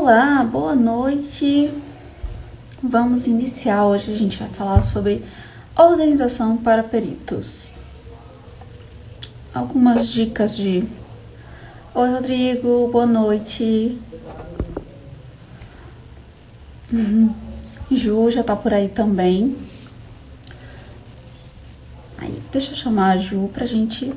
Olá, boa noite. Vamos iniciar. Hoje a gente vai falar sobre organização para peritos. Algumas dicas de... Oi, Rodrigo, boa noite. Ju já tá por aí também. Aí, deixa eu chamar a Ju pra gente...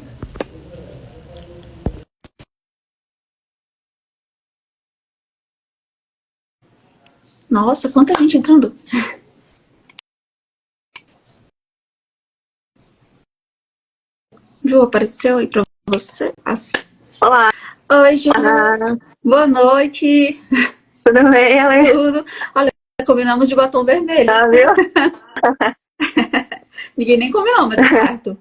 Nossa, quanta gente entrando. Ju, apareceu aí pra você? Assim. Olá, Oi, Ju. Ana. Boa noite. Tudo bem, Ale? Tudo. Olha, combinamos de batom vermelho. Tá, viu? Ninguém nem comeu, mas deu certo.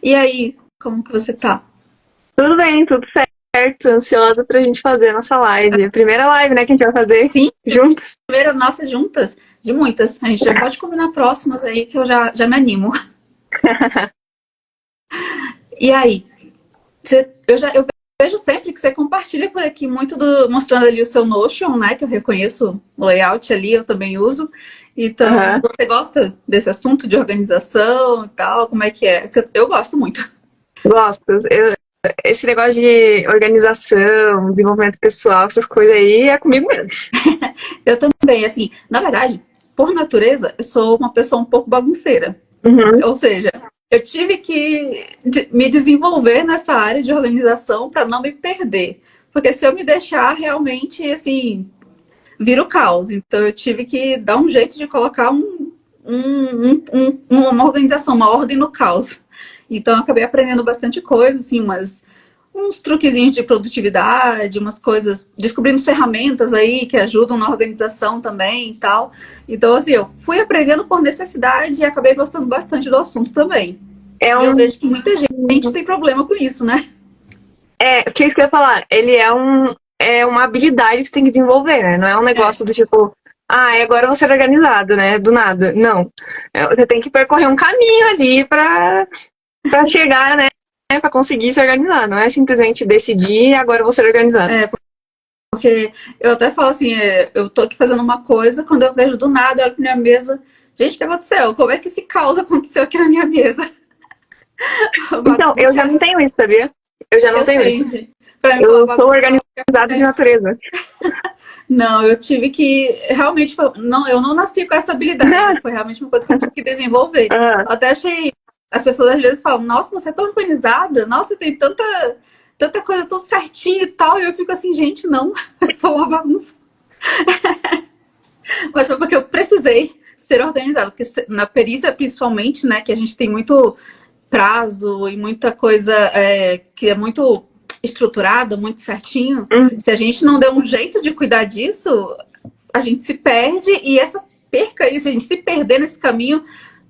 E aí, como que você tá? Tudo bem, tudo certo. Ansiosa pra gente fazer a nossa live. Primeira live, né, que a gente vai fazer Sim, juntos. primeira nossa juntas, de muitas. A gente já pode combinar próximas aí que eu já me animo. E aí, eu vejo sempre que você compartilha por aqui muito mostrando ali o seu Notion, né? Que eu reconheço o layout ali, eu também uso. Então, Aham. você gosta desse assunto de organização e tal? Como é que é? Eu gosto muito. Gosto. Esse negócio de organização, desenvolvimento pessoal, essas coisas aí é comigo mesmo. Eu também, assim, na verdade, por natureza, eu sou uma pessoa um pouco bagunceira. Uhum. Ou seja, eu tive que me desenvolver nessa área de organização para não me perder. Porque se eu me deixar, realmente, assim, vira o caos. Então eu tive que dar um jeito de colocar uma organização, uma ordem no caos. Então eu acabei aprendendo bastante coisa, assim, uns truquezinhos de produtividade, umas coisas, descobrindo ferramentas aí que ajudam na organização também e tal. Então, assim, eu fui aprendendo por necessidade e acabei gostando bastante do assunto também. É E eu um. vejo que muita gente tem problema com isso, né? Que é isso que eu ia falar. Ele é uma habilidade que você tem que desenvolver, né? Não é um É, negócio do tipo, agora eu vou ser organizado, né? Do nada. Não. Você tem que percorrer um caminho ali pra chegar, né? Pra conseguir se organizar. Não é simplesmente decidir agora eu vou ser organizado. porque eu até falo assim, eu tô aqui fazendo uma coisa, quando eu vejo do nada, eu olho pra minha mesa, gente, o que aconteceu? Como é que esse caos aconteceu aqui na minha mesa? Então, eu já Bagunça, não tenho isso, sabia? Eu já não eu tenho isso. tenho, gente. Pra mim falar Eu sou bagunça, o que organizada de acontece? natureza. Não, eu tive que realmente, não, eu não nasci com essa habilidade, foi realmente uma coisa que eu tive que desenvolver. Ah, Eu até achei, as pessoas às vezes falam, nossa, você é tão organizada, nossa, tem tanta coisa tão certinho e tal, e eu fico assim, gente, não, eu sou uma bagunça. Mas foi porque eu precisei ser organizada, porque na perícia principalmente, né, que a gente tem muito prazo e muita coisa que é muito estruturada, muito certinho, hum, se a gente não der um jeito de cuidar disso, a gente se perde e essa perca aí, se a gente se perder nesse caminho,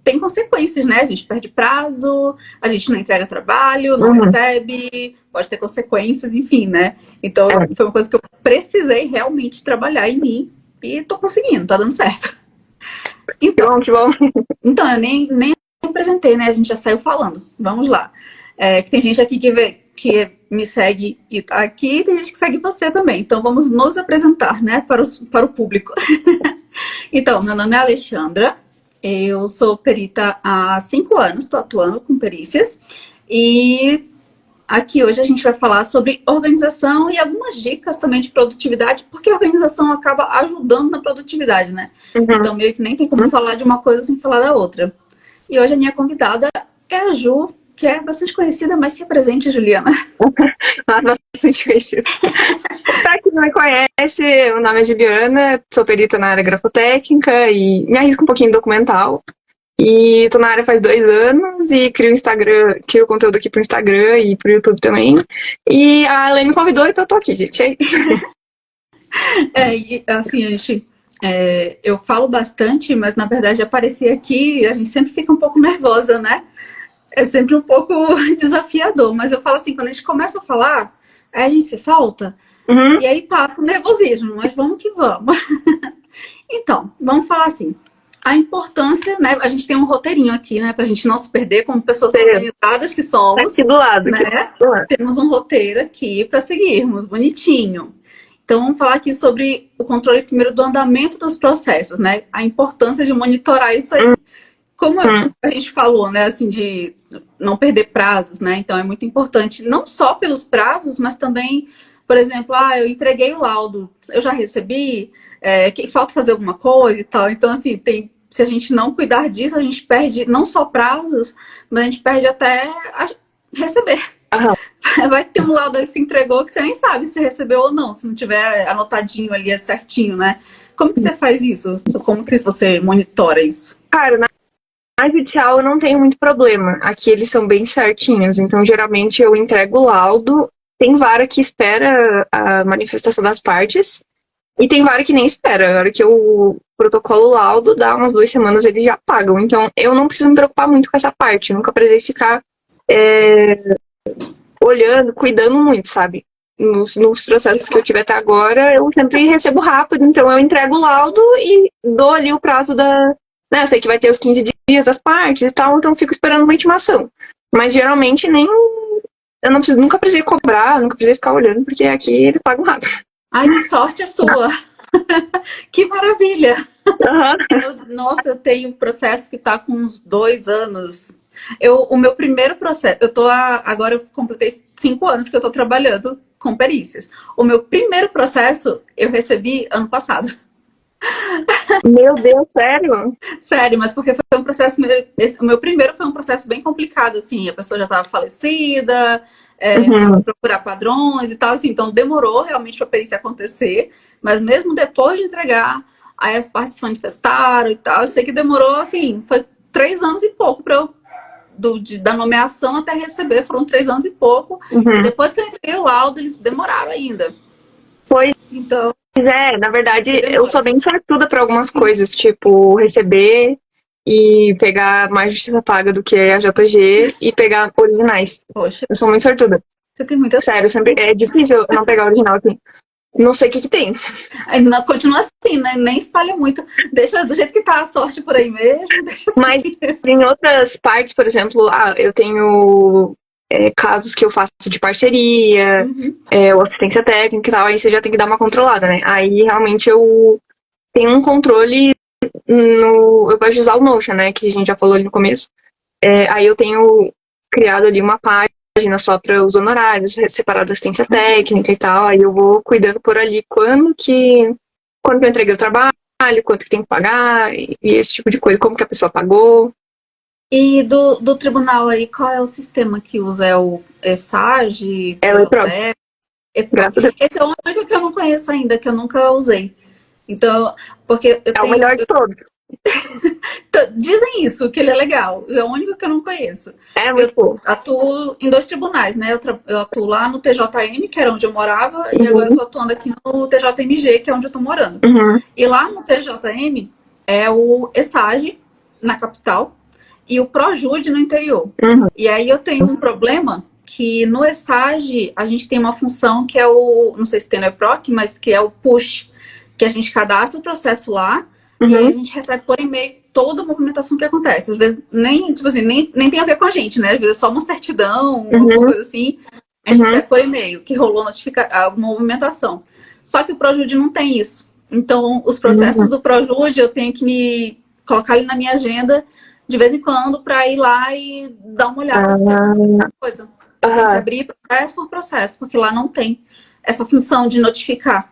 tem consequências, né? A gente perde prazo, a gente não entrega trabalho, não uhum. recebe, pode ter consequências, enfim, né? Então, É, foi uma coisa que eu precisei realmente trabalhar em mim e tô conseguindo, tá dando certo. que Então, bom, que bom. então eu nem apresentei, né? A gente já saiu falando. Vamos lá. Que tem gente aqui que me segue e tá aqui, e tem gente que segue você também. Então vamos nos apresentar, né, para o público. Então, meu nome é Alexandra, eu sou perita há 5 anos, estou atuando com perícias, e aqui hoje a gente vai falar sobre organização e algumas dicas também de produtividade, porque a organização acaba ajudando na produtividade, né? Uhum. Então, meio que nem tem como falar de uma coisa sem falar da outra. E hoje a minha convidada é a Ju, que é bastante conhecida, mas se apresente, Juliana. Bastante conhecido. Pra quem não me conhece, o nome é Juliana, sou perita na área grafotécnica e me arrisco um pouquinho em documental. E tô na área faz 2 anos e crio conteúdo aqui pro Instagram e pro YouTube também. E a Elaine me convidou, então eu tô aqui, gente. É isso. E, assim, eu falo bastante, mas na verdade aparecer aqui, a gente sempre fica um pouco nervosa, né? É sempre um pouco desafiador, mas eu falo assim, quando a gente começa a falar, aí a gente se solta Uhum. e aí passa o nervosismo, mas vamos que vamos. Então, vamos falar assim. A importância, né? A gente tem um roteirinho aqui, né? Pra gente não se perder como pessoas organizadas que Tá somos, aqui do lado. né? Aqui do lado. Temos um roteiro aqui para seguirmos, bonitinho. Então, vamos falar aqui sobre o controle primeiro do andamento dos processos, né? A importância de monitorar isso aí. Como a gente falou, né? Assim, de não perder prazos, né? Então, é muito importante, não só pelos prazos, mas também, por exemplo, eu entreguei o laudo, eu já recebi, que falta fazer alguma coisa e tal. Então, assim, se a gente não cuidar disso, a gente perde não só prazos, mas a gente perde até receber. Aham. Vai ter um laudo aí que se entregou que você nem sabe se recebeu ou não, se não tiver anotadinho ali, certinho, né? Como que você faz isso? Como que você monitora isso? Cara, na judicial eu não tenho muito problema. Aqui eles são bem certinhos, então geralmente eu entrego o laudo. Tem vara que espera a manifestação das partes e tem vara que nem espera. A hora que eu protocolo o laudo, dá umas 2 semanas eles já pagam. Então eu não preciso me preocupar muito com essa parte. Eu nunca precisei ficar olhando, cuidando muito, sabe? Nos processos que eu tive até agora, eu sempre recebo rápido, então eu entrego o laudo e dou ali o prazo da. Né, eu sei que vai ter os 15 dias das partes e tal, então eu fico esperando uma intimação. Mas geralmente nem. Eu não preciso, nunca precisei cobrar, nunca precisei ficar olhando, porque aqui eles pagam rápido. Ai, que sorte a sua! Que maravilha! Uhum. Nossa, eu tenho um processo que está com uns 2 anos. O meu primeiro processo, agora eu completei 5 anos que eu estou trabalhando com perícias. O meu primeiro processo eu recebi ano passado. Meu Deus, sério? Sério, mas porque foi um processo. O meu primeiro foi um processo bem complicado, assim. A pessoa já estava falecida, tive que procurar padrões e tal, assim. Então demorou realmente para a perícia acontecer. Mas mesmo depois de entregar, aí as partes se manifestaram e tal. Eu sei que demorou, assim, foi 3 anos e pouco para eu. Da nomeação até receber, foram 3 anos e pouco. E depois que eu entreguei o laudo, eles demoraram ainda. Pois Então. na verdade, eu sou bem sortuda para algumas coisas, tipo, receber e pegar mais justiça paga do que a JG e pegar originais. Poxa, eu sou muito sortuda. Você tem muita. Sério, sempre é difícil eu não pegar original aqui. Não sei o que tem. Continua assim, né? Nem espalha muito. Deixa do jeito que tá a sorte por aí mesmo. Deixa assim. Mas em outras partes, por exemplo, eu tenho casos que eu faço de parceria, ou assistência técnica e tal, aí você já tem que dar uma controlada, né? Aí realmente eu tenho um controle eu gosto de usar o Notion, né? Que a gente já falou ali no começo. Aí eu tenho criado ali uma página só para os honorários, separado da assistência técnica e tal. Aí eu vou cuidando por ali quando que eu entreguei o trabalho, quanto que tem que pagar e esse tipo de coisa, como que a pessoa pagou. E do tribunal aí, qual é o sistema que usa? É o ESAG? É o EPROV. Graças a Deus. Esse é o único que eu não conheço ainda, que eu nunca usei. Então, porque eu o melhor de todos. Dizem isso, que ele é legal. É o único que eu não conheço. É muito bom. Atuo em 2 tribunais, né? Eu atuo lá no TJM, que era onde eu morava, e agora eu tô atuando aqui no TJMG, que é onde eu tô morando. E lá no TJM é o ESAG, na capital, e o ProJude no interior. E aí eu tenho um problema que no ESAG a gente tem uma função que é não sei se tem no EPROC, mas que é o push, que a gente cadastra o processo lá, e aí a gente recebe por e-mail toda a movimentação que acontece. Às vezes nem tem a ver com a gente, né? Às vezes é só uma certidão, alguma coisa assim. A gente recebe por e-mail que rolou alguma movimentação. Só que o ProJude não tem isso. Então, os processos do ProJude eu tenho que me colocar ali na minha agenda de vez em quando para ir lá e dar uma olhada se aconteceu coisa. Eu tenho que abrir processo por processo, porque lá não tem essa função de notificar.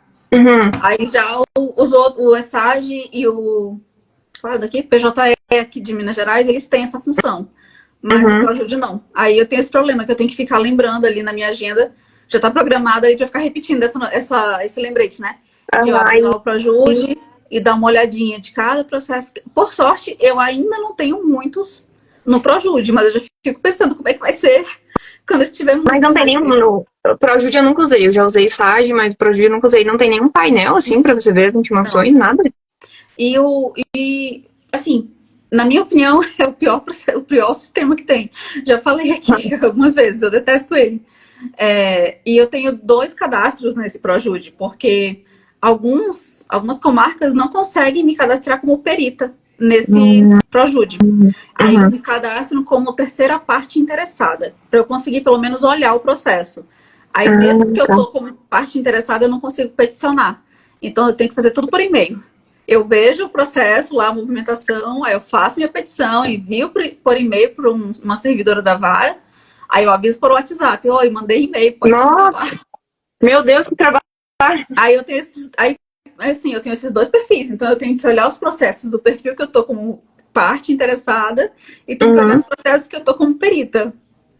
Aí já o ESAG e o PJE aqui de Minas Gerais, eles têm essa função. Mas o ProJude não. Aí eu tenho esse problema, que eu tenho que ficar lembrando ali na minha agenda. Já tá programada aí pra ficar repetindo esse lembrete, né? De eu abrir lá o ProJude e dar uma olhadinha de cada processo. Por sorte, eu ainda não tenho muitos no ProJude, mas eu já fico pensando como é que vai ser quando eu tiver muito. Mas não tem nenhum. No ProJude eu nunca usei. Eu já usei SAG, mas o ProJude eu nunca usei. Não tem nenhum painel assim pra você ver as intimações, nada. E assim, na minha opinião, é o pior sistema que tem. Já falei aqui algumas vezes, eu detesto ele. E eu tenho 2 cadastros nesse ProJude, porque algumas comarcas não conseguem me cadastrar como perita nesse Projude. Aí eles Uhum. me cadastram como terceira parte interessada, para eu conseguir pelo menos olhar o processo. Aí nesses que eu Tá. tô como parte interessada, eu não consigo peticionar. Então eu tenho que fazer tudo por e-mail. Eu vejo o processo lá, a movimentação, aí eu faço minha petição, envio por e-mail para uma servidora da vara, aí eu aviso por WhatsApp, oi, mandei e-mail, pode Nossa, comprovar. meu Deus, que trabalho. Aí eu tenho esses, aí, assim, eu tenho esses dois perfis, então eu tenho que olhar os processos do perfil que eu tô como parte interessada e tenho que olhar Uhum. os processos que eu tô como perita.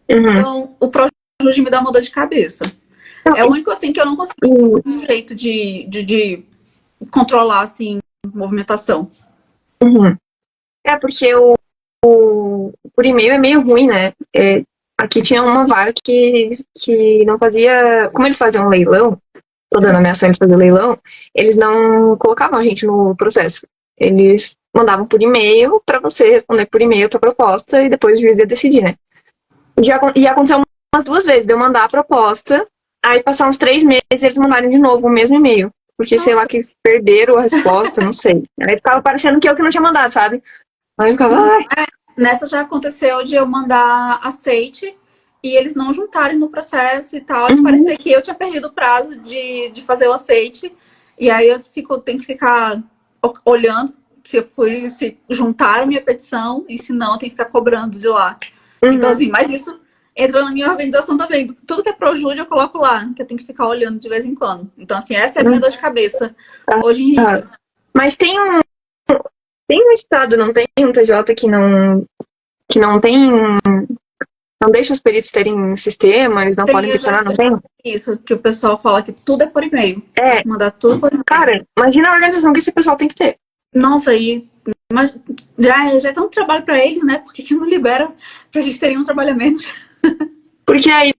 Uhum. Então, o Projude me dá uma dor de cabeça. Não, É o único, assim, que eu não consigo e- um jeito de controlar, assim, movimentação. uhum. É porque por e-mail é meio ruim, né? Aqui tinha uma vara que não fazia. Como eles faziam um leilão, toda nomeação eles faziam leilão, eles não colocavam a gente no processo. Eles mandavam por e-mail para você responder por e-mail a tua proposta e depois o juiz ia decidir, né? E aconteceu umas 2 vezes, de eu mandar a proposta, aí passar uns 3 meses eles mandarem de novo o mesmo e-mail. Porque, sei lá, Nossa. que perderam a resposta, não sei. Aí ficava parecendo que eu que não tinha mandado, sabe? Aí eu ficava, ai. Nessa já aconteceu de eu mandar aceite e eles não juntarem no processo e tal, de Uhum. parecer que eu tinha perdido o prazo de fazer o aceite. E aí eu tenho que ficar olhando se juntaram minha petição e se não, eu tenho que ficar cobrando de lá. Então, Uhum. assim, mas isso entra na minha organização também. Tudo que é Projude eu coloco lá, que eu tenho que ficar olhando de vez em quando. Então, assim, essa é a minha Uhum. dor de cabeça hoje em Ah, dia. mas tem um estado, não tem um TJ que não tem, não deixa os peritos terem sistema, eles não Tem, podem peticionar, não eu já tem? vi isso, que o pessoal fala que tudo é por e-mail. Tem É, que mandar tudo por e-mail. cara, imagina a organização que esse pessoal tem que ter. Nossa, mas já é tanto trabalho para eles, né? Por que não libera pra gente terem um trabalho a menos? Porque aí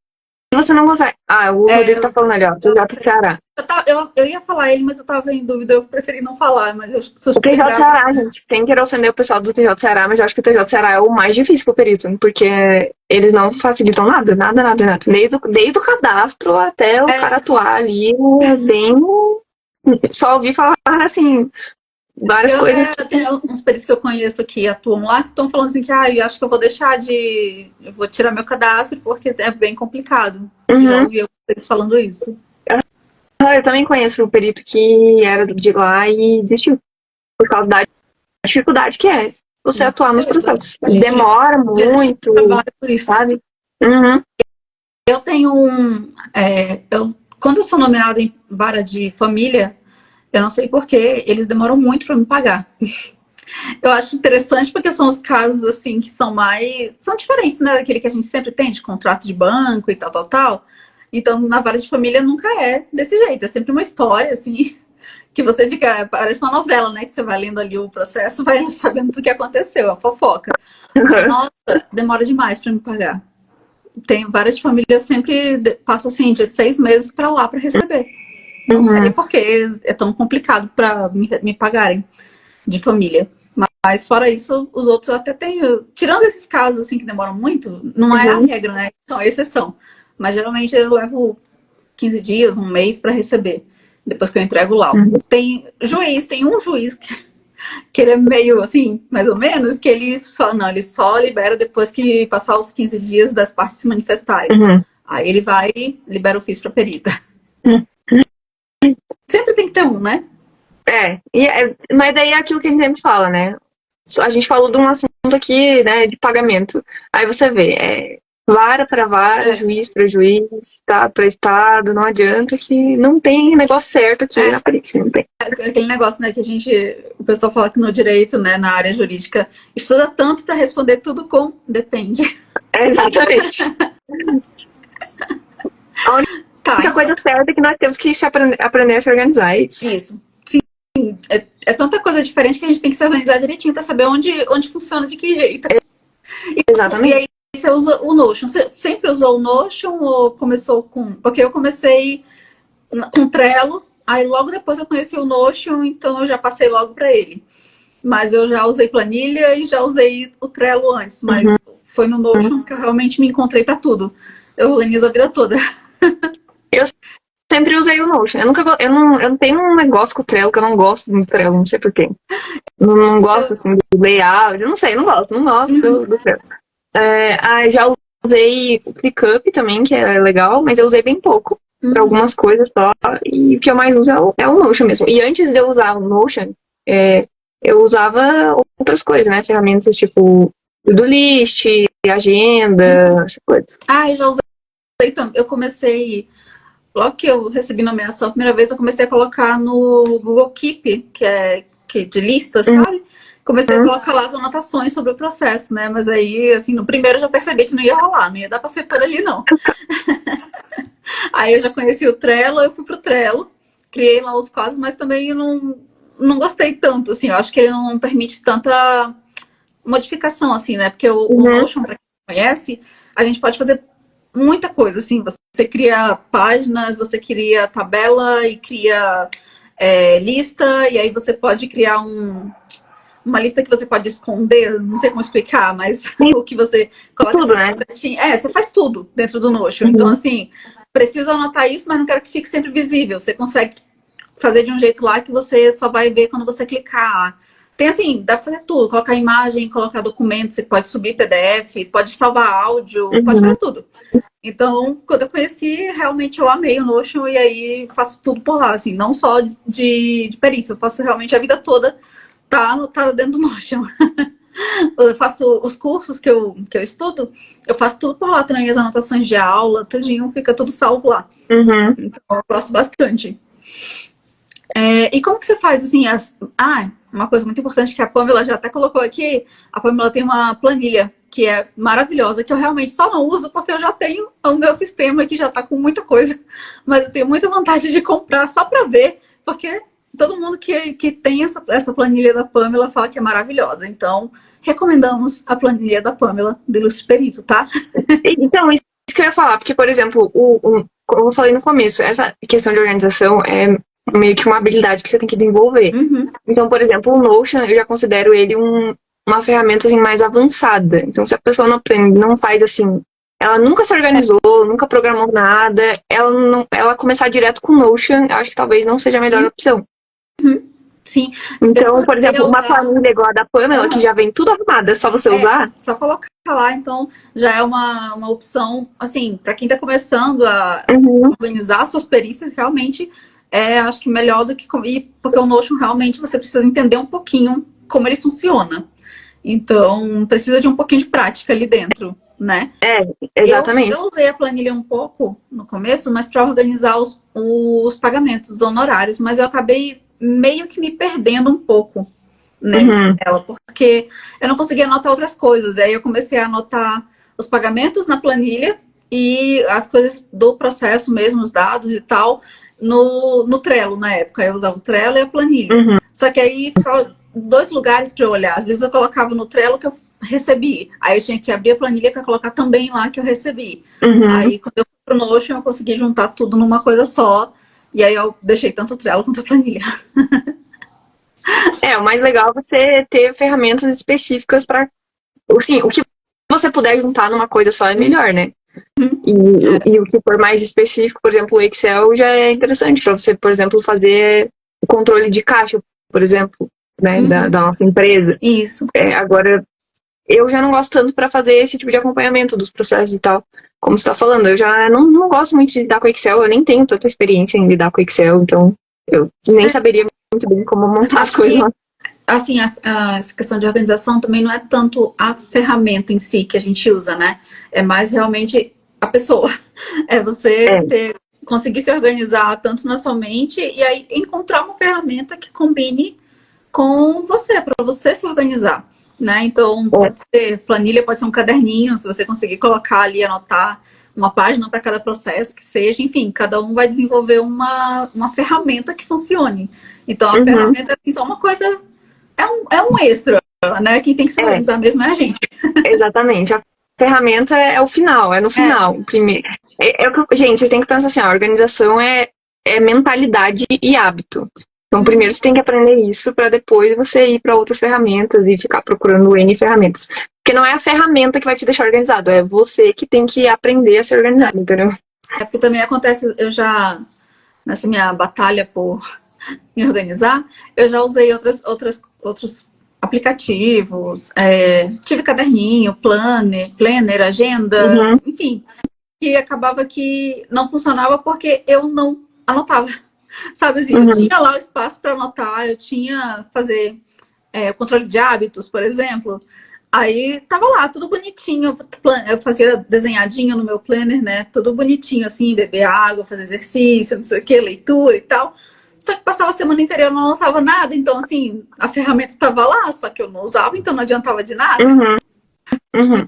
você não consegue. Ah, o É, Rodrigo tá falando ali, ó, TJ do Ceará. eu ia falar ele, mas eu tava em dúvida, eu preferi não falar, mas eu O super TJ do lembrava. Ceará, gente, sem querer ofender o pessoal do TJ do Ceará, mas eu acho que o TJ do Ceará é o mais difícil pro perito, porque eles não facilitam nada, nada, nada, nada. Desde o cadastro até o É, cara atuar ali, é bem. Só ouvi falar, assim, várias coisas. eu tenho uns peritos que eu conheço que atuam lá que estão falando assim que eu acho que eu vou deixar de. Eu vou tirar meu cadastro porque é bem complicado. Já Uhum. ouvi eles falando isso. Ah, eu também conheço um perito que era de lá e desistiu, por causa da dificuldade que é você Com atuar nos certeza. processos. A gente já Demora desistiu do muito, trabalho por isso. sabe? Uhum. Eu tenho um. Quando eu sou nomeada em vara de família, eu não sei porquê, eles demoram muito para me pagar. Eu acho interessante porque são os casos assim que são mais. São diferentes, né? Daquele que a gente sempre tem de contrato de banco e tal, tal, tal. Então, na vara de família nunca é desse jeito. É sempre uma história, assim, que você fica. Parece uma novela, né? Que você vai lendo ali o processo, vai sabendo do que aconteceu, a fofoca. Mas, nossa, demora demais para me pagar. Tem várias famílias, eu sempre passo assim, de 6 meses para lá para receber. Não sei Uhum. por que é tão complicado para me pagarem de família. Mas fora isso, os outros eu até tenho. Tirando esses casos assim que demoram muito, não é a Uhum. regra, né? São a exceção. Mas geralmente eu levo 15 dias, um mês para receber. Depois que eu entrego lá. Uhum. Tem um juiz que ele é meio assim, mais ou menos, que ele só libera depois que passar os 15 dias das partes se manifestarem. Uhum. Aí ele vai e libera o ofício para perita. Uhum. Sempre tem que ter um, né? Mas daí é aquilo que a gente sempre fala, né? A gente falou de um assunto aqui, né, de pagamento. Aí você vê, vara para vara, É, juiz para juiz, estado para estado, não adianta que não tem negócio certo aqui é na perícia, não tem. aquele negócio, né, que o pessoal fala que no direito, né, na área jurídica, estuda tanto para responder tudo com depende. Exatamente. A Tá, única então, coisa certa é que nós temos que aprender a se organizar, é isso. isso. Sim, é tanta coisa diferente que a gente tem que se organizar direitinho para saber onde funciona de que jeito. E Exatamente. aí você usa o Notion. Você sempre usou o Notion ou começou com. Porque eu comecei com Trello, aí logo depois eu conheci o Notion, então eu já passei logo para ele. Mas eu já usei planilha e já usei o Trello antes, Uhum. mas foi no Notion que eu realmente me encontrei para tudo. Eu organizo a vida toda. Eu sempre usei o Notion. Eu não tenho um negócio com o Trello, que eu não gosto do Trello, não sei porquê. Não gosto, assim, do layout, eu não sei, não gosto do Trello. Já usei o ClickUp também, que é legal, mas eu usei bem pouco, para algumas coisas só, e o que eu mais uso é o Notion mesmo. E antes de eu usar o Notion, eu usava outras coisas, né? Ferramentas tipo To-do-list, agenda, essa coisa. Eu já usei também. Eu comecei, logo que eu recebi nomeação a primeira vez, eu comecei a colocar no Google Keep, que é de lista, sabe? Comecei a colocar lá as anotações sobre o processo, né? Mas aí, assim, no primeiro eu já percebi que não ia rolar, não ia dar pra ser por ali, não. Aí eu já conheci o Trello, eu fui pro Trello, criei lá os quadros, mas também eu não gostei tanto, assim, eu acho que ele não permite tanta modificação, assim, né? Porque o Notion, pra quem conhece, a gente pode fazer muita coisa, assim, você cria páginas, você cria tabela e cria lista, e aí você pode criar uma lista que você pode esconder, não sei como explicar, mas o que você coloca tudo, né? Você faz tudo dentro do Notion. Então, assim, preciso anotar isso, mas não quero que fique sempre visível. Você consegue fazer de um jeito lá que você só vai ver quando você clicar. Tem assim, dá pra fazer tudo, colocar imagem, colocar documento, você pode subir PDF, pode salvar áudio, pode fazer tudo. Então, quando eu conheci, realmente eu amei o Notion e aí faço tudo por lá, assim, não só de perícia, eu faço realmente a vida toda tá dentro do Notion. Eu faço os cursos que eu estudo, eu faço tudo por lá também, as anotações de aula, tudinho, fica tudo salvo lá. Então, eu gosto bastante. E como que você faz, assim, uma coisa muito importante que a Pamela já até colocou aqui, a Pamela tem uma planilha que é maravilhosa, que eu realmente só não uso porque eu já tenho o meu sistema que já tá com muita coisa, mas eu tenho muita vontade de comprar só pra ver, porque todo mundo que tem essa planilha da Pamela fala que é maravilhosa. Então, recomendamos a planilha da Pamela, do Ilustre Perito, tá? Então, isso que eu ia falar, porque, por exemplo, como eu falei no começo, essa questão de organização é meio que uma habilidade que você tem que desenvolver. Então, por exemplo, o Notion, eu já considero ele uma ferramenta assim, mais avançada. Então, se a pessoa não aprende, não faz assim, ela nunca se organizou, nunca programou nada, ela começar direto com o Notion, eu acho que talvez não seja a melhor opção. Sim. Então, por exemplo, uma planilha igual a da Pamela, que já vem tudo arrumado, é só você usar. Só colocar lá, então já é uma opção, assim, para quem está começando a organizar suas perícias, realmente acho que melhor do que. Porque o Notion realmente você precisa entender um pouquinho como ele funciona. Então, precisa de um pouquinho de prática ali dentro, né? Exatamente. Eu usei a planilha um pouco no começo, mas para organizar os pagamentos, os honorários, mas eu acabei meio que me perdendo um pouco, né? Porque eu não conseguia anotar outras coisas. Aí eu comecei a anotar os pagamentos na planilha e as coisas do processo mesmo, os dados e tal, no Trello na época. Eu usava o Trello e a planilha. Só que aí ficava 2 lugares para eu olhar. Às vezes eu colocava no Trello que eu recebi. Aí eu tinha que abrir a planilha para colocar também lá que eu recebi. Aí quando eu fui pro Notion, eu consegui juntar tudo numa coisa só. E aí eu deixei tanto o Trello quanto a planilha. O mais legal é você ter ferramentas específicas para, assim, o que você puder juntar numa coisa só é melhor, né? E o que for mais específico, por exemplo, o Excel já é interessante para você, por exemplo, fazer o controle de caixa, por exemplo, né, da nossa empresa. Isso. Agora, eu já não gosto tanto para fazer esse tipo de acompanhamento dos processos e tal. Como você está falando, eu já não gosto muito de lidar com Excel, eu nem tenho tanta experiência em lidar com Excel, então eu nem saberia muito bem como montar as coisas lá. Assim, essa questão de organização também não é tanto a ferramenta em si que a gente usa, né? É mais realmente a pessoa. É você conseguir se organizar tanto na sua mente e aí encontrar uma ferramenta que combine com você, para você se organizar, né? Então, pode ser planilha, pode ser um caderninho, se você conseguir colocar ali, anotar uma página para cada processo que seja, enfim, cada um vai desenvolver uma ferramenta que funcione. Então, a ferramenta é só uma coisa, é um extra, né? Quem tem que se organizar mesmo é a gente. Exatamente. A ferramenta é o final, é no final. Primeiro. Gente, vocês têm que pensar assim, a organização é mentalidade e hábito. Então, primeiro você tem que aprender isso para depois você ir para outras ferramentas e ficar procurando N ferramentas. Porque não é a ferramenta que vai te deixar organizado, é você que tem que aprender a se organizar, entendeu? Porque também acontece, eu já nessa minha batalha por me organizar, eu já usei outros aplicativos, tive caderninho, planner, agenda, Uhum, enfim, que acabava que não funcionava porque eu não anotava. Sabe assim, eu uhum, tinha lá o espaço para anotar, eu tinha fazer controle de hábitos, por exemplo. Aí tava lá, tudo bonitinho. Eu fazia desenhadinho no meu planner, né? Tudo bonitinho, assim, beber água, fazer exercício, não sei o que, leitura e tal. Só que passava a semana inteira e eu não anotava nada. Então, assim, a ferramenta tava lá, só que eu não usava, então não adiantava de nada. uhum, uhum.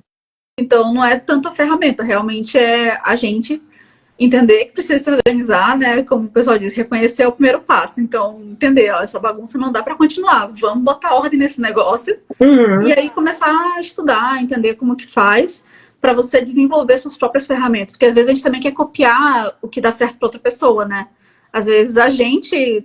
Então, não é tanto a ferramenta, realmente é a gente entender que precisa se organizar, né? Como o pessoal diz, reconhecer é o primeiro passo. Então, entender, ó, essa bagunça não dá para continuar. Vamos botar ordem nesse negócio e Uhum. aí começar a estudar, entender como que faz para você desenvolver suas próprias ferramentas. Porque às vezes a gente também quer copiar o que dá certo para outra pessoa, né? Às vezes a gente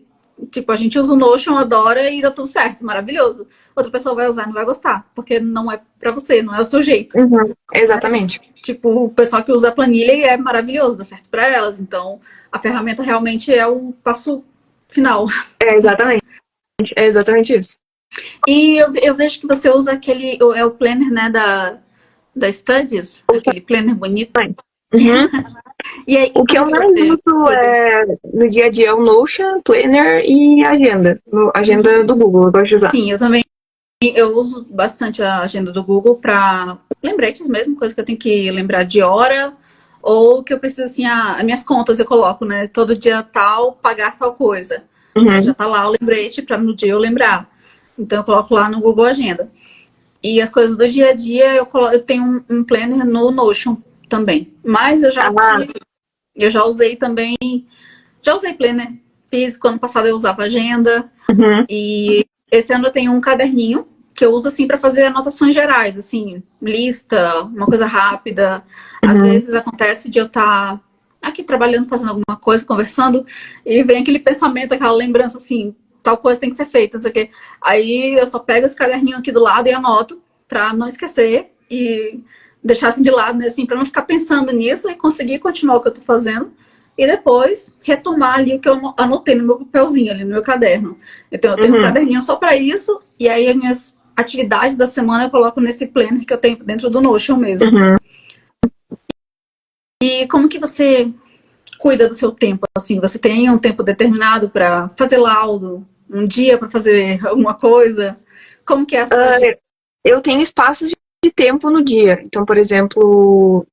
usa o Notion, adora e dá tudo certo, maravilhoso. Outra pessoa vai usar e não vai gostar, porque não é para você, não é o seu jeito. Uhum, exatamente. Tipo, o pessoal que usa a planilha é maravilhoso, dá certo para elas. Então, a ferramenta realmente é o passo final. É exatamente, é exatamente isso. E eu vejo que você usa o planner, né, da Studies, Ouça aquele planner bonito. bem. Uhum. E aí, e O que como eu que mais você uso cuida? no dia a dia é o Notion, Planner e Agenda. Agenda do Google, eu gosto de usar. Sim, eu também. Eu uso bastante a agenda do Google para lembretes mesmo, coisa que eu tenho que lembrar de hora, ou que eu preciso, assim, as minhas contas eu coloco, né? Todo dia tal, pagar tal coisa. Aí já Uhum. tá lá o lembrete para no dia eu lembrar. Então eu coloco lá no Google Agenda. E as coisas do dia a dia eu tenho um planner no Notion também. Mas Ah, eu já usei também, já usei planner físico, ano passado eu usava agenda. uhum, E esse ano eu tenho um caderninho que eu uso assim para fazer anotações gerais, assim, lista, uma coisa rápida. Às uhum, vezes acontece de eu estar aqui trabalhando, fazendo alguma coisa, conversando, e vem aquele pensamento, aquela lembrança assim, tal coisa tem que ser feita, não sei o quê. Aí eu só pego esse caderninho aqui do lado e anoto para não esquecer e deixar assim de lado, né, assim, para não ficar pensando nisso e conseguir continuar o que eu tô fazendo. E depois retomar ali o que eu anotei no meu papelzinho, ali no meu caderno. Então, eu tenho um uhum. caderninho só para isso, e aí as minhas atividades da semana eu coloco nesse planner que eu tenho dentro do Notion mesmo. Uhum. E como que você cuida do seu tempo? Assim, você tem um tempo determinado para fazer laudo, um dia para fazer alguma coisa? Como que é a sua Ah, agenda? eu tenho espaços de tempo no dia. Então, por exemplo,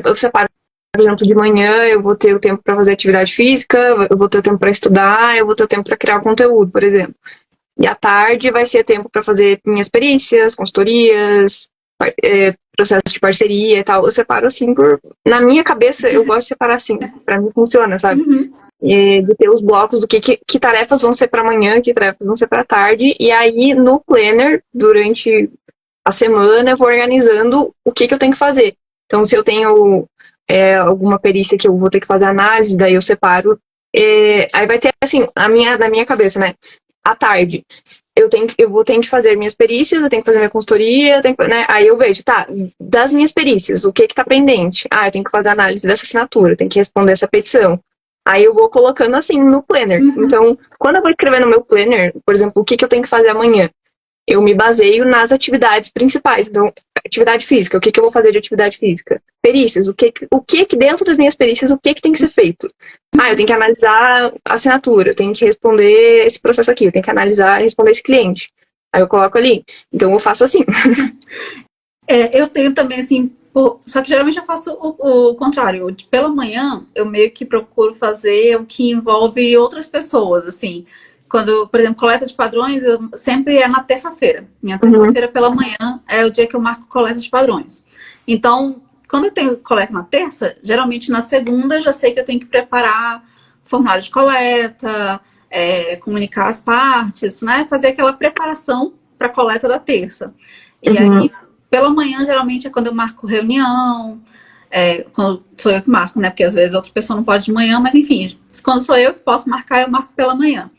eu separo, por exemplo, de manhã eu vou ter o tempo para fazer atividade física, eu vou ter o tempo para estudar, eu vou ter o tempo para criar conteúdo, por exemplo. E à tarde vai ser tempo para fazer minhas perícias, consultorias, processos de parceria e tal. Eu separo assim por. Na minha cabeça, eu gosto de separar assim. Pra mim funciona, sabe? Uhum, De ter os blocos do que tarefas vão ser para amanhã, que tarefas vão ser para tarde. E aí, no planner, durante a semana, eu vou organizando o que eu tenho que fazer. Então, se eu tenho alguma perícia que eu vou ter que fazer análise, daí eu separo. Aí vai ter, assim, na minha cabeça, né? À tarde, eu vou ter que fazer minhas perícias, eu tenho que fazer minha consultoria, né? Aí eu vejo, tá, das minhas perícias, o que tá pendente? Ah, eu tenho que fazer análise dessa assinatura, eu tenho que responder essa petição. Aí eu vou colocando assim no planner. uhum, Então, quando eu vou escrever no meu planner, por exemplo, o que eu tenho que fazer amanhã? Eu me baseio nas atividades principais. Então, atividade física, o que eu vou fazer de atividade física? Perícias, o que dentro das minhas perícias, o que tem que ser feito? Ah, eu tenho que analisar a assinatura, eu tenho que responder esse processo aqui, eu tenho que analisar e responder esse cliente. Aí eu coloco ali. Então eu faço assim. eu tenho também, assim, só que geralmente eu faço o contrário. Pela manhã, eu meio que procuro fazer o que envolve outras pessoas, assim. Quando, por exemplo, coleta de padrões, sempre é na terça-feira. Minha Uhum, terça-feira pela manhã é o dia que eu marco coleta de padrões. Então, quando eu tenho coleta na terça, geralmente na segunda eu já sei que eu tenho que preparar formulário de coleta, comunicar as partes, né? Fazer aquela preparação para a coleta da terça. E uhum, aí, pela manhã, geralmente é quando eu marco reunião, quando sou eu que marco, né? Porque às vezes outra pessoa não pode de manhã, mas enfim, quando sou eu que posso marcar, eu marco pela manhã.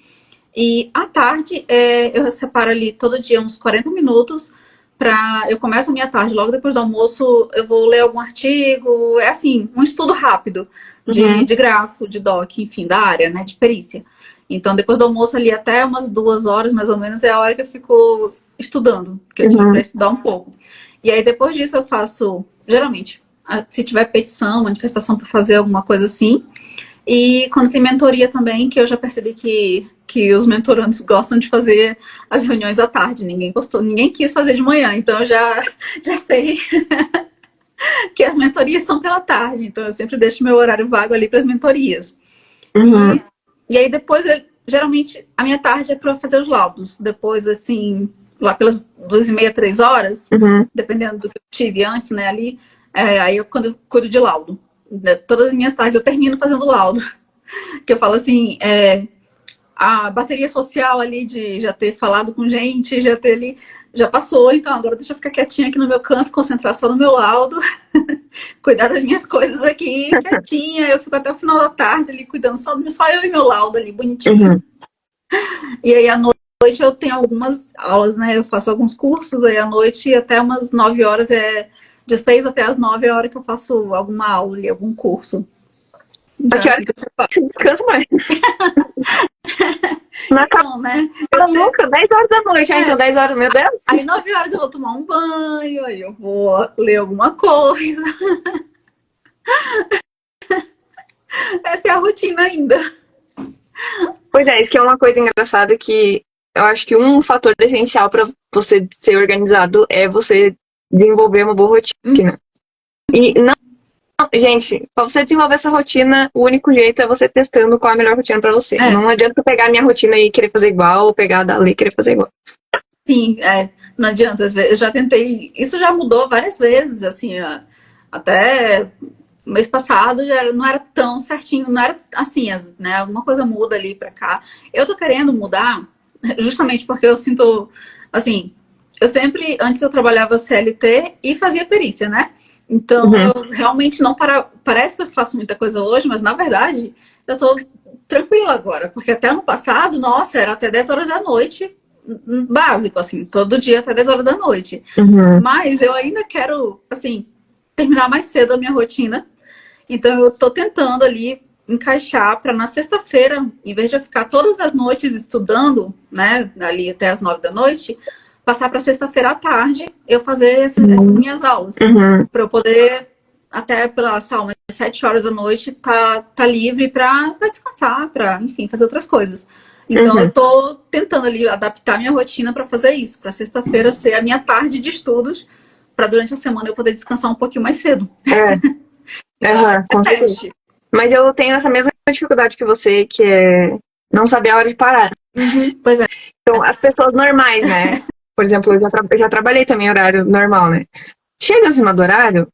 E à tarde, eu separo ali todo dia uns 40 minutos para. Eu começo a minha tarde, logo depois do almoço, eu vou ler algum artigo, é assim, um estudo rápido. de grafo, de doc, enfim, da área, né, de perícia. Então, depois do almoço ali até umas 2 horas, mais ou menos, é a hora que eu fico estudando, porque eu tive para estudar um pouco. E aí, depois disso, eu faço, geralmente, se tiver petição, manifestação para fazer alguma coisa assim. E quando tem mentoria também, que eu já percebi que os mentorandos gostam de fazer as reuniões à tarde. Ninguém quis fazer de manhã, então eu já sei que as mentorias são pela tarde. Então eu sempre deixo meu horário vago ali para as mentorias. E aí depois, geralmente, a minha tarde é para fazer os laudos. Depois, assim, lá pelas 2h30, 3 horas, dependendo do que eu tive antes, né, ali, aí quando eu cuido de laudo. Todas as minhas tardes eu termino fazendo laudo. Que eu falo assim, a bateria social ali de já ter falado com gente, já passou, então agora deixa eu ficar quietinha aqui no meu canto, concentrar só no meu laudo, cuidar das minhas coisas aqui, quietinha. Eu fico até o final da tarde ali cuidando só eu e meu laudo ali, bonitinho. E aí à noite eu tenho algumas aulas, né? Eu faço alguns cursos, aí à noite até umas 9 horas de 6 até as 9 é a hora que eu faço alguma aula ali, algum curso. Então, que hora que você descansa mais? Então, né? Nunca, 10 horas da noite. Então 10 horas, meu Deus. Aí 9 horas eu vou tomar um banho, aí eu vou ler alguma coisa. Essa é a rotina ainda. Pois é, isso que é uma coisa engraçada que eu acho que um fator essencial para você ser organizado é você desenvolver uma boa rotina. E não, gente, para você desenvolver essa rotina, o único jeito é você testando qual é a melhor rotina para você. Não adianta eu pegar a minha rotina e querer fazer igual, ou pegar a da Lei e querer fazer igual. Sim, não adianta. Às vezes, eu já tentei, isso já mudou várias vezes, assim, até mês passado não era tão certinho, não era assim, né? Alguma coisa muda ali pra cá. Eu tô querendo mudar, justamente porque eu sinto, assim, antes eu trabalhava CLT e fazia perícia, né? Então, eu realmente não parece que eu faço muita coisa hoje, mas na verdade, eu tô tranquila agora, porque até ano passado, nossa, era até 10 horas da noite, básico, assim, todo dia até 10 horas da noite. Mas eu ainda quero, assim, terminar mais cedo a minha rotina. Então eu tô tentando ali encaixar para na sexta-feira, em vez de eu ficar todas as noites estudando, né, ali até as 9 da noite, passar para sexta-feira à tarde, eu fazer essas minhas aulas, para eu poder até pelas 7 horas da noite tá livre para descansar, para, enfim, fazer outras coisas. Então eu tô tentando ali adaptar minha rotina para fazer isso, para sexta-feira ser a minha tarde de estudos, para durante a semana eu poder descansar um pouquinho mais cedo. Com certeza. Mas eu tenho essa mesma dificuldade que você, que é não saber a hora de parar. Pois é. Então, as pessoas normais, né? Por exemplo, eu já trabalhei também horário normal, né? Chega no final do horário,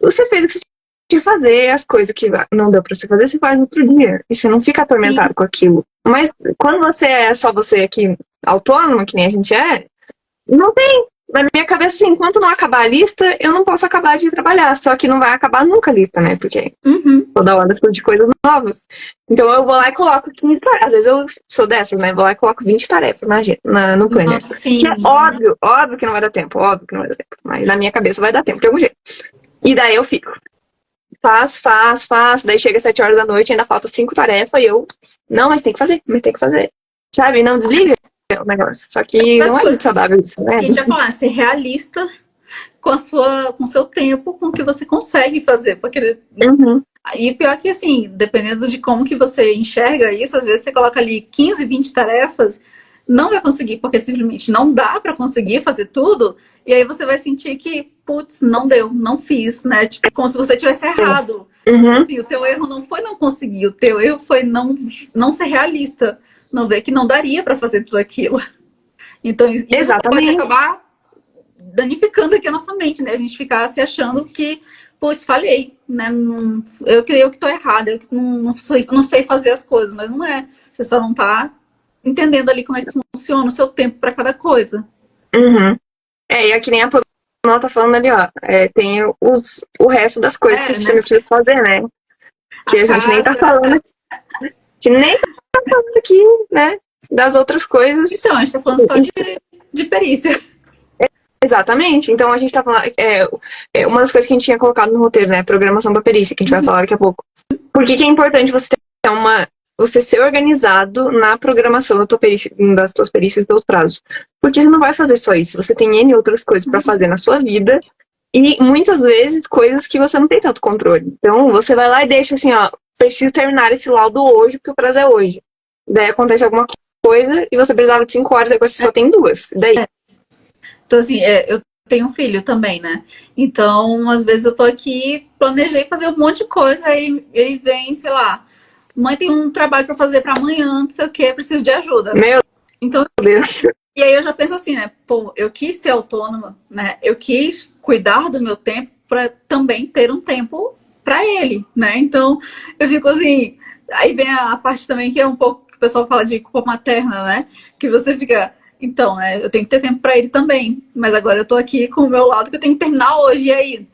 você fez o que você tinha que fazer, as coisas que não deu pra você fazer, você faz no outro dia. E você não fica atormentado com aquilo. Mas quando você é só você aqui, autônoma, que nem a gente é, não tem. Na minha cabeça, assim, enquanto não acabar a lista, eu não posso acabar de trabalhar. Só que não vai acabar nunca a lista, né? Porque toda hora eu de coisas novas. Então eu vou lá e coloco 15 tarefas. Às vezes eu sou dessas, né? Vou lá e coloco 20 tarefas no planner. Nossa, sim. Que é óbvio que não vai dar tempo. Óbvio que não vai dar tempo. Mas na minha cabeça vai dar tempo de algum jeito. E daí eu fico. Faço. Daí chega às 7 horas da noite, ainda falta 5 tarefas. E eu, não, mas tem que fazer. Sabe? Não desliga o negócio. Só que não é muito saudável isso, né? A gente vai falar, ser realista com o seu tempo, com o que você consegue fazer. Porque e pior que assim, dependendo de como que você enxerga isso, às vezes você coloca ali 15, 20 tarefas, não vai conseguir, porque simplesmente não dá para conseguir fazer tudo, e aí você vai sentir que, putz, não deu, não fiz, né? Tipo, como se você tivesse errado. Assim, o teu erro não foi não conseguir, o teu erro foi não ser realista, não ver que não daria para fazer tudo aquilo. Então, isso pode acabar danificando aqui a nossa mente, né? A gente ficar se achando que, putz, falhei, né? Eu que tô errada, eu que não sei fazer as coisas, mas não é. Você só não tá entendendo ali como é que funciona o seu tempo para cada coisa. E é que nem a Pamela tá falando ali, ó. Tem o resto das coisas que a gente também precisa fazer, né? Que a gente nem tá falando aqui. Que nem tá falando aqui, né? Das outras coisas. Então, a gente tá falando só de perícia. Exatamente. Então a gente tá falando. Uma das coisas que a gente tinha colocado no roteiro, né? Programação para perícia, que a gente vai falar daqui a pouco. Por que é importante você ter você ser organizado na programação da tua perícia, das tuas perícias e dos teus prazos? Porque você não vai fazer só isso. Você tem N outras coisas para fazer na sua vida. E muitas vezes coisas que você não tem tanto controle. Então você vai lá e deixa assim, ó, preciso terminar esse laudo hoje, porque o prazo é hoje. Daí acontece alguma coisa e você precisava de 5 horas, depois você só tem 2. Daí. Então, assim, eu tenho um filho também, né? Então, às vezes eu tô aqui, planejei fazer um monte de coisa, aí ele vem, sei lá, mãe tem um trabalho pra fazer pra amanhã, não sei o quê, preciso de ajuda. Meu Então, Deus. e aí eu já penso assim, né? Pô, eu quis ser autônoma, né? Eu quis cuidar do meu tempo pra também ter um tempo pra ele, né? Então, eu fico assim, aí vem a parte também que é um pouco que o pessoal fala de culpa materna, né? Que você fica, então, né, eu tenho que ter tempo pra ele também, mas agora eu tô aqui com o meu lado que eu tenho que terminar hoje, e aí,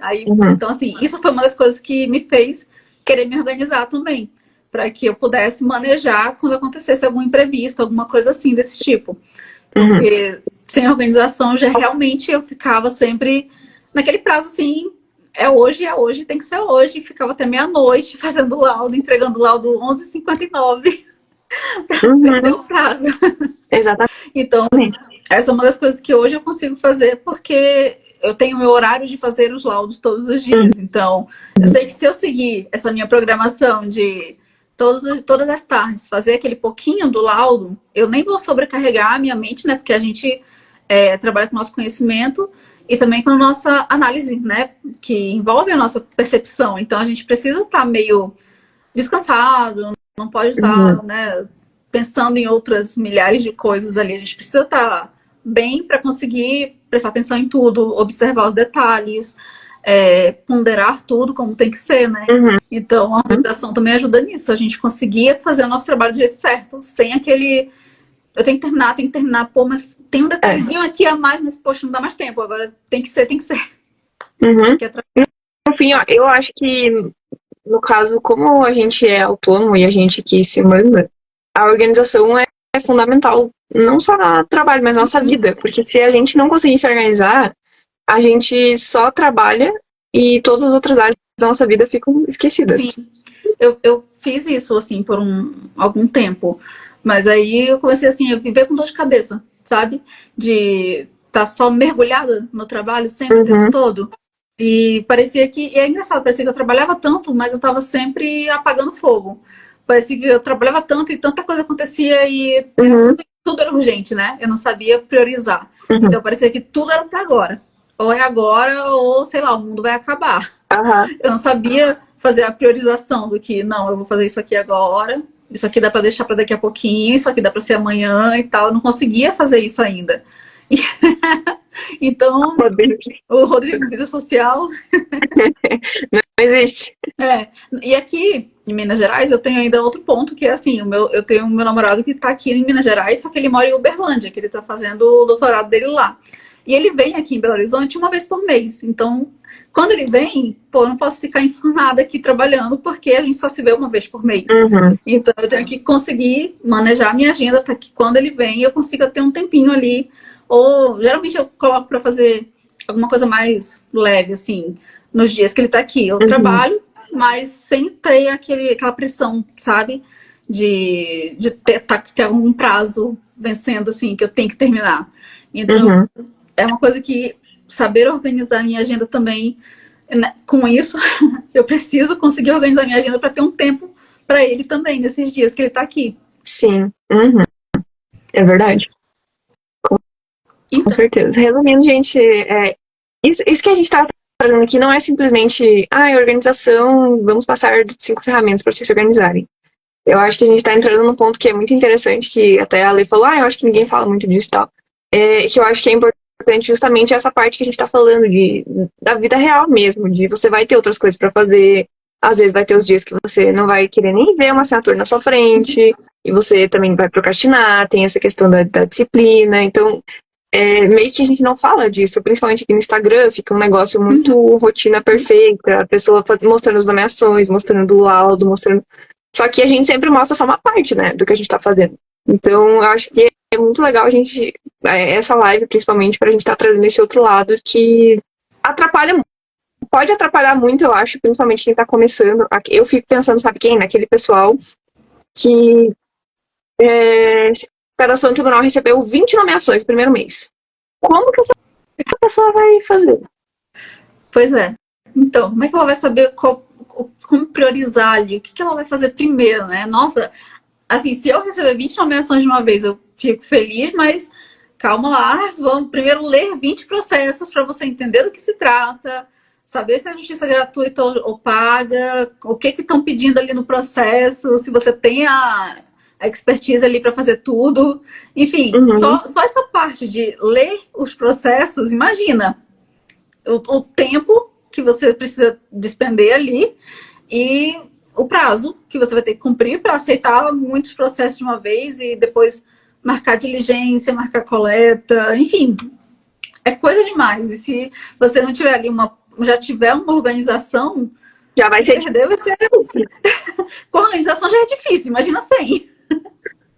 então assim, isso foi uma das coisas que me fez querer me organizar também, para que eu pudesse manejar quando acontecesse algum imprevisto, alguma coisa assim desse tipo. Porque sem organização já realmente eu ficava sempre naquele prazo assim, é hoje, tem que ser hoje, e ficava até meia-noite fazendo laudo, entregando laudo 11h59 para perder o prazo. Exatamente. Então, essa é uma das coisas que hoje eu consigo fazer porque eu tenho meu horário de fazer os laudos todos os dias. Então, eu sei que se eu seguir essa minha programação de todas as tardes fazer aquele pouquinho do laudo, eu nem vou sobrecarregar a minha mente, né? Porque a gente trabalha com o nosso conhecimento e também com a nossa análise, né? Que envolve a nossa percepção. Então, a gente precisa estar meio descansado, não pode estar, né, pensando em outras milhares de coisas ali. A gente precisa estar bem para conseguir prestar atenção em tudo, observar os detalhes, ponderar tudo como tem que ser, né? Então, a organização também ajuda nisso. A gente conseguia fazer o nosso trabalho do jeito certo, sem aquele... Eu tenho que terminar, pô, mas tem um detalhezinho aqui a mais, mas, poxa, não dá mais tempo. Agora tem que ser. No fim, ó, eu acho que, no caso, como a gente é autônomo e a gente que se manda, a organização é fundamental, não só no trabalho, mas na nossa vida. Porque se a gente não conseguir se organizar, a gente só trabalha e todas as outras áreas da nossa vida ficam esquecidas. Sim. Eu fiz isso, assim, por algum tempo. Mas aí eu comecei, assim, a viver com dor de cabeça, sabe? De estar só mergulhada no trabalho sempre, o tempo todo. E parecia que... E é engraçado, parecia que eu trabalhava tanto, mas eu estava sempre apagando fogo. Parecia que eu trabalhava tanto e tanta coisa acontecia e tudo era urgente, né? Eu não sabia priorizar. Então parecia que tudo era para agora. Ou é agora, ou sei lá, o mundo vai acabar. Eu não sabia fazer a priorização do que, não, eu vou fazer isso aqui agora, isso aqui dá para deixar para daqui a pouquinho, isso aqui dá para ser amanhã e tal. Eu não conseguia fazer isso ainda. Então, o Rodrigo, vida social. Não existe. E aqui em Minas Gerais eu tenho ainda outro ponto que é assim, eu tenho um meu namorado que tá aqui em Minas Gerais, só que ele mora em Uberlândia, que ele tá fazendo o doutorado dele lá. E ele vem aqui em Belo Horizonte uma vez por mês. Então, quando ele vem, pô, eu não posso ficar enfurnada aqui trabalhando, porque a gente só se vê uma vez por mês. Então, eu tenho que conseguir manejar a minha agenda para que quando ele vem eu consiga ter um tempinho ali. Ou, geralmente, eu coloco para fazer alguma coisa mais leve, assim, nos dias que ele tá aqui. Eu trabalho, mas sem ter aquela pressão, sabe? De ter algum prazo vencendo, assim, que eu tenho que terminar. Então, é uma coisa que saber organizar minha agenda também, né, com isso, eu preciso conseguir organizar minha agenda para ter um tempo para ele também, nesses dias que ele tá aqui. Sim. É verdade. Com certeza. Resumindo, gente, isso que a gente tá trazendo aqui não é simplesmente organização, vamos passar 5 ferramentas para vocês se organizarem. Eu acho que a gente tá entrando num ponto que é muito interessante, que até a Lê falou, eu acho que ninguém fala muito disso e tal. Que eu acho que é importante justamente essa parte que a gente tá falando da vida real mesmo, de você vai ter outras coisas para fazer, às vezes vai ter os dias que você não vai querer nem ver uma assinatura na sua frente, e você também vai procrastinar, tem essa questão da disciplina, então meio que a gente não fala disso, principalmente aqui no Instagram, fica um negócio muito rotina perfeita, a pessoa mostrando as nomeações, mostrando o laudo, mostrando... Só que a gente sempre mostra só uma parte, né, do que a gente tá fazendo. Então, eu acho que é muito legal a gente, essa live, principalmente, pra gente estar trazendo esse outro lado que atrapalha, pode atrapalhar muito, eu acho, principalmente quem tá começando. Eu fico pensando, sabe quem? Naquele pessoal que Redação do Tribunal recebeu 20 nomeações no primeiro mês. Como que essa pessoa vai fazer? Pois é. Então, como é que ela vai saber como priorizar ali? O que ela vai fazer primeiro, né? Nossa, assim, se eu receber 20 nomeações de uma vez, eu fico feliz, mas calma lá, vamos primeiro ler 20 processos para você entender do que se trata, saber se a justiça é gratuita ou paga, o que estão pedindo ali no processo, se você tem a expertise ali para fazer tudo. Enfim, só essa parte de ler os processos, imagina o tempo que você precisa despender ali e o prazo que você vai ter que cumprir para aceitar muitos processos de uma vez e depois marcar diligência, marcar coleta, enfim, é coisa demais. E se você não tiver ali já tiver uma organização, já vai ser perdeu, vai ser com organização já é difícil, imagina sem.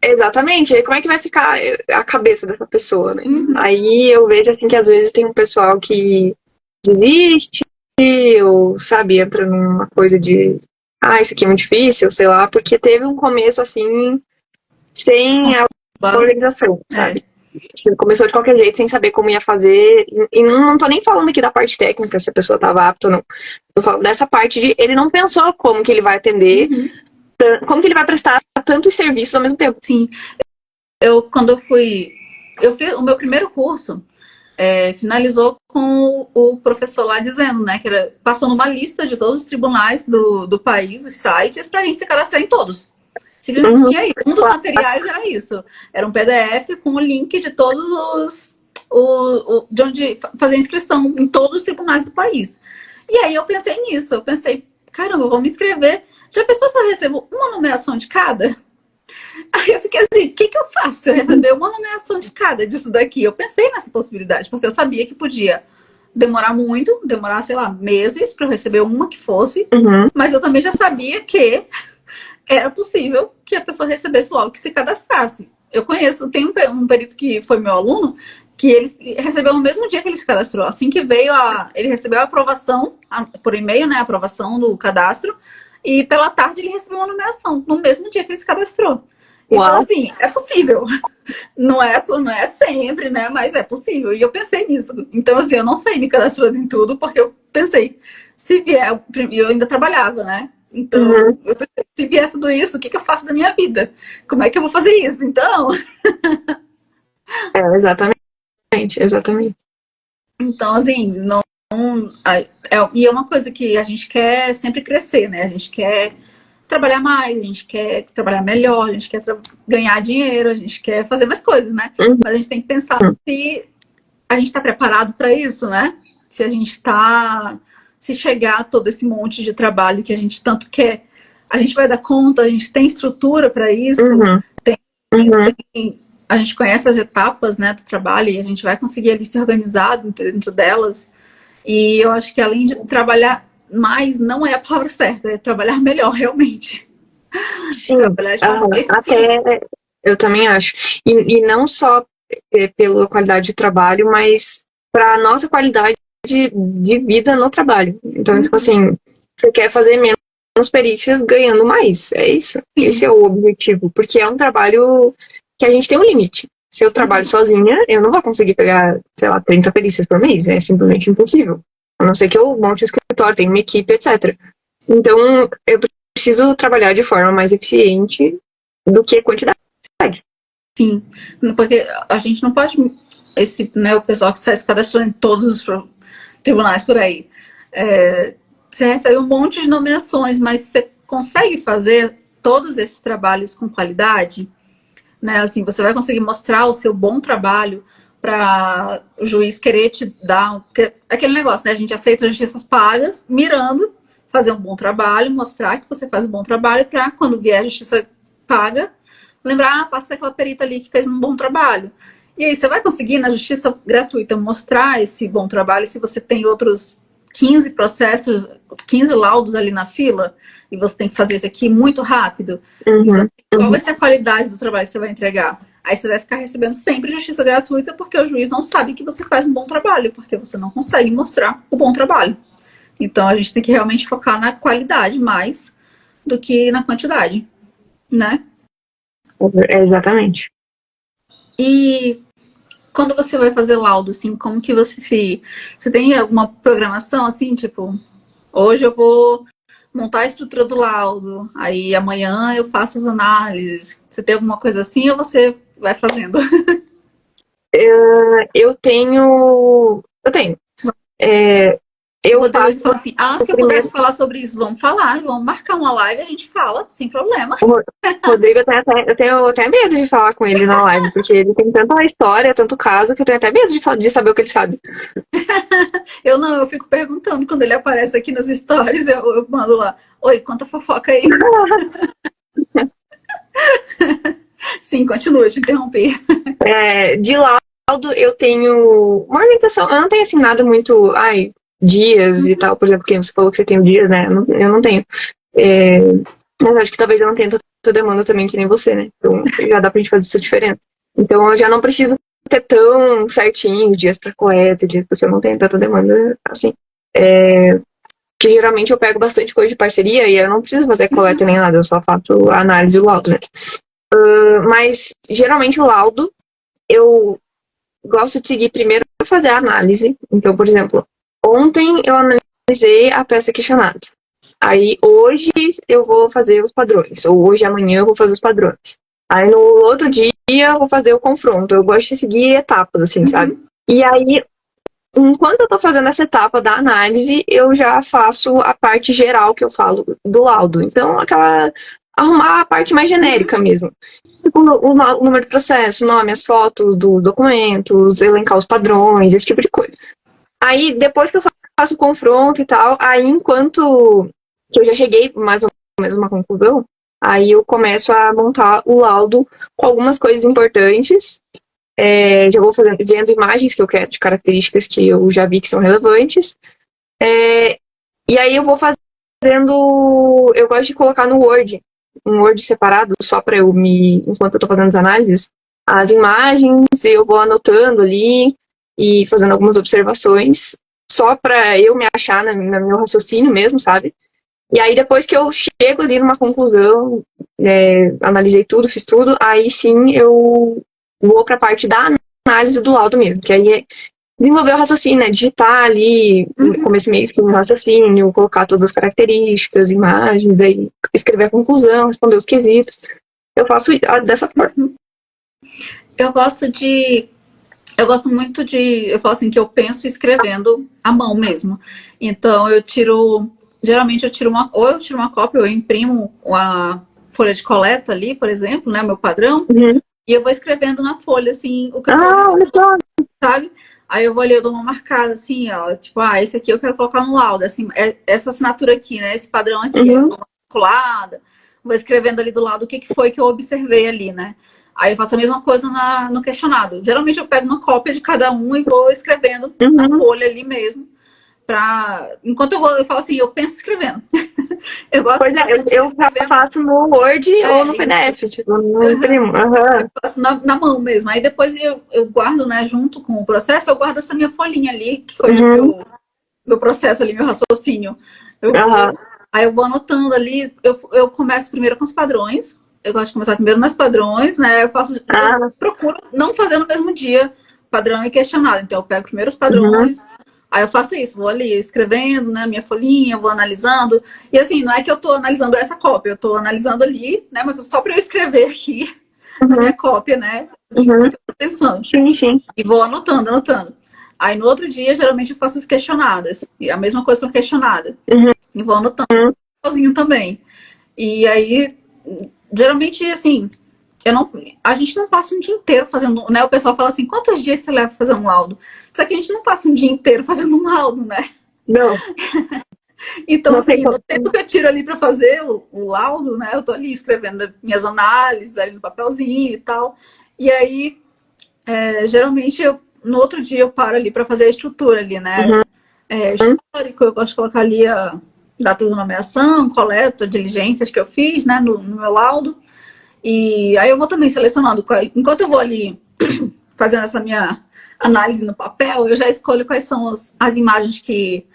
Exatamente. Aí como é que vai ficar a cabeça dessa pessoa, né? Aí eu vejo assim que às vezes tem um pessoal que desiste ou, sabe, entra numa coisa de isso aqui é muito difícil, sei lá, porque teve um começo assim sem a organização, sabe? Você começou de qualquer jeito, sem saber como ia fazer. E não tô nem falando aqui da parte técnica, se a pessoa tava apta ou não. Tô falando dessa parte de ele não pensou como que ele vai atender, como que ele vai prestar tantos serviços ao mesmo tempo. Sim. Quando eu fiz o meu primeiro curso, finalizou com o professor lá dizendo, né, que era passando uma lista de todos os tribunais do país, os sites, pra gente se cadastrar em todos. Simplesmente tinha isso. Um dos materiais era isso. Era um PDF com o link de todos de onde fazer inscrição em todos os tribunais do país. E aí eu pensei nisso. Eu pensei, caramba, eu vou me inscrever. Já pensou se eu recebo uma nomeação de cada? Aí eu fiquei assim, o que eu faço se eu receber uma nomeação de cada disso daqui? Eu pensei nessa possibilidade, porque eu sabia que podia demorar, sei lá, meses para eu receber uma que fosse, mas eu também já sabia que era possível que a pessoa recebesse logo que se cadastrasse. Eu conheço, tem um perito que foi meu aluno, que ele recebeu no mesmo dia que ele se cadastrou. Assim que veio, ele recebeu a aprovação, por e-mail, né, a aprovação do cadastro, e pela tarde ele recebeu uma nomeação, no mesmo dia que ele se cadastrou. Então, assim, é possível. Não é sempre, né, mas é possível. E eu pensei nisso. Então, assim, eu não saí me cadastrando em tudo, porque eu pensei, se vier, eu ainda trabalhava, né? Então, eu pensei, se vier tudo isso, o que eu faço da minha vida? Como é que eu vou fazer isso? Então... Exatamente. Então, assim, não... E é uma coisa que a gente quer sempre crescer, né? A gente quer trabalhar mais, a gente quer trabalhar melhor, a gente quer ganhar dinheiro, a gente quer fazer mais coisas, né? Mas a gente tem que pensar se a gente está preparado para isso, né? Se a gente está... Se chegar a todo esse monte de trabalho que a gente tanto quer, a gente vai dar conta, a gente tem estrutura para isso, a gente conhece as etapas, né, do trabalho e a gente vai conseguir ali se organizar dentro delas. E eu acho que além de trabalhar mais, não é a palavra certa, é trabalhar melhor, realmente. Sim, até eu também acho. E não só pela qualidade de trabalho, mas para a nossa qualidade de vida no trabalho. Então, tipo assim, você quer fazer menos perícias ganhando mais. É isso. Esse é o objetivo. Porque é um trabalho que a gente tem um limite. Se eu trabalho sozinha, eu não vou conseguir pegar, sei lá, 30 perícias por mês. É simplesmente impossível. A não ser que eu monte um escritório, tenha uma equipe, etc. Então, eu preciso trabalhar de forma mais eficiente do que quantidade. Sim, porque a gente não pode... o pessoal que sai se cadastrando em todos os tribunais por aí. Você recebe um monte de nomeações, mas você consegue fazer todos esses trabalhos com qualidade? Né? Assim, você vai conseguir mostrar o seu bom trabalho para o juiz querer te dar... Aquele negócio, né? A gente aceita as justiças pagas, mirando fazer um bom trabalho, mostrar que você faz um bom trabalho para quando vier a justiça paga, lembrar, passa para aquela perita ali que fez um bom trabalho. E aí você vai conseguir na justiça gratuita mostrar esse bom trabalho se você tem outros 15 processos, 15 laudos ali na fila, e você tem que fazer isso aqui muito rápido. Então, qual vai ser a qualidade do trabalho que você vai entregar? Aí você vai ficar recebendo sempre justiça gratuita, porque o juiz não sabe que você faz um bom trabalho, porque você não consegue mostrar o bom trabalho. Então, a gente tem que realmente focar na qualidade mais do que na quantidade, né? Exatamente. E quando você vai fazer laudo, assim, como que você se... Você tem alguma programação, assim, tipo... Hoje eu vou montar a estrutura do laudo, aí amanhã eu faço as análises. Você tem alguma coisa assim ou você vai fazendo? Eu tenho. Eu O Rodrigo faço falou assim, se eu primeiro. pudesse falar sobre isso, vamos falar, vamos marcar uma live, a gente fala, sem problema. O Rodrigo, eu tenho até medo de falar com ele na live, porque ele tem tanta história, tanto caso, que eu tenho até medo de saber o que ele sabe. Eu fico perguntando quando ele aparece aqui nos stories, eu mando lá, oi, conta fofoca aí. Sim, continua, eu te interrompi. De laudo, eu tenho uma organização, eu não tenho assim nada muito, dias e tal, por exemplo, que você falou que você tem dias, né? Eu não tenho. Mas acho que talvez eu não tenha tanta demanda também que nem você, né? Então já dá pra gente fazer essa diferença. Então eu já não preciso ter tão certinho dias pra coleta, porque eu não tenho tanta demanda assim. Que geralmente eu pego bastante coisa de parceria e eu não preciso fazer coleta nem nada, eu só faço a análise do laudo, né? Mas geralmente o laudo eu gosto de seguir primeiro fazer a análise. Então, por exemplo, ontem eu analisei a peça questionada. Aí hoje eu vou fazer os padrões, ou hoje amanhã eu vou fazer os padrões. Aí no outro dia eu vou fazer o confronto. Eu gosto de seguir etapas, assim, sabe? E aí, enquanto eu tô fazendo essa etapa da análise, eu já faço a parte geral que eu falo do laudo. Então, arrumar a parte mais genérica mesmo. Tipo, o número de processo, nome, as fotos dos documentos, elencar os padrões, esse tipo de coisa. Aí, depois que eu faço o confronto e tal, aí enquanto eu já cheguei mais ou menos a uma conclusão, aí eu começo a montar o laudo com algumas coisas importantes. Já vou vendo imagens que eu quero, de características que eu já vi que são relevantes. E aí eu vou fazendo... Eu gosto de colocar no Word, um Word separado, só para enquanto eu tô fazendo as análises, as imagens, eu vou anotando ali e fazendo algumas observações, só para eu me achar no meu raciocínio mesmo, sabe? E aí depois que eu chego ali numa conclusão, analisei tudo, fiz tudo, aí sim eu vou para a parte da análise do laudo mesmo, que aí desenvolver o raciocínio, né? Digitar ali, começo, meio, fim do raciocínio, colocar todas as características, imagens, aí escrever a conclusão, responder os quesitos. Eu faço dessa forma. Eu gosto muito eu falo assim, que eu penso escrevendo à mão mesmo. Então, geralmente eu tiro ou eu tiro uma cópia, ou eu imprimo a folha de coleta ali, por exemplo, né, meu padrão, e eu vou escrevendo na folha, assim, o que eu vou, sabe? Aí eu vou ali, eu dou uma marcada, assim, ó, tipo, esse aqui eu quero colocar no laudo, assim, essa assinatura aqui, né, esse padrão aqui, uma calculada, vou escrevendo ali do lado o que foi que eu observei ali, né? Aí eu faço a mesma coisa no questionado. Geralmente eu pego uma cópia de cada um e vou escrevendo na folha ali mesmo. Enquanto eu falo assim, eu penso escrevendo. Eu faço no Word ou no PDF, tipo, no imprimo. Eu faço na mão mesmo. Aí depois eu guardo, né, junto com o processo, eu guardo essa minha folhinha ali, que foi o meu processo ali, meu raciocínio. Aí eu vou anotando ali, eu começo primeiro com os padrões. Eu gosto de começar primeiro nas padrões, né? Eu procuro não fazer no mesmo dia padrão e questionário. Então eu pego primeiro os padrões, aí eu faço isso, vou ali escrevendo, né, minha folhinha, vou analisando. E assim, não é que eu tô analisando essa cópia, eu tô analisando ali, né? Mas só para eu escrever aqui na minha cópia, né? O que eu tô pensando. Sim. E vou anotando. Aí no outro dia, geralmente, eu faço as questionadas. E a mesma coisa com a questionada. E vou anotando sozinho também. E aí, geralmente, assim, a gente não passa um dia inteiro fazendo, né? O pessoal fala assim, quantos dias você leva pra fazer um laudo? Só que a gente não passa um dia inteiro fazendo um laudo, né? Não. Então, não, assim, no tempo que eu tiro ali pra fazer o laudo, né? Eu tô ali escrevendo minhas análises ali no papelzinho e tal. E aí, geralmente, no outro dia eu paro ali pra fazer a estrutura ali, né? histórico, eu gosto de colocar ali a data de nomeação, coleta, diligências que eu fiz, né, no meu laudo. E aí eu vou também selecionando, enquanto eu vou ali fazendo essa minha análise no papel, eu já escolho quais são as imagens que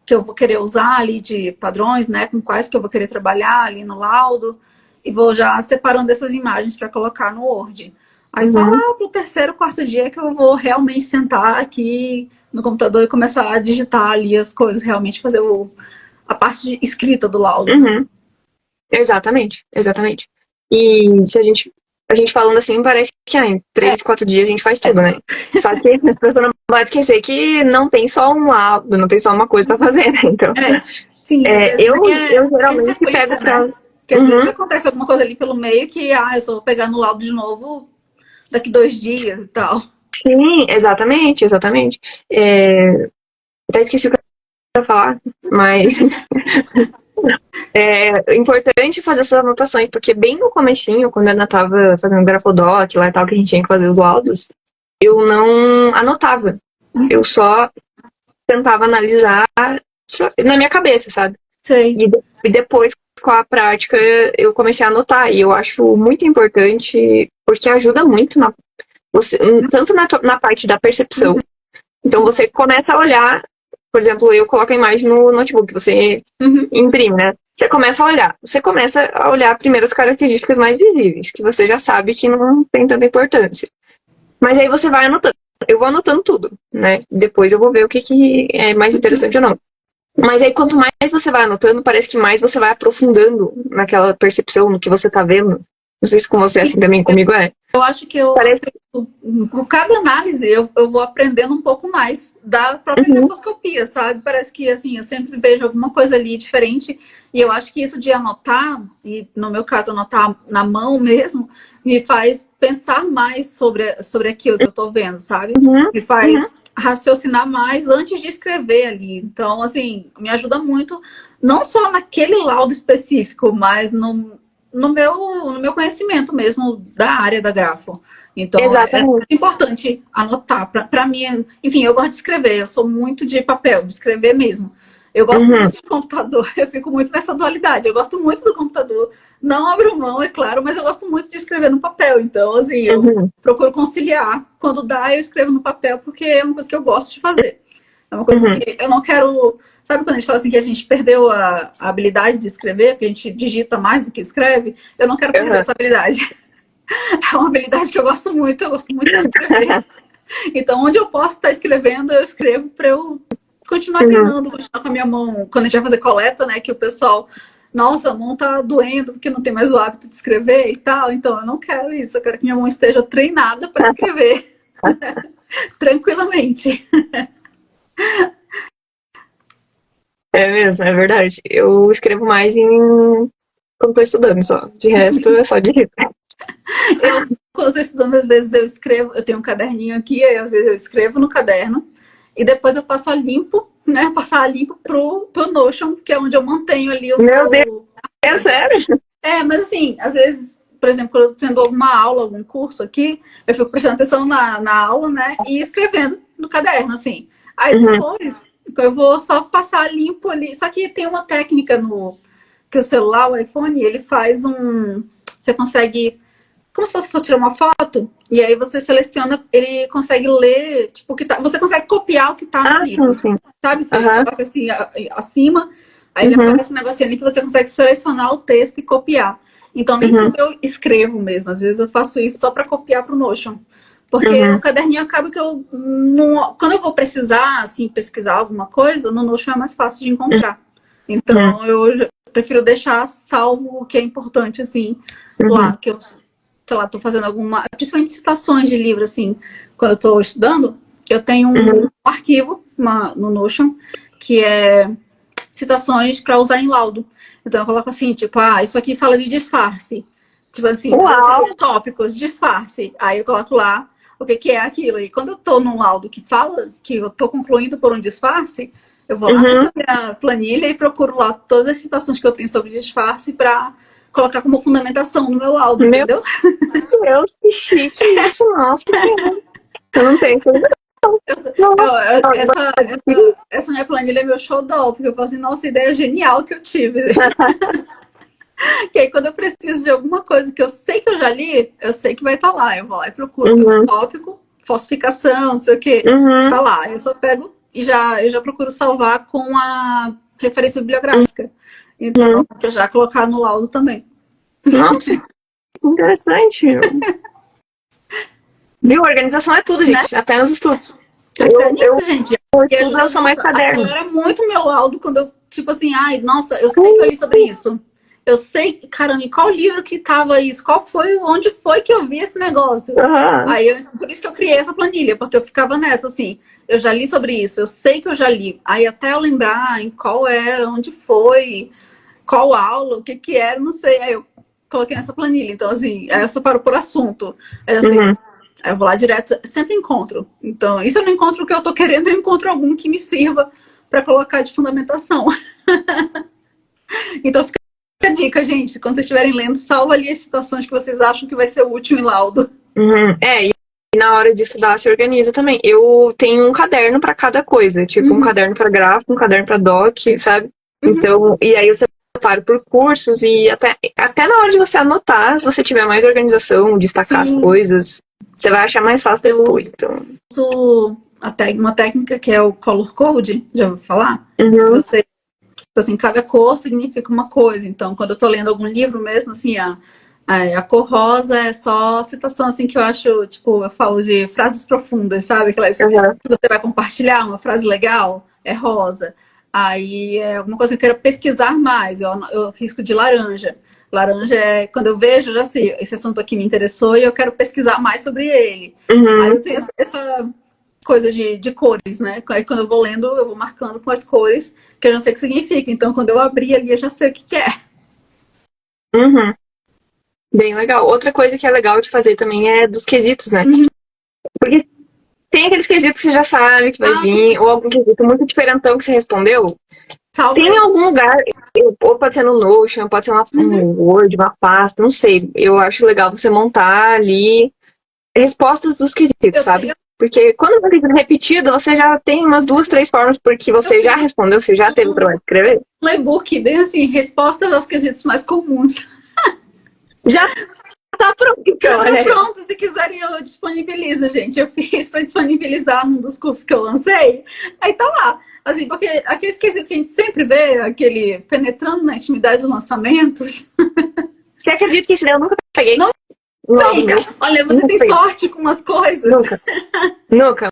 eu vou querer usar ali de padrões, né, com quais que eu vou querer trabalhar ali no laudo, e vou já separando essas imagens para colocar no Word. Aí só lá pro terceiro, quarto dia que eu vou realmente sentar aqui no computador e começar a digitar ali as coisas, realmente fazer a parte escrita do laudo. Exatamente, exatamente. E se a gente falando assim, parece que em 3, 4 dias a gente faz tudo, né? Só que as pessoas não podem esquecer que não tem só um laudo, não tem só uma coisa pra fazer, né? Então, sim, às vezes eu geralmente pego pra... né? Porque às vezes acontece alguma coisa ali pelo meio que, eu só vou pegar no laudo de novo daqui 2 dias e tal. Sim, exatamente, exatamente. Até esqueci o que eu ia falar, mas é importante fazer essas anotações, porque bem no comecinho, quando eu ainda tava fazendo grafodoc lá e tal, que a gente tinha que fazer os laudos, eu não anotava. Eu só tentava analisar na minha cabeça, sabe? Sei. E depois, com a prática, eu comecei a anotar. E eu acho muito importante, porque ajuda muito tanto na parte da percepção. Então você começa a olhar, por exemplo, eu coloco a imagem no notebook, você imprime, né? Você começa a olhar primeiro as características mais visíveis, que você já sabe que não tem tanta importância. Mas aí você vai anotando. Eu vou anotando tudo, né? Depois eu vou ver o que é mais interessante ou não. Mas aí quanto mais você vai anotando, parece que mais você vai aprofundando naquela percepção, no que você tá vendo. Não sei se com você é assim também, comigo é. Eu acho que com cada análise eu vou aprendendo um pouco mais da própria grafoscopia, sabe? Parece que, assim, eu sempre vejo alguma coisa ali diferente e eu acho que isso de anotar, e no meu caso anotar na mão mesmo, me faz pensar mais sobre aquilo que eu tô vendo, sabe? Me faz raciocinar mais antes de escrever ali. Então, assim, me ajuda muito, não só naquele laudo específico, mas no meu conhecimento mesmo da área da grafo. Então, é importante anotar. Para mim, enfim, eu gosto de escrever. Eu sou muito de papel, de escrever mesmo. Eu gosto muito de computador. Eu fico muito nessa dualidade. Eu gosto muito do computador. Não abro mão, é claro, mas eu gosto muito de escrever no papel. Então, assim, eu procuro conciliar. Quando dá, eu escrevo no papel, porque é uma coisa que eu gosto de fazer. É uma coisa que eu não quero... Sabe quando a gente fala assim que a gente perdeu a habilidade de escrever, porque a gente digita mais do que escreve? Eu não quero perder essa habilidade. É uma habilidade que eu gosto muito de escrever. Então, onde eu posso estar escrevendo, eu escrevo para eu continuar treinando, continuar com a minha mão. Quando a gente vai fazer coleta, né, que o pessoal... Nossa, a mão tá doendo porque não tem mais o hábito de escrever e tal. Então, eu não quero isso. Eu quero que minha mão esteja treinada para escrever. Tranquilamente. É mesmo, é verdade. Eu escrevo mais quando tô estudando só. De resto, é só de Quando eu tô estudando, às vezes eu escrevo, eu tenho um caderninho aqui, aí às vezes eu escrevo no caderno e depois eu passo a limpo, né? Passar a limpo pro Notion, que é onde eu mantenho ali o meu Deus, é sério? Mas assim, às vezes, por exemplo, quando eu tô tendo alguma aula, algum curso aqui, eu fico prestando atenção na aula, né? E escrevendo no caderno, assim. Aí depois eu vou só passar limpo ali. Só que tem uma técnica que o celular, o iPhone, ele faz você consegue, como se fosse tirar uma foto, e aí você seleciona, ele consegue ler, tipo, você consegue copiar o que tá no livro. Sim. Sabe? Você coloca assim acima, aí ele aparece um negocinho ali que você consegue selecionar o texto e copiar. Então, nem tudo eu escrevo mesmo. Às vezes eu faço isso só para copiar pro Notion. Porque o caderninho acaba que eu não... Quando eu vou precisar, assim, pesquisar alguma coisa, no Notion é mais fácil de encontrar. Então, eu prefiro deixar salvo o que é importante, assim, lá. Que eu, sei lá, tô fazendo principalmente citações de livro, assim, quando eu tô estudando, eu tenho um arquivo no Notion que é citações para usar em laudo. Então, eu coloco assim, tipo, isso aqui fala de disfarce. Tipo assim, tópicos, disfarce. Aí eu coloco lá o que é aquilo. E quando eu tô num laudo que fala que eu tô concluindo por um disfarce, eu vou lá nessa minha planilha e procuro lá todas as citações que eu tenho sobre disfarce para colocar como fundamentação no meu laudo, entendeu? Meu Deus, que chique isso, nossa. Eu não tenho isso Nossa, Essa minha planilha é meu showdoll, porque eu falo assim, nossa, ideia genial que eu tive. Que aí quando eu preciso de alguma coisa que eu sei que eu já li, eu sei que vai estar lá. Eu vou lá e procuro pelo tópico, falsificação, não sei o quê. Tá lá. Eu só pego e eu já procuro salvar com a referência bibliográfica. Então, pra já colocar no laudo também. Nossa, interessante. Viu? Organização é tudo, gente. Né? Até nos estudos. Até nisso, gente. O estudo eu sou mais caderno. Acelera muito meu laudo quando eu, tipo assim, ai, nossa, eu sei que eu li sobre isso. Eu sei, caramba, em qual livro que tava isso? Qual foi, onde foi que eu vi esse negócio? Aí, por isso que eu criei essa planilha, porque eu ficava nessa, assim, eu já li sobre isso, eu sei que eu já li. Aí até eu lembrar em qual era, onde foi, qual aula, o que que era, não sei. Aí eu coloquei nessa planilha. Então, assim, aí eu separo por assunto. Aí, assim, aí eu vou lá direto, sempre encontro. Então, e se eu não encontro o que eu tô querendo, eu encontro algum que me sirva para colocar de fundamentação. Então, fica a dica, gente. Quando vocês estiverem lendo, salva ali as situações que vocês acham que vai ser útil em laudo. E na hora de estudar, se organiza também. Eu tenho um caderno para cada coisa. Tipo, um caderno para gráfico, um caderno para doc, sabe? Então, e aí eu separo por cursos e até na hora de você anotar, se você tiver mais organização, destacar as coisas, você vai achar mais fácil depois. Então, uso uma técnica que é o Color Code, já ouviu falar? Você, tipo assim, cada cor significa uma coisa. Então, quando eu tô lendo algum livro mesmo, assim, a cor rosa é só citação, assim, que eu acho, tipo, eu falo de frases profundas, sabe? Aquelas que você vai compartilhar, uma frase legal, é rosa. Aí é alguma coisa que eu quero pesquisar mais, eu risco de laranja. Laranja é, quando eu vejo, já sei, esse assunto aqui me interessou e eu quero pesquisar mais sobre ele. Aí eu tenho essa coisa de cores, né? Aí quando eu vou lendo, eu vou marcando com as cores, que eu já sei o que significa. Então, quando eu abrir ali, eu já sei o que é. Bem legal. Outra coisa que é legal de fazer também é dos quesitos, né? Porque tem aqueles quesitos que você já sabe que vai vir, ou algum quesito muito diferentão que você respondeu. Tem em algum lugar, ou pode ser no Notion, pode ser um Word, uma pasta, não sei. Eu acho legal você montar ali respostas dos quesitos, sabe? Porque quando vai sendo repetido, você já tem umas 2, 3 formas, porque você já respondeu, você já teve para escrever. Um e-book, bem assim, respostas aos quesitos mais comuns. Já tá pronto, então. Já tá pronto, se quiserem eu disponibilizo, gente. Eu fiz para disponibilizar um dos cursos que eu lancei. Aí tá lá. Assim, porque aqueles quesitos que a gente sempre vê, aquele penetrando na intimidade dos lançamentos. Você acredita que esse daí eu nunca peguei? Não. Olha, você tem sorte com umas coisas. Nunca.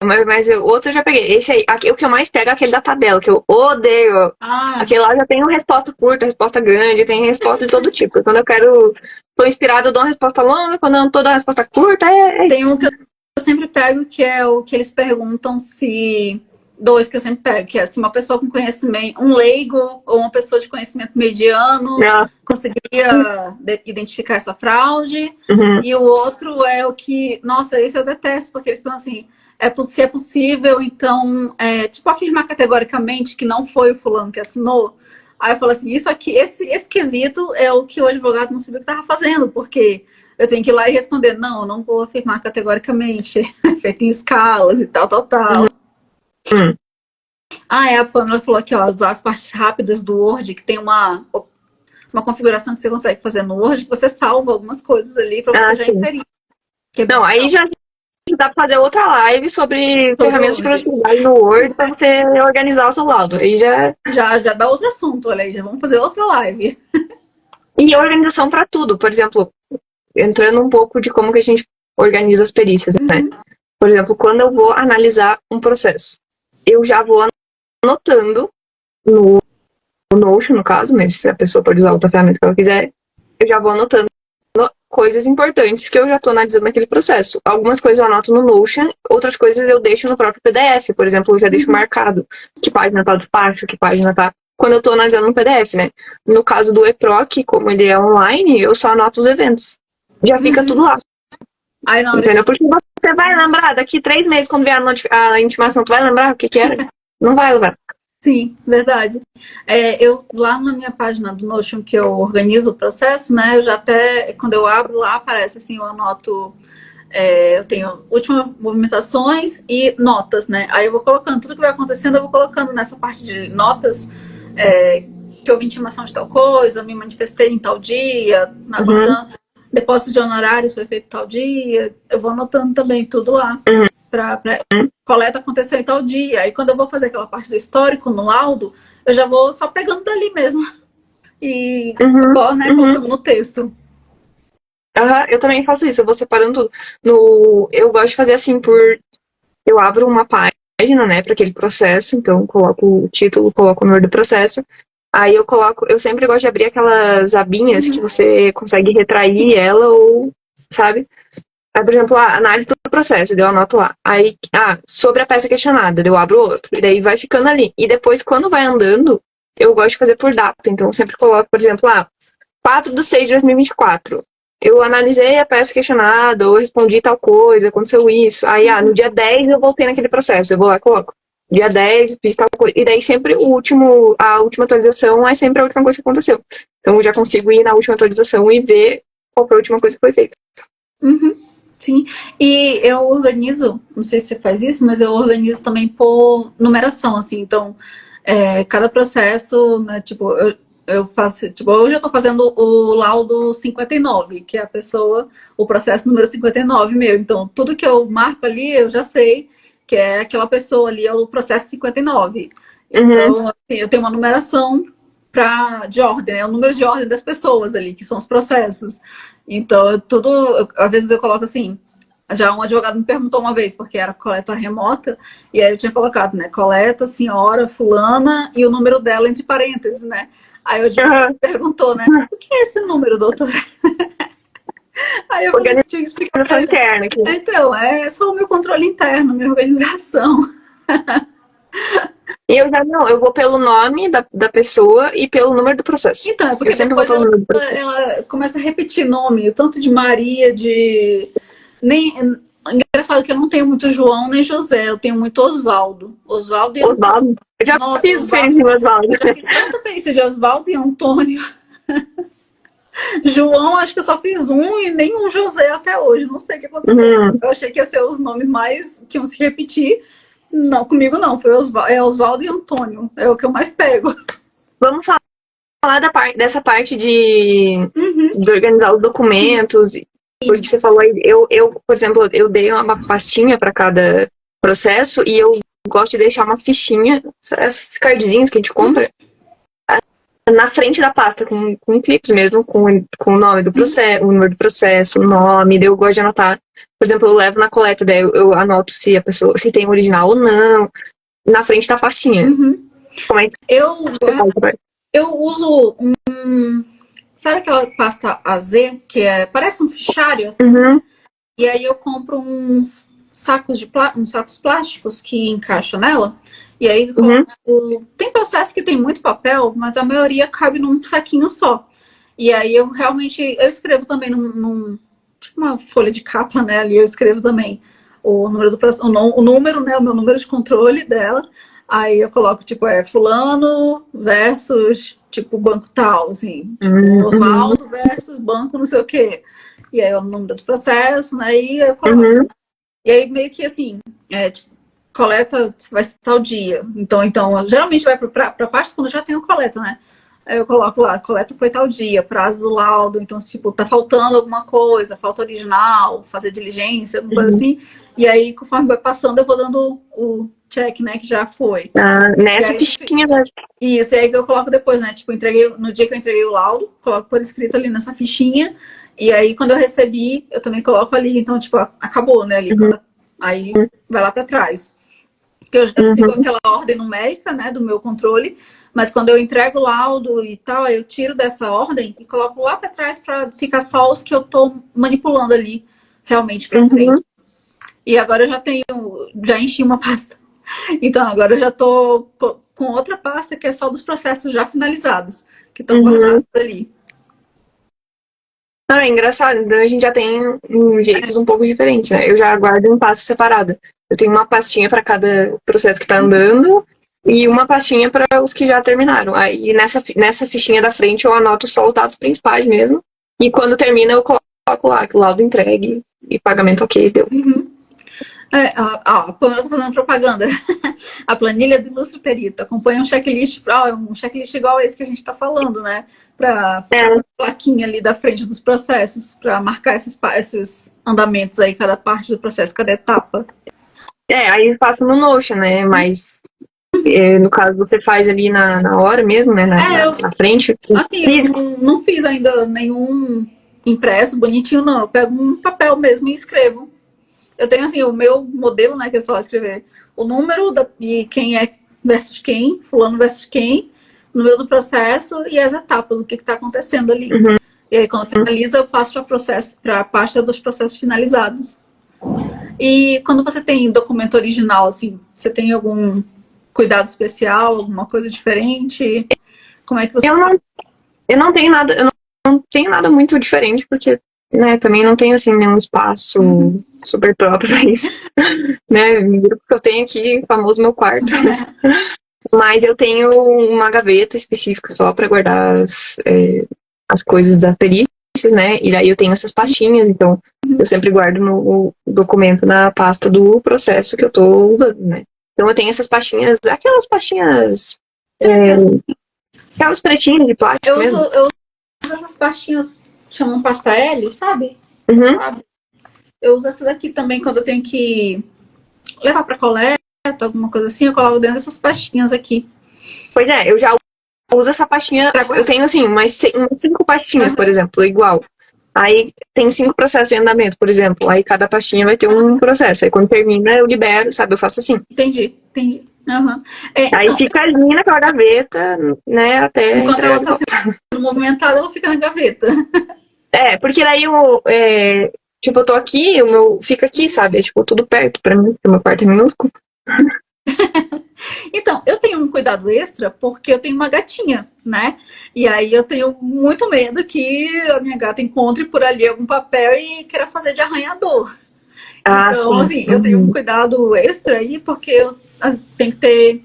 Mas outro eu já peguei. Esse aí, o que eu mais pego é aquele da tabela, que eu odeio. Aquele lá já tem uma resposta curta, resposta grande, tem resposta de todo tipo. Quando eu tô inspirada, eu dou uma resposta longa. Quando eu não tô dando uma resposta curta, Tem um que eu sempre pego, que é o que eles perguntam se... Dois que eu sempre pego, que é se uma pessoa com conhecimento, um leigo ou uma pessoa de conhecimento mediano conseguiria identificar essa fraude. E o outro é o que, nossa, esse eu detesto, porque eles falam assim, se é possível, então, tipo, afirmar categoricamente que não foi o fulano que assinou. Aí eu falo assim, isso aqui, esse quesito é o que o advogado não sabia o que estava fazendo, porque eu tenho que ir lá e responder, não, eu não vou afirmar categoricamente, feito em escalas e tal. A Pamela falou aqui, ó, usar as partes rápidas do Word, que tem uma configuração que você consegue fazer no Word, que você salva algumas coisas ali para você já inserir. Não, aí já dá pra fazer outra live sobre ferramentas de produtividade no Word para você organizar o seu laudo. Aí já dá outro assunto, olha aí, já vamos fazer outra live. E organização para tudo, por exemplo, entrando um pouco de como que a gente organiza as perícias, né? Por exemplo, quando eu vou analisar um processo, eu já vou anotando no Notion, no caso, mas a pessoa pode usar outra ferramenta que ela quiser, eu já vou anotando coisas importantes que eu já estou analisando naquele processo. Algumas coisas eu anoto no Notion, outras coisas eu deixo no próprio PDF. Por exemplo, eu já deixo marcado que página tá despacho, que página tá... Quando eu estou analisando no PDF, né? No caso do eProc, como ele é online, eu só anoto os eventos. Já fica tudo lá. Entendeu? Porque você vai lembrar, daqui 3 meses, quando vier a intimação, tu vai lembrar o que era? Não vai lembrar. Sim, verdade. Eu, lá na minha página do Notion, que eu organizo o processo, né? Eu já até, quando eu abro lá, aparece assim, eu anoto Eu tenho últimas movimentações e notas, né? Aí eu vou colocando tudo que vai acontecendo, eu vou colocando nessa parte de notas, que houve intimação de tal coisa, me manifestei em tal dia, aguardando, depósito de honorários foi feito tal dia, eu vou anotando também tudo lá, pra coleta aconteceu em tal dia. Aí quando eu vou fazer aquela parte do histórico no laudo, eu já vou só pegando dali mesmo e só, né, colocando no texto. Eu também faço isso, eu vou separando tudo. Eu gosto de fazer assim eu abro uma página, né, para aquele processo, então coloco o título, coloco o número do processo. Aí eu sempre gosto de abrir aquelas abinhas que você consegue retrair ela ou, sabe? Aí, por exemplo, a análise do processo, eu anoto lá. Aí, sobre a peça questionada, eu abro outro. E daí vai ficando ali. E depois, quando vai andando, eu gosto de fazer por data. Então, eu sempre coloco, por exemplo, 4/6/2024. Eu analisei a peça questionada, ou respondi tal coisa, aconteceu isso. Aí, no dia 10 eu voltei naquele processo. Eu vou lá e coloco. Dia 10 fiz tal coisa. E daí sempre a última atualização é sempre a última coisa que aconteceu. Então eu já consigo ir na última atualização e ver qual foi a última coisa que foi feita. Sim, e eu organizo, não sei se você faz isso, mas eu organizo também por numeração, assim, então cada processo, né, tipo, eu faço, tipo, hoje eu tô fazendo o laudo 59, que é a pessoa, o processo número 59 meu, então tudo que eu marco ali, eu já sei que é aquela pessoa ali, é o processo 59. Então, assim, eu tenho uma numeração de ordem, é o número de ordem das pessoas ali, que são os processos. Então, às vezes eu coloco assim, já um advogado me perguntou uma vez, porque era coleta remota, e aí eu tinha colocado, né, coleta, senhora, fulana, e o número dela entre parênteses, né? Aí o advogado me perguntou, né, o que é esse número, doutora? Aí eu falei que tinha que explicar pra ele. Interna aqui. Então, é só o meu controle interno, minha organização. E eu vou pelo nome da pessoa e pelo número do processo. Então, é porque eu sempre depois vou pelo número do processo. ela começa a repetir nome, tanto de Maria, nem. Engraçado que eu não tenho muito João nem José, eu tenho muito Osvaldo. Osvaldo e Osvaldo. Eu já Nossa, fiz Osvaldo. de Osvaldo. Eu já fiz tanta perícia de Osvaldo e Antônio. João, acho que eu só fiz um e nenhum José até hoje. Não sei o que aconteceu. Eu achei que ia ser os nomes mais que iam se repetir. Não, comigo não. Foi Osvaldo e Antônio. É o que eu mais pego. Vamos falar dessa parte de organizar os documentos. Porque você falou aí, por exemplo, eu dei uma pastinha para cada processo e eu gosto de deixar uma fichinha, esses cardzinhos que a gente compra, na frente da pasta, com clipes mesmo, com o nome do processo, o número do processo, o nome, daí eu gosto de anotar. Por exemplo, eu levo na coleta, daí eu anoto se a pessoa, se tem original ou não, na frente da pastinha. Como é que você faz? Eu uso sabe aquela pasta AZ, que parece um fichário, assim? E aí eu compro uns sacos plásticos que encaixam nela. E aí tem processo que tem muito papel, mas a maioria cabe num saquinho só. E aí eu escrevo também tipo uma folha de capa, né? Ali eu escrevo também o número do processo, o número, né? O meu número de controle dela. Aí eu coloco, tipo, fulano versus, tipo, banco tal, assim. Tipo, Osvaldo versus banco não sei o quê. E aí o número do processo, né? E eu coloco. E aí meio que assim, tipo, coleta vai ser tal dia. Então geralmente vai pra parte quando já tem o coleta, né? Aí eu coloco lá, coleta foi tal dia, prazo do laudo, então, tipo, tá faltando alguma coisa, falta original, fazer diligência, alguma coisa assim. E aí, conforme vai passando, eu vou dando o check, né, que já foi. Nessa fichinha mesmo. Isso, e aí eu coloco depois, né, tipo, no dia que eu entreguei o laudo, coloco por escrito ali nessa fichinha, e aí quando eu recebi, eu também coloco ali, então, tipo, acabou, né, ali, aí vai lá pra trás. Porque eu sigo aquela ordem numérica, né, do meu controle, mas quando eu entrego o laudo e tal, eu tiro dessa ordem e coloco lá para trás para ficar só os que eu tô manipulando ali realmente para frente. E agora eu já enchi uma pasta. Então agora eu já tô com outra pasta que é só dos processos já finalizados, que estão guardados ali. É engraçado, então a gente já tem jeitos um pouco diferentes, né? Eu já guardo em pasta separada. Eu tenho uma pastinha para cada processo que tá andando e uma pastinha para os que já terminaram. Aí nessa fichinha da frente eu anoto só os dados principais mesmo. E quando termina eu coloco lá, laudo entregue e pagamento ok, deu. Uhum. A Pamela tá fazendo propaganda. A planilha do Ilustre Perito acompanha um checklist, um checklist igual esse que a gente está falando, né? Para ficar com a plaquinha ali da frente dos processos, para marcar esses andamentos aí, cada parte do processo, cada etapa. Aí eu faço no Notion, né? Mas no caso você faz ali na hora mesmo, né? Na frente. Assim, eu não fiz ainda nenhum impresso bonitinho, não. Eu pego um papel mesmo e escrevo. Eu tenho, assim, o meu modelo, né, que é só escrever o número e quem é versus quem, fulano versus quem, o número do processo e as etapas, o que está acontecendo ali. Uhum. E aí, quando finaliza, eu passo para a pasta dos processos finalizados. E quando você tem documento original, assim, você tem algum cuidado especial, alguma coisa diferente? Como é que você... Eu não tenho nada muito diferente, porque, né, também não tenho, assim, nenhum espaço super próprio pra isso, né, o grupo que eu tenho aqui, o famoso meu quarto, mas eu tenho uma gaveta específica só pra guardar as coisas das perícias, né, e daí eu tenho essas pastinhas, então eu sempre guardo o documento na pasta do processo que eu tô usando, né. Então eu tenho essas pastinhas, aquelas pastinhas, aquelas pretinhas de plástico eu mesmo. uso essas pastinhas, chamam pasta L, sabe? Uhum. Eu uso essa daqui também quando eu tenho que levar para coleta, alguma coisa assim, eu coloco dentro dessas pastinhas aqui. Pois é, eu já uso essa pastinha. Eu tenho, assim, umas 5 pastinhas, por exemplo, igual. Aí tem 5 processos em andamento, por exemplo. Aí cada pastinha vai ter um processo. Aí quando termina, eu libero, sabe? Eu faço assim. Entendi. Uhum. Aí fica ali naquela gaveta, né? Até. Enquanto ela tá sendo movimentada, ela fica na gaveta. Porque daí tipo, eu tô aqui, o meu fica aqui, sabe? É tipo tudo perto pra mim, porque o meu quarto é minúsculo. Então, eu tenho um cuidado extra porque eu tenho uma gatinha, né? E aí eu tenho muito medo que a minha gata encontre por ali algum papel e queira fazer de arranhador. Então, sim. assim, eu tenho um cuidado extra aí porque eu tenho que ter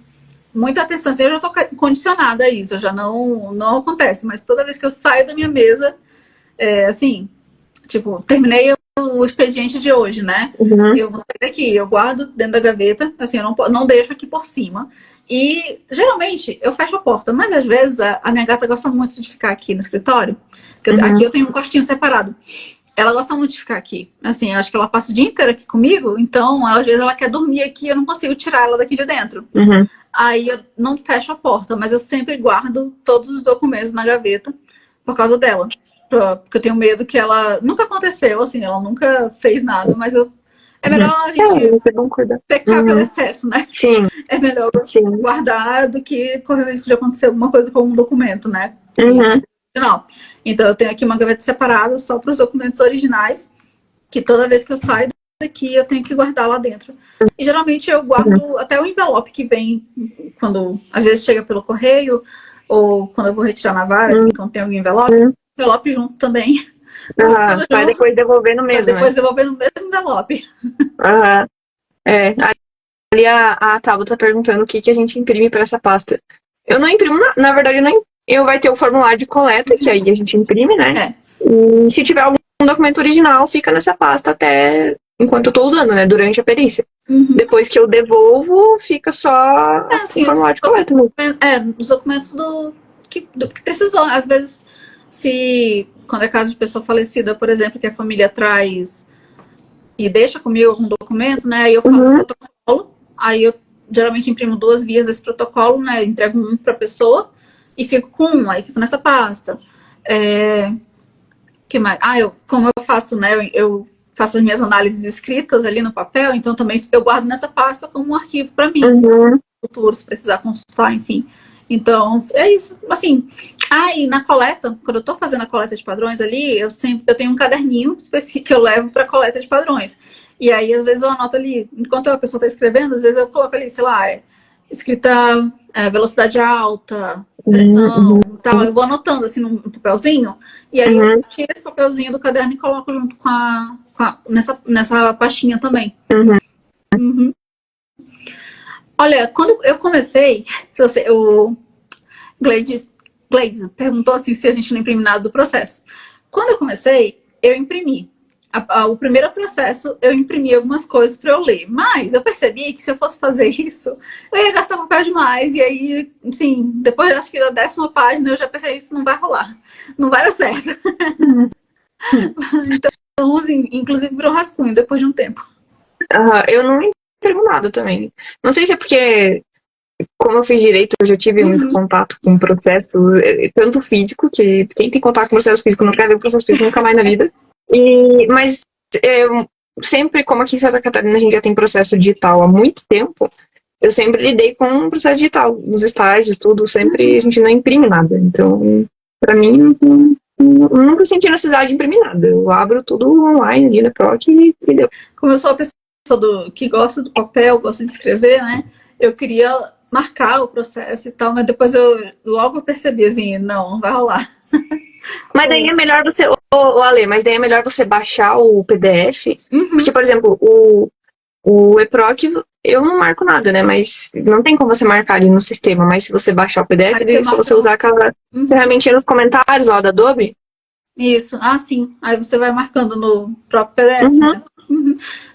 muita atenção. Eu já tô condicionada a isso, já não acontece. Mas toda vez que eu saio da minha mesa, assim, tipo, terminei o expediente de hoje, né? Eu vou sair daqui, eu guardo dentro da gaveta, assim, eu não deixo aqui por cima. E geralmente eu fecho a porta, mas às vezes a minha gata gosta muito de ficar aqui no escritório. Aqui eu tenho um quartinho separado. Ela gosta muito de ficar aqui. Assim, eu acho que ela passa o dia inteiro aqui comigo, então às vezes ela quer dormir aqui e eu não consigo tirar ela daqui de dentro. Aí eu não fecho a porta, mas eu sempre guardo todos os documentos na gaveta por causa dela. Porque eu tenho medo que ela... Nunca aconteceu, assim, ela nunca fez nada, mas é melhor a gente pecar pelo excesso, né? Sim. É melhor guardar do que correr o risco de acontecer alguma coisa com um documento, né? Então eu tenho aqui uma gaveta separada só para os documentos originais, que toda vez que eu saio daqui eu tenho que guardar lá dentro. E geralmente eu guardo até o envelope que vem quando às vezes chega pelo correio ou quando eu vou retirar na vara, assim, quando tem algum envelope junto também. Vai depois devolver no mesmo, depois devolver no mesmo envelope. Ali a Tabata tá perguntando o que a gente imprime para essa pasta. Eu não imprimo, na verdade, eu vai ter o formulário de coleta, que aí a gente imprime, né? E se tiver algum documento original, fica nessa pasta até enquanto eu tô usando, né? Durante a perícia. Depois que eu devolvo, fica só o formulário de coleta mesmo. Os documentos do que precisou. Às vezes, quando é caso de pessoa falecida, por exemplo, que a família traz e deixa comigo algum documento, né? Aí eu faço o protocolo. Aí eu geralmente imprimo 2 vias desse protocolo, né? Entrego um para a pessoa e fico com um. Aí fico nessa pasta. Que mais? Como eu faço, né? Eu faço as minhas análises escritas ali no papel, então também eu guardo nessa pasta como um arquivo para mim. Futuro, se precisar consultar, enfim. Então, é isso. Assim, e na coleta, quando eu tô fazendo a coleta de padrões ali, eu tenho um caderninho específico que eu levo para coleta de padrões. E aí, às vezes, eu anoto ali, enquanto a pessoa tá escrevendo, às vezes eu coloco ali, sei lá, escrita velocidade alta, pressão e tal. Eu vou anotando, assim, num papelzinho, e aí eu tiro esse papelzinho do caderno e coloco junto nessa pastinha também. Olha, quando eu comecei, o Gleides perguntou assim se a gente não imprime nada do processo. Quando eu comecei, eu imprimi. o primeiro processo eu imprimi algumas coisas para eu ler, mas eu percebi que se eu fosse fazer isso, eu ia gastar papel demais, e aí, sim, depois acho que da 10ª página eu já pensei, isso não vai rolar, não vai dar certo. Então, inclusive virou rascunho depois de um tempo. Eu não imprimo nada também. Não sei se é porque, como eu fiz direito, eu já tive muito contato com o processo, tanto físico, que quem tem contato com o processo físico não quer ver o processo físico nunca mais na vida. Mas sempre, como aqui em Santa Catarina a gente já tem processo digital há muito tempo, eu sempre lidei com o processo digital, nos estágios, tudo, sempre a gente não imprime nada. Então, pra mim, nunca senti necessidade de imprimir nada. Eu abro tudo online ali na Proc e deu. Como eu sou a pessoa que gosta do papel, gosta de escrever, né? Eu queria marcar o processo e tal, mas depois eu logo percebi assim, não vai rolar. Mas daí é melhor você, Ale, mas daí é melhor você baixar o PDF, porque, por exemplo, o EPROC, eu não marco nada, né? Mas não tem como você marcar ali no sistema, mas se você baixar o PDF, é só você usar aquela ferramentinha nos comentários lá da Adobe. Isso, sim. Aí você vai marcando no próprio PDF. Né?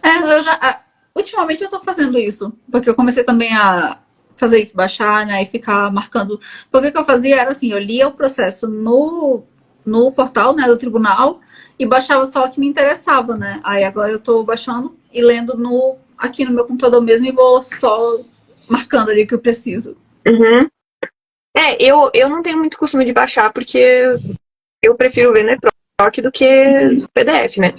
Eu já. Ultimamente eu tô fazendo isso, porque eu comecei também a fazer isso, baixar, né? E ficar marcando. Porque o que eu fazia era assim, eu lia o processo no portal, né, do tribunal e baixava só o que me interessava, né? Aí agora eu tô baixando e lendo aqui no meu computador mesmo e vou só marcando ali o que eu preciso. Eu não tenho muito costume de baixar, porque eu prefiro ver no EPROC do que no PDF, né?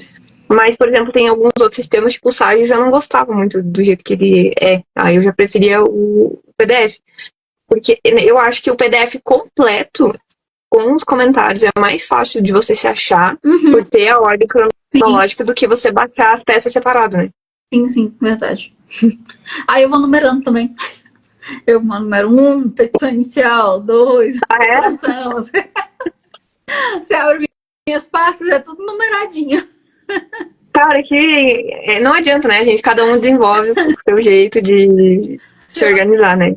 Mas, por exemplo, tem alguns outros sistemas, tipo o Sage, eu já não gostava muito do jeito que ele é. Aí eu já preferia o PDF. Porque eu acho que o PDF completo, com os comentários, é mais fácil de você se achar, por ter a ordem cronológica, do que você baixar as peças separadas, né? Sim, verdade. Aí eu vou numerando também. Eu numero 1, petição inicial, 2, apuração. Você abre minhas pastas, é tudo numeradinho. Cara, que não adianta, né, gente? Cada um desenvolve o seu jeito de se organizar, né?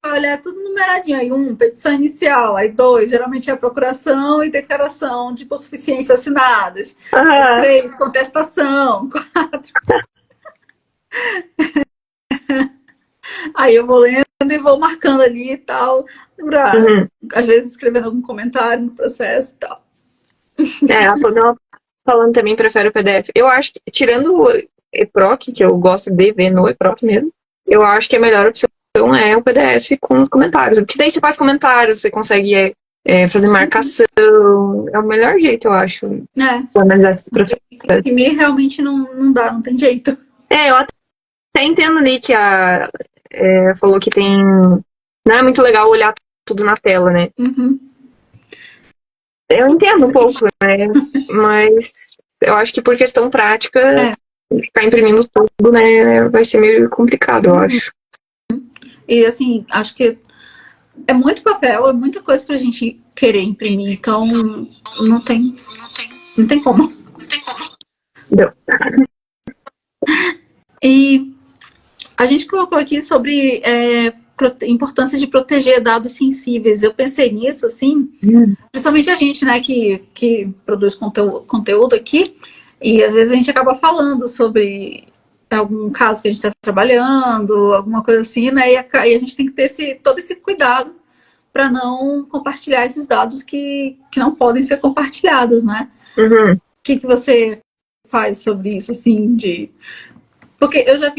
Olha, é tudo numeradinho. Aí 1, petição inicial. Aí 2, geralmente é a procuração e declaração de hipossuficiência assinadas. 3, contestação. 4. Aí eu vou lendo e vou marcando ali e tal. Às vezes escrevendo algum comentário no processo e tal. Falando também, prefere o PDF. Eu acho que, tirando o EPROC, que eu gosto de ver no EPROC mesmo, eu acho que a melhor opção é o PDF com comentários. Porque daí você faz comentários, você consegue fazer marcação. É o melhor jeito, eu acho, de analisar esse processo. Imprimir realmente não dá, não tem jeito. Eu até entendo ali que falou que tem... Não é muito legal olhar tudo na tela, né? Eu entendo um pouco, né? Mas eu acho que por questão prática, ficar imprimindo tudo, né, vai ser meio complicado, eu acho. E assim, acho que é muito papel, é muita coisa pra gente querer imprimir, então não tem como. Deu. E a gente colocou aqui sobre importância de proteger dados sensíveis. Eu pensei nisso, assim, principalmente a gente, né, que produz conteúdo aqui, e às vezes a gente acaba falando sobre algum caso que a gente está trabalhando, alguma coisa assim, né, e a gente tem que ter todo esse cuidado para não compartilhar esses dados que não podem ser compartilhados, né? O que você faz sobre isso, assim, porque eu já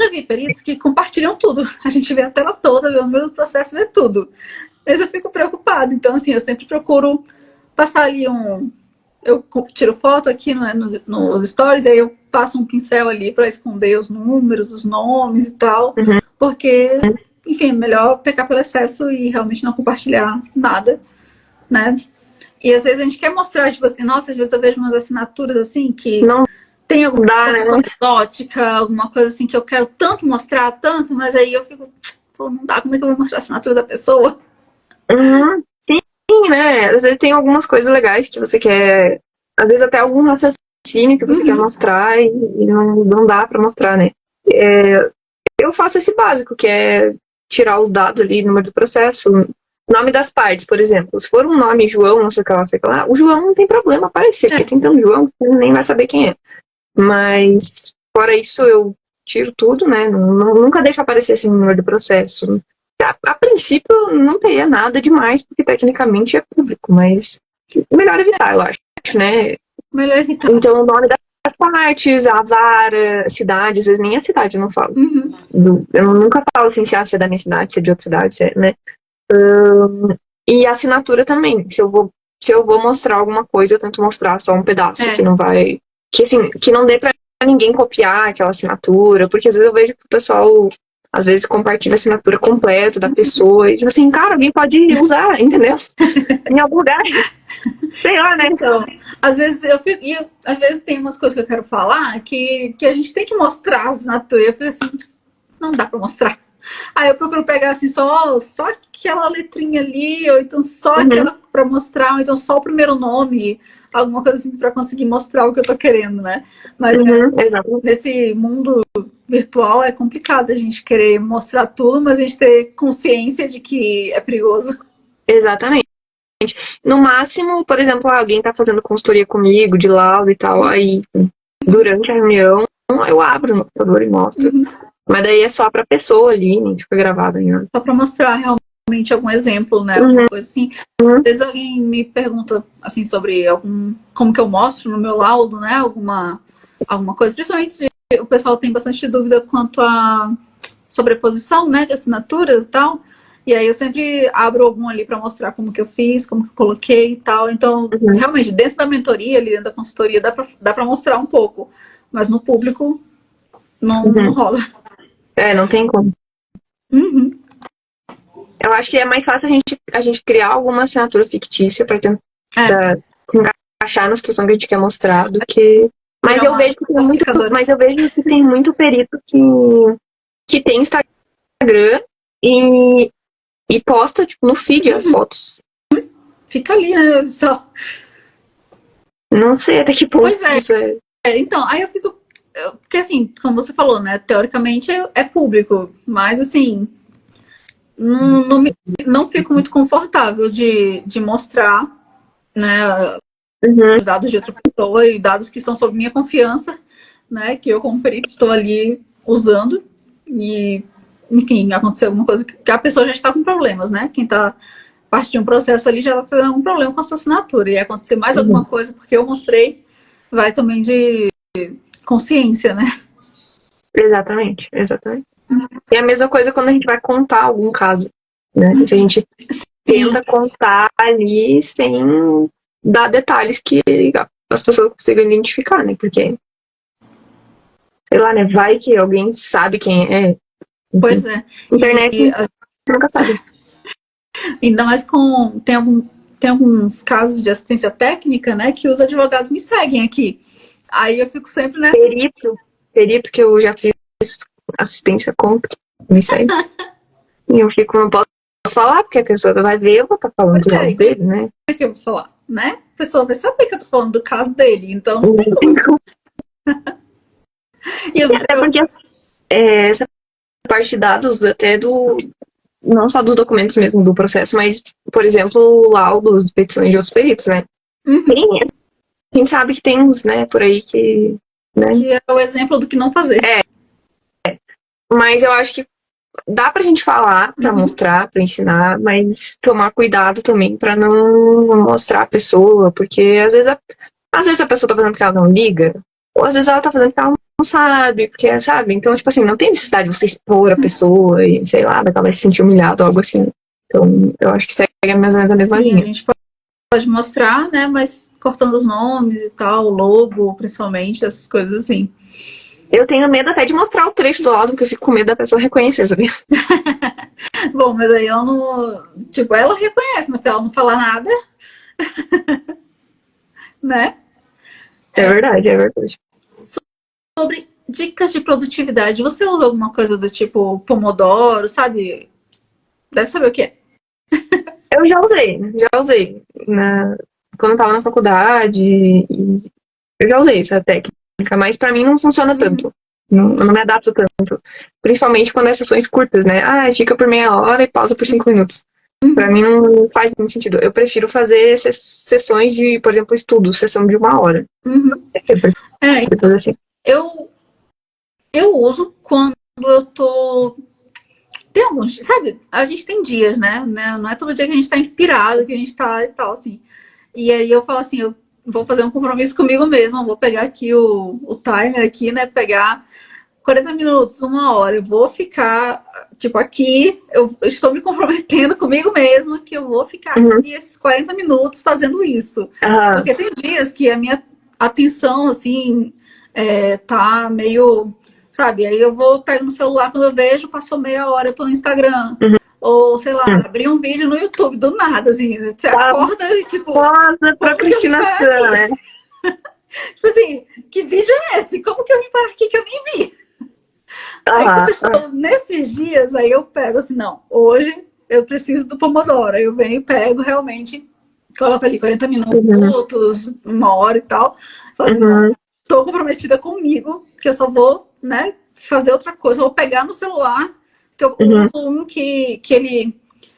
vi peritos que compartilham tudo. A gente vê a tela toda, vê o número do processo, vê tudo. Mas eu fico preocupada. Então, assim, eu sempre procuro passar ali eu tiro foto aqui nos stories, aí eu passo um pincel ali para esconder os números, os nomes e tal. Porque, enfim, é melhor pecar pelo excesso e realmente não compartilhar nada, né? E às vezes a gente quer mostrar, tipo assim, nossa, às vezes eu vejo umas assinaturas assim que tem alguma coisa exótica, alguma coisa assim que eu quero tanto mostrar, tanto, mas aí eu fico, pô, não dá, como é que eu vou mostrar a assinatura da pessoa? Sim, né? Às vezes tem algumas coisas legais que você quer, às vezes até algum raciocínio que você quer mostrar e não dá pra mostrar, né? Eu faço esse básico, que é tirar os dados ali, número do processo, Nome das partes, por exemplo. Se for um nome João, não sei o que lá, o João não tem problema aparecer, porque tem tanto João que você nem vai saber quem é. Mas, fora isso, eu tiro tudo, né? Nunca deixo aparecer assim no número do processo. A princípio, não teria nada demais, porque tecnicamente é público, mas melhor evitar, eu acho, né? Melhor evitar. Então, o nome das partes, a vara, cidade, às vezes nem a cidade eu não falo. Eu nunca falo assim, se é da minha cidade, se é de outra cidade, né? E a assinatura também. Se eu vou mostrar alguma coisa, eu tento mostrar só um pedaço, que não vai. Que assim, que não dê pra ninguém copiar aquela assinatura, porque às vezes eu vejo que o pessoal às vezes compartilha a assinatura completa da pessoa, e tipo assim, cara, alguém pode usar, entendeu? Em algum lugar. Sei lá, né? Então, às vezes às vezes tem umas coisas que eu quero falar que a gente tem que mostrar a assinatura. Eu falei assim, não dá pra mostrar. Aí eu procuro pegar assim só aquela letrinha ali, ou então só aquela pra mostrar, ou então só o primeiro nome, alguma coisa assim pra conseguir mostrar o que eu tô querendo, né? Mas nesse mundo virtual é complicado a gente querer mostrar tudo, mas a gente ter consciência de que é perigoso. Exatamente. No máximo, por exemplo, alguém tá fazendo consultoria comigo de laudo e tal, aí durante a reunião eu abro no computador e mostro. Mas daí é só pra pessoa ali, nem fica gravado ainda. Só pra mostrar realmente algum exemplo, né? Alguma coisa assim. Às vezes alguém me pergunta assim sobre como que eu mostro no meu laudo, né? Alguma coisa. Principalmente o pessoal tem bastante dúvida quanto a sobreposição, né? De assinaturas e tal. E aí eu sempre abro algum ali para mostrar como que eu fiz, como que eu coloquei e tal. Então, realmente, dentro da mentoria, ali dentro da consultoria, dá pra mostrar um pouco. Mas no público, não rola. Não tem como. Eu acho que é mais fácil a gente criar alguma assinatura fictícia para tentar encaixar na situação que a gente quer mostrar do que. Mas eu vejo que tem muito perito que tem Instagram e posta tipo, no feed as fotos. Fica ali, né? Só. Não sei até que ponto isso é. Então, aí eu fico. Porque assim, como você falou, né? Teoricamente é público, mas assim. Não fico muito confortável de mostrar, né, os dados de outra pessoa e dados que estão sob minha confiança, né, que eu como perito estou ali usando e, enfim, aconteceu alguma coisa que a pessoa já está com problemas, né, quem está parte de um processo ali já está tendo um problema com a sua assinatura e acontecer mais alguma coisa porque eu mostrei, vai também de consciência, né. Exatamente. E a mesma coisa quando a gente vai contar algum caso, né? Se a gente tenta contar ali sem dar detalhes que as pessoas consigam identificar, né? Porque, sei lá, né? Vai que alguém sabe quem é. Pois é. Internet nunca sabe. Ainda mais tem alguns casos de assistência técnica, né? Que os advogados me seguem aqui. Aí eu fico sempre nessa. Perito que eu já fiz assistência contra, me segue. E eu fico, não posso falar, porque a pessoa vai ver, eu vou estar falando do lado dele, né? Como é que eu vou falar, né? A pessoa vai saber que eu tô falando do caso dele, então não tem como. Até porque essa parte de dados até não só dos documentos mesmo do processo, mas, por exemplo, laudos, petições de outros peritos, né? A gente sabe que tem uns, né, por aí que... Né? Que é o exemplo do que não fazer. Mas eu acho que dá pra gente falar, pra mostrar, pra ensinar, mas tomar cuidado também pra não mostrar a pessoa, porque às vezes a pessoa tá fazendo porque ela não liga, ou às vezes ela tá fazendo porque ela não sabe, porque, sabe? Então, tipo assim, não tem necessidade de você expor a pessoa e, sei lá, ela vai se sentir humilhada ou algo assim. Então, eu acho que segue mais ou menos a mesma linha. A gente pode mostrar, né, mas cortando os nomes e tal, o logo, principalmente, essas coisas assim. Eu tenho medo até de mostrar o trecho do laudo, porque eu fico com medo da pessoa reconhecer, sabe? Bom, mas aí ela não... Tipo, ela reconhece, mas se ela não falar nada... né? É verdade. Sobre dicas de produtividade, você usa alguma coisa do tipo Pomodoro, sabe? Deve saber o que é. Eu já usei. Quando eu tava na faculdade, eu já usei essa técnica, mas pra mim não funciona tanto. Eu não me adapto tanto. Principalmente quando é sessões curtas, né? Fica por meia hora e pausa por 5 minutos. Pra mim não faz muito sentido. Eu prefiro fazer sessões de, por exemplo, estudo, sessão de 1 hora. Uhum. Eu prefiro fazer assim. Eu uso quando eu tô. Tem alguns, sabe? A gente tem dias, né? Não é todo dia que a gente tá inspirado, que a gente tá e tal, assim. E aí eu falo assim, eu vou fazer um compromisso comigo mesma, vou pegar aqui o timer aqui, né? Pegar 40 minutos, 1 hora, eu vou ficar, tipo, aqui, eu estou me comprometendo comigo mesma que eu vou ficar aqui esses 40 minutos fazendo isso. Porque tem dias que a minha atenção, assim, tá meio, sabe? Aí eu vou, pego no celular, quando eu vejo, passou meia hora, eu tô no Instagram. Ou, sei lá, abrir um vídeo no YouTube, do nada, assim, você acorda e, tipo... Nossa, procrastinação, né? Tipo assim, que vídeo é esse? Como que eu vim parar aqui que eu nem vi? Aí quando eu estou nesses dias, aí eu pego assim, não, hoje eu preciso do Pomodoro. Aí eu venho e pego realmente, coloco ali 40 minutos, 1 hora e tal. Falo assim, não, tô comprometida comigo, que eu só vou, né, fazer outra coisa. Eu vou pegar no celular, que eu uso um que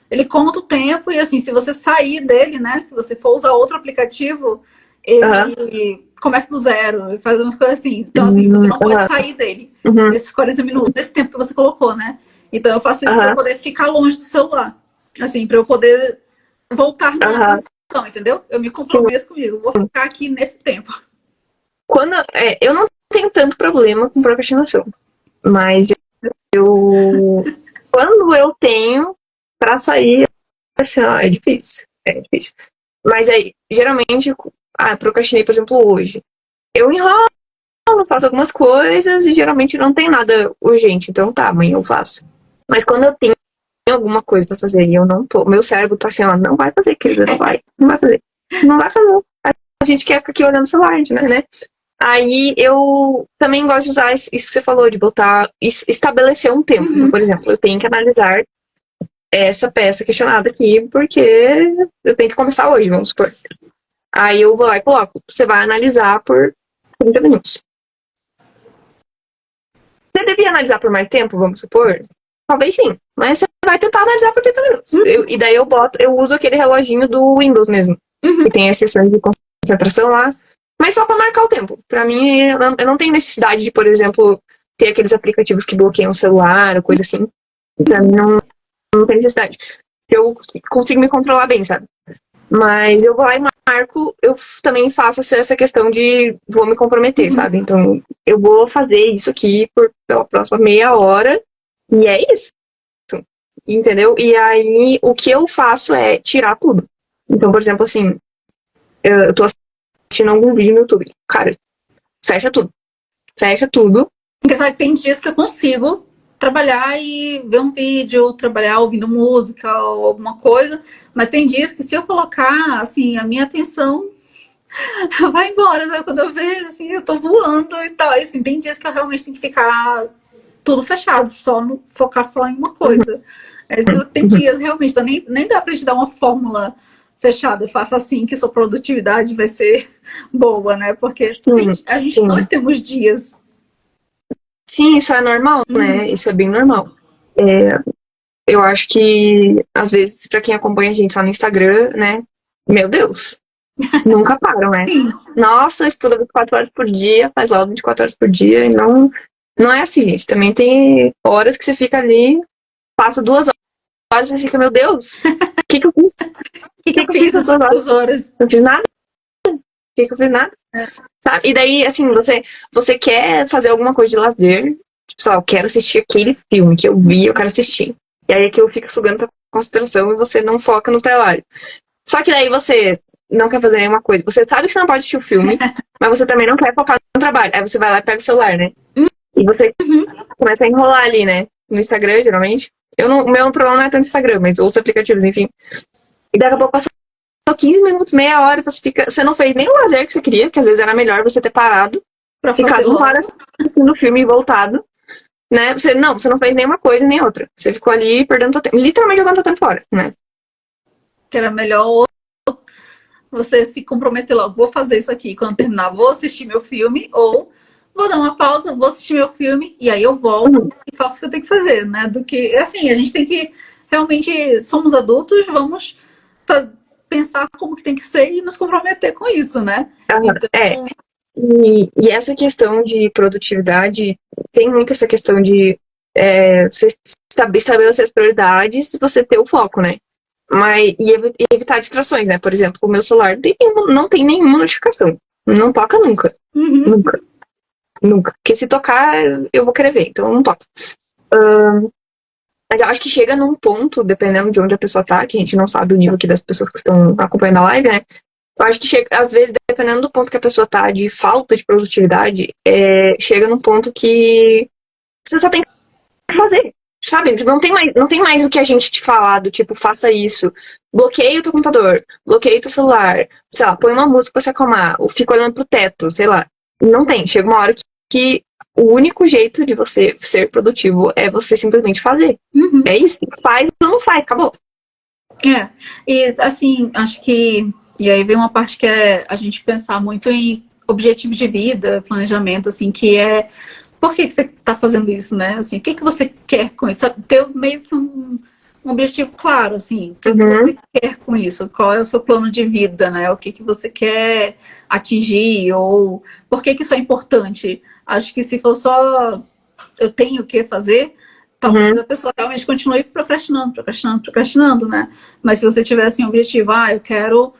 ele conta o tempo, e assim, se você sair dele, né, se você for usar outro aplicativo, ele começa do zero e faz umas coisas assim. Então, assim, você não pode sair dele nesses 40 minutos, nesse tempo que você colocou, né? Então, eu faço isso pra eu poder ficar longe do celular. Assim, pra eu poder voltar minha atenção, entendeu? Eu me comprometo comigo, vou ficar aqui nesse tempo. Eu não tenho tanto problema com procrastinação, mas quando eu tenho pra sair, assim, ó, é difícil. Mas aí, geralmente, procrastinei, por exemplo, hoje. Eu enrolo, faço algumas coisas e geralmente não tem nada urgente. Então tá, amanhã eu faço. Mas quando eu tenho alguma coisa pra fazer e eu não tô, meu cérebro tá assim, ó, não vai fazer, querida, não vai fazer. Não vai fazer. A gente quer ficar aqui olhando o celular, né? Aí eu também gosto de usar isso que você falou, de botar, estabelecer um tempo. Então, por exemplo, eu tenho que analisar essa peça questionada aqui, porque eu tenho que começar hoje, vamos supor. Aí eu vou lá e coloco, você vai analisar por 30 minutos. Você devia analisar por mais tempo, vamos supor? Talvez sim, mas você vai tentar analisar por 30 minutos. E daí eu uso aquele reloginho do Windows mesmo, que tem as sessões de concentração lá, mas só pra marcar o tempo. Pra mim, eu não tenho necessidade de, por exemplo, ter aqueles aplicativos que bloqueiam o celular ou coisa assim. Pra mim, não tem necessidade. Eu consigo me controlar bem, sabe? Mas eu vou lá e marco, eu também faço essa questão de vou me comprometer, sabe? Então, eu vou fazer isso aqui pela próxima meia hora, e é isso. Entendeu? E aí, o que eu faço é tirar tudo. Então, por exemplo, assim, eu tô assistindo algum vídeo no YouTube. Cara, fecha tudo. Fecha tudo. Engraçado que tem dias que eu consigo trabalhar e ver um vídeo, trabalhar ouvindo música ou alguma coisa, mas tem dias que se eu colocar, assim, a minha atenção vai embora, sabe? Quando eu vejo, assim, eu tô voando e tal. E, assim, tem dias que eu realmente tenho que ficar tudo fechado, focar só em uma coisa. Tem dias, realmente, então nem dá pra te dar uma fórmula fechada, faça assim que sua produtividade vai ser boa, né? Porque nós temos dias. Sim, isso é normal, né? Isso é bem normal. Eu acho que, às vezes, pra quem acompanha a gente só no Instagram, né? Meu Deus, nunca param, né? Nossa, estuda 24 horas por dia, faz lá 24 horas por dia, e não é assim, gente. Também tem horas que você fica ali, passa 2 horas e você fica, meu Deus, o que eu fiz? O que eu fiz essas 2 horas? Não fiz nada. O que eu fiz nada? Sabe? E daí, assim, você quer fazer alguma coisa de lazer, tipo, sei lá, eu quero assistir aquele filme que eu vi, eu quero assistir. E aí aquilo fica sugando tua concentração e você não foca no trabalho. Só que daí você não quer fazer nenhuma coisa. Você sabe que você não pode assistir o filme, mas você também não quer focar no trabalho. Aí você vai lá e pega o celular, né? E você começa a enrolar ali, né? No Instagram, geralmente. O meu problema não é tanto Instagram, mas outros aplicativos, enfim. E daqui a pouco passou 15 minutos, meia hora, você não fez nem o lazer que você queria, que às vezes era melhor você ter parado, ficado 1 hora assistindo o filme e voltado, né? Você não fez nenhuma coisa nem outra. Você ficou ali perdendo seu tempo, literalmente jogando seu tempo fora, né? Que era melhor você se comprometer logo, vou fazer isso aqui, quando terminar, vou assistir meu filme, ou vou dar uma pausa, vou assistir meu filme, e aí eu volto e faço o que eu tenho que fazer, né? Do que, assim, a gente tem que realmente somos adultos, vamos pensar como que tem que ser e nos comprometer com isso, né? Então, E essa questão de produtividade, tem muito essa questão de você saber estabelecer as prioridades e você ter o foco, né? E evitar distrações, né? Por exemplo, o meu celular não tem nenhuma notificação. Não toca nunca. Nunca. Nunca. Porque se tocar, eu vou querer ver, então não toca. Mas eu acho que chega num ponto, dependendo de onde a pessoa tá, que a gente não sabe o nível aqui das pessoas que estão acompanhando a live, né? Eu acho que chega, às vezes, dependendo do ponto que a pessoa tá de falta de produtividade, chega num ponto que você só tem que fazer. Sabe? Não tem mais o que a gente te falar do tipo, faça isso. Bloqueia o teu computador, bloqueia o teu celular, sei lá, põe uma música pra se acalmar, ou fica olhando pro teto, sei lá. Não tem. Chega uma hora que o único jeito de você ser produtivo é você simplesmente fazer. É isso. Faz ou não faz, acabou. E assim, acho que. E aí vem uma parte que é a gente pensar muito em objetivo de vida, planejamento, assim, que é por que você está fazendo isso, né? Assim, o que você quer com isso? Ter meio que um objetivo claro, assim, o que você quer com isso? Qual é o seu plano de vida, né? O que você quer atingir? Ou por que isso é importante? Acho que se for só eu tenho o que fazer, talvez a pessoa realmente continue procrastinando, né? Mas se você tivesse um objetivo, eu quero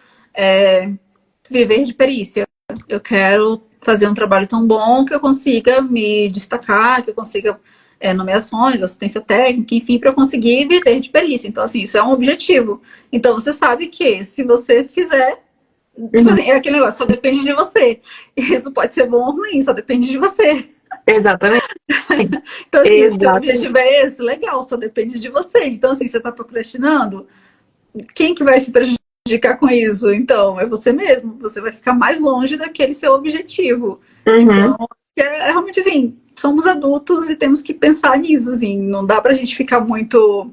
viver de perícia, eu quero fazer um trabalho tão bom que eu consiga me destacar, que eu consiga nomeações, assistência técnica, enfim, para eu conseguir viver de perícia. Então, assim, isso é um objetivo. Então, você sabe que se você fizer, tipo assim, é aquele negócio, só depende de você. Isso pode ser bom ou ruim, só depende de você. Exatamente. Então, assim, se o seu objetivo é esse, legal, só depende de você. Então, assim, você está procrastinando, quem que vai se prejudicar com isso? Então, é você mesmo. Você vai ficar mais longe daquele seu objetivo. Então, realmente assim, somos adultos e temos que pensar nisso, assim. Não dá pra gente ficar muito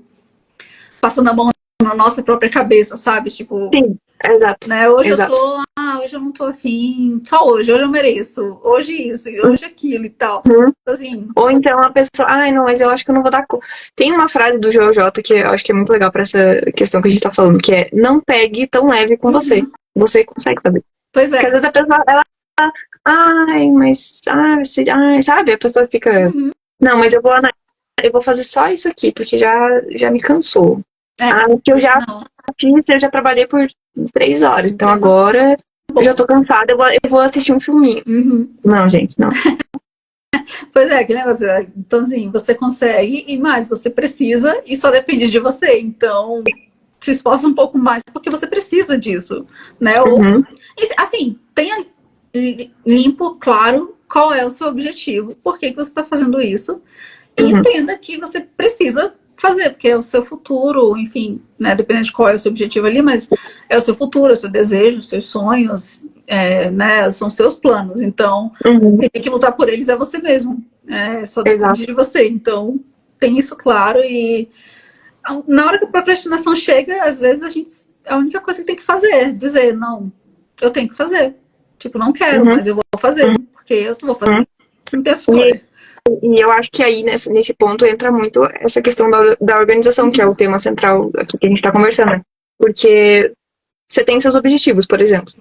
passando a mão na nossa própria cabeça, sabe? Tipo, sim, exato. Né? Hoje eu tô, hoje eu não tô afim, só hoje eu mereço. Hoje isso, hoje aquilo e tal. Assim, ou então a pessoa, não, mas eu acho que eu não vou dar conta. Tem uma frase do Joel J que eu acho que é muito legal pra essa questão que a gente tá falando, que é: não pegue tão leve com você. Você consegue fazer. Pois é. Porque às vezes a pessoa, ela sabe? A pessoa fica, não, mas eu vou fazer só isso aqui, porque já me cansou. Que eu já fiz, eu já trabalhei por 3 horas, então agora eu já tô cansada, eu vou assistir um filminho. Não, gente, não. Pois é, aquele negócio. Então, assim, você consegue e mais, você precisa e só depende de você. Então, se esforça um pouco mais porque você precisa disso, né? Ou, assim, tenha limpo, claro, qual é o seu objetivo, por que você está fazendo isso e entenda que você precisa fazer, porque é o seu futuro, enfim, né? Dependendo de qual é o seu objetivo ali, mas é o seu futuro, é o seu desejo, os seus sonhos, né? São seus planos. Então, quem tem que lutar por eles é você mesmo. Só depende de você. Então, tem isso claro e na hora que a procrastinação chega, às vezes a única coisa que tem que fazer é dizer, não, eu tenho que fazer. Tipo, não quero, mas eu vou fazer, porque eu vou fazer. Não tem escolha. E eu acho que aí, nesse ponto, entra muito essa questão da organização, que é o tema central aqui que a gente está conversando. Né? Porque você tem seus objetivos, por exemplo.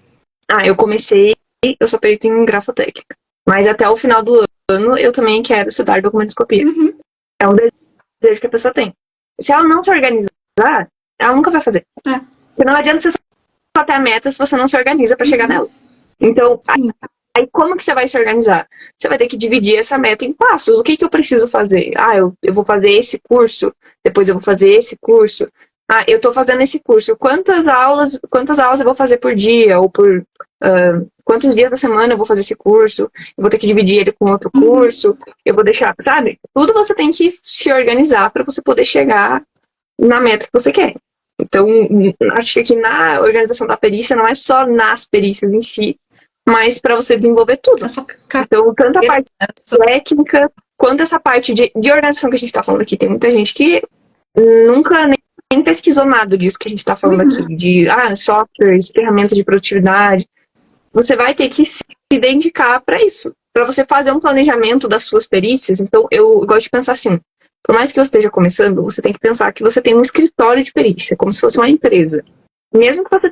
Eu comecei, eu sou perito em grafotécnica. Mas até o final do ano, eu também quero estudar documentoscopia. É um desejo que a pessoa tem. Se ela não se organizar, ela nunca vai fazer. Porque não adianta você só ter a meta se você não se organiza para chegar nela. Então, aí como que você vai se organizar? Você vai ter que dividir essa meta em passos. O que eu preciso fazer? Eu vou fazer esse curso, depois eu vou fazer esse curso. Eu tô fazendo esse curso. Quantas aulas eu vou fazer por dia? Ou por quantos dias da semana eu vou fazer esse curso? Eu vou ter que dividir ele com outro curso. Eu vou deixar, sabe? Tudo você tem que se organizar para você poder chegar na meta que você quer. Então, acho que aqui na organização da perícia não é só nas perícias em si, mas para você desenvolver tudo. Então, tanto a parte técnica, quanto essa parte de organização que a gente está falando aqui. Tem muita gente que nunca nem pesquisou nada disso que a gente está falando aqui, de softwares, ferramentas de produtividade. Você vai ter que se dedicar para isso, para você fazer um planejamento das suas perícias. Então, eu gosto de pensar assim, Por mais que você esteja começando, você tem que pensar que você tem um escritório de perícia, como se fosse uma empresa. Mesmo que você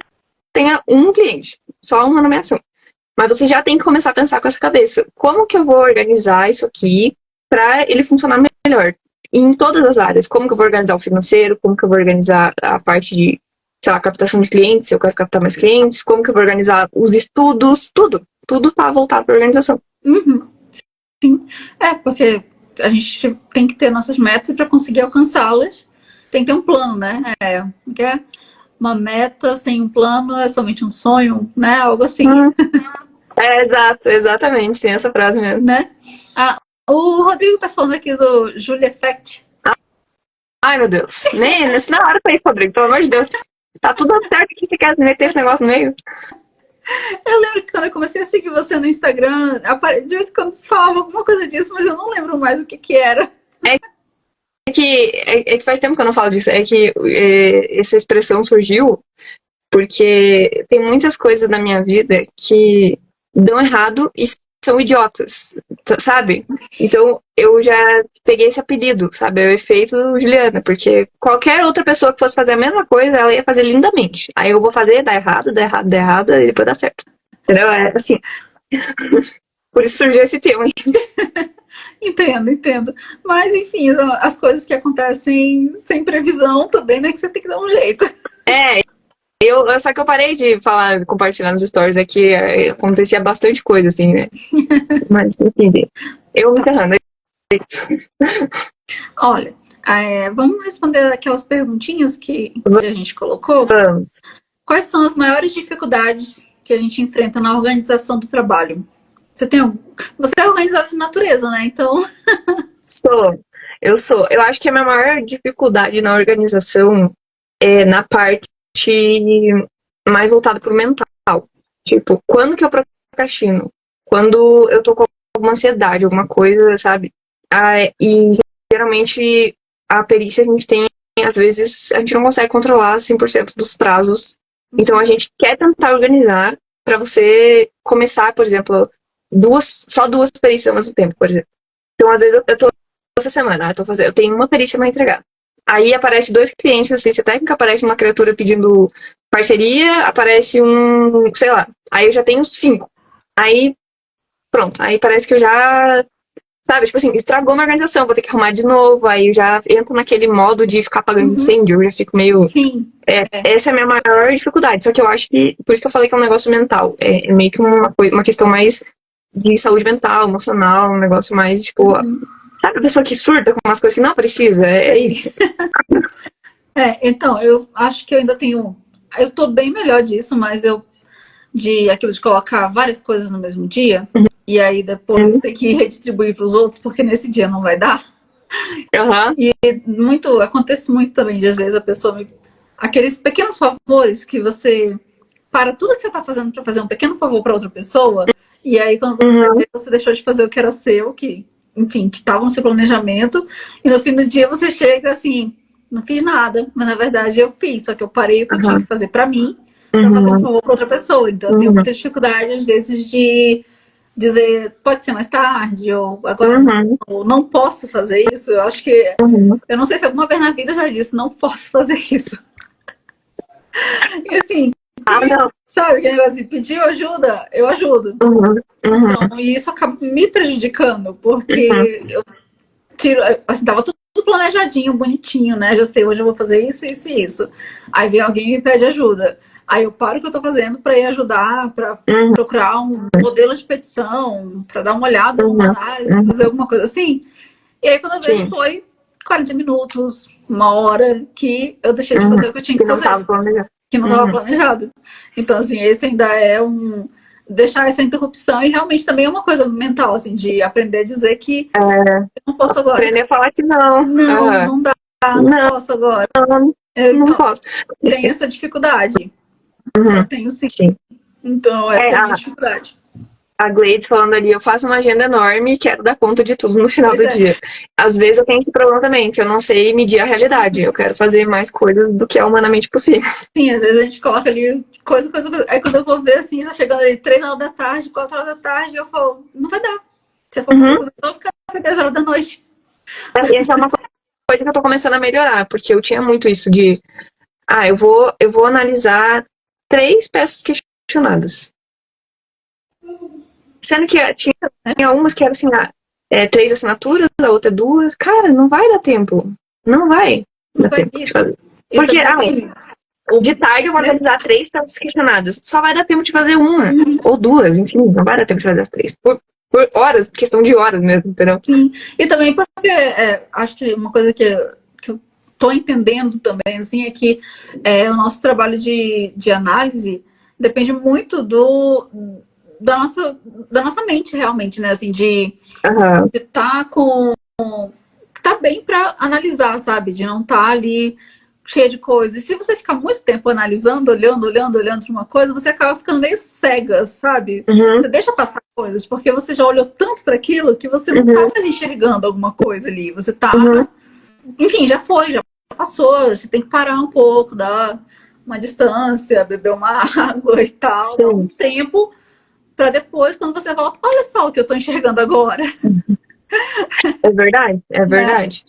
tenha um cliente, só uma nomeação. Mas você já tem que começar a pensar com essa cabeça. Como que eu vou organizar isso aqui para ele funcionar melhor? Em todas as áreas. Como que eu vou organizar o financeiro? Como que eu vou organizar a parte de, sei lá, captação de clientes, se eu quero captar mais clientes? Como que eu vou organizar os estudos? Tudo. Tudo tá voltado para organização. Uhum. Sim. Porque a gente tem que ter nossas metas e para conseguir alcançá-las tem que ter um plano, né? Uma meta sem um plano é somente um sonho, né? Algo assim. Exatamente. Tem essa frase mesmo. Né? O Rodrigo tá falando aqui do Julia Effect. Ai, meu Deus. Nem na hora pra isso, Rodrigo. Pelo amor de Deus. Tá tudo certo que você quer meter esse negócio no meio. Eu lembro que quando eu comecei a seguir você no Instagram, de vez em quando você falava alguma coisa disso, mas eu não lembro mais o que era. É que faz tempo que eu não falo disso. É que essa expressão surgiu porque tem muitas coisas na minha vida que dão errado e são idiotas, sabe? Então eu já peguei esse apelido, sabe? É o efeito Juliana, porque qualquer outra pessoa que fosse fazer a mesma coisa, ela ia fazer lindamente. Aí eu vou fazer, dá errado, e depois dá certo. Entendeu? É assim. Por isso surgiu esse tema. Entendo. Mas, enfim, as coisas que acontecem sem previsão também, né? Que você tem que dar um jeito. Só que eu parei de compartilhar nos stories, é que acontecia bastante coisa, assim, né? Mas, enfim, eu vou encerrando. Olha, vamos responder aquelas perguntinhas que a gente colocou. Vamos. Quais são as maiores dificuldades que a gente enfrenta na organização do trabalho? Você é organizado de natureza, né? Então. Eu sou. Eu acho que a minha maior dificuldade na organização é na parte mais voltada pro mental. Tipo, quando que eu procrastino? Quando eu tô com alguma ansiedade, alguma coisa, sabe? E geralmente a perícia a gente tem, às vezes, a gente não consegue controlar 100% dos prazos. Então a gente quer tentar organizar para você começar, por exemplo, só duas perícias ao mesmo tempo, por exemplo. Então, às vezes, eu tô essa semana, eu tenho uma perícia para entregar. Aí aparece 2 clientes na ciência técnica, aparece uma criatura pedindo parceria, aparece sei lá, aí eu já tenho 5. Aí, pronto, aí parece que eu já, sabe, tipo assim, estragou minha organização, vou ter que arrumar de novo, aí eu já entro naquele modo de ficar apagando incêndio, eu já fico meio... Sim. Essa é a minha maior dificuldade, só que eu acho que, por isso que eu falei que é um negócio mental, é meio que uma questão mais de saúde mental, emocional, um negócio mais, tipo... Sabe a pessoa que surta com umas coisas que não precisa? É isso. Então, eu acho que eu ainda tenho... Eu tô bem melhor disso, mas aquilo de colocar várias coisas no mesmo dia, e aí depois ter que redistribuir para os outros, porque nesse dia não vai dar. E acontece muito também, de às vezes a pessoa... Aqueles pequenos favores que você... Para tudo que você tá fazendo para fazer um pequeno favor para outra pessoa, e aí quando você vai ver, você deixou de fazer o que era seu, enfim, que estava no seu planejamento, e no fim do dia você chega assim, não fiz nada, mas na verdade eu fiz, só que eu parei o que eu tinha que fazer para mim, para fazer um favor para outra pessoa. Então eu tenho muita dificuldade, às vezes, de dizer, pode ser mais tarde, ou agora não posso fazer isso. Eu acho que, eu não sei se alguma vez na vida eu já disse, não posso fazer isso. E assim, sabe, aquele negócio assim, pediu ajuda, eu ajudo. Então, e isso acaba me prejudicando, porque eu tiro, assim, tava tudo planejadinho, bonitinho, né? Já sei, hoje eu vou fazer isso, isso e isso. Aí vem alguém e me pede ajuda. Aí eu paro o que eu tô fazendo para ir ajudar, para procurar um modelo de petição, para dar uma olhada numa análise, fazer alguma coisa assim. E aí quando eu vejo foi 40 minutos, 1 hora, que eu deixei de fazer o que eu tinha que fazer. Que não estava planejado. Então, assim, esse ainda é deixar essa interrupção, e realmente também é uma coisa mental, assim, de aprender a dizer que eu não posso agora. Aprender a falar que não. Não dá, não posso agora. Não posso. Tenho essa dificuldade. Eu tenho sim. Então, essa é a minha dificuldade. A Gleides falando ali, eu faço uma agenda enorme e quero dar conta de tudo no final do dia. Às vezes eu tenho esse problema também, que eu não sei medir a realidade. Eu quero fazer mais coisas do que é humanamente possível. Sim, às vezes a gente coloca ali coisa. Aí quando eu vou ver, assim, já chegando ali 3 horas da tarde, 4 horas da tarde, eu falo, não vai dar. Se eu for fazer tudo, eu vou ficar até 10 horas da noite. Essa é uma coisa coisa que eu tô começando a melhorar, porque eu tinha muito isso de, eu vou analisar 3 peças questionadas. Sendo que tinha umas que eram assim, 3 assinaturas, a outra 2. Cara, não vai dar tempo. Não vai dar tempo de fazer. Porque, assim, de tarde eu vou analisar 3 peças questionadas. Só vai dar tempo de fazer uma, ou 2, enfim, não vai dar tempo de fazer as 3. Por horas, questão de horas mesmo, entendeu? Sim, e também porque acho que uma coisa que eu tô entendendo também, assim, é que o nosso trabalho de análise depende muito da nossa mente, realmente, né? Assim, de estar tá bem para analisar, sabe? De não estar ali cheia de coisas. E se você ficar muito tempo analisando, olhando de uma coisa, você acaba ficando meio cega, sabe? Você deixa passar coisas, porque você já olhou tanto para aquilo que você não tá mais enxergando alguma coisa ali. Você tá. Enfim, já foi, já passou. Você tem que parar um pouco, dar uma distância, beber uma água e tal, dar um tempo para depois, quando você volta, olha só o que eu tô enxergando agora. É verdade, é verdade.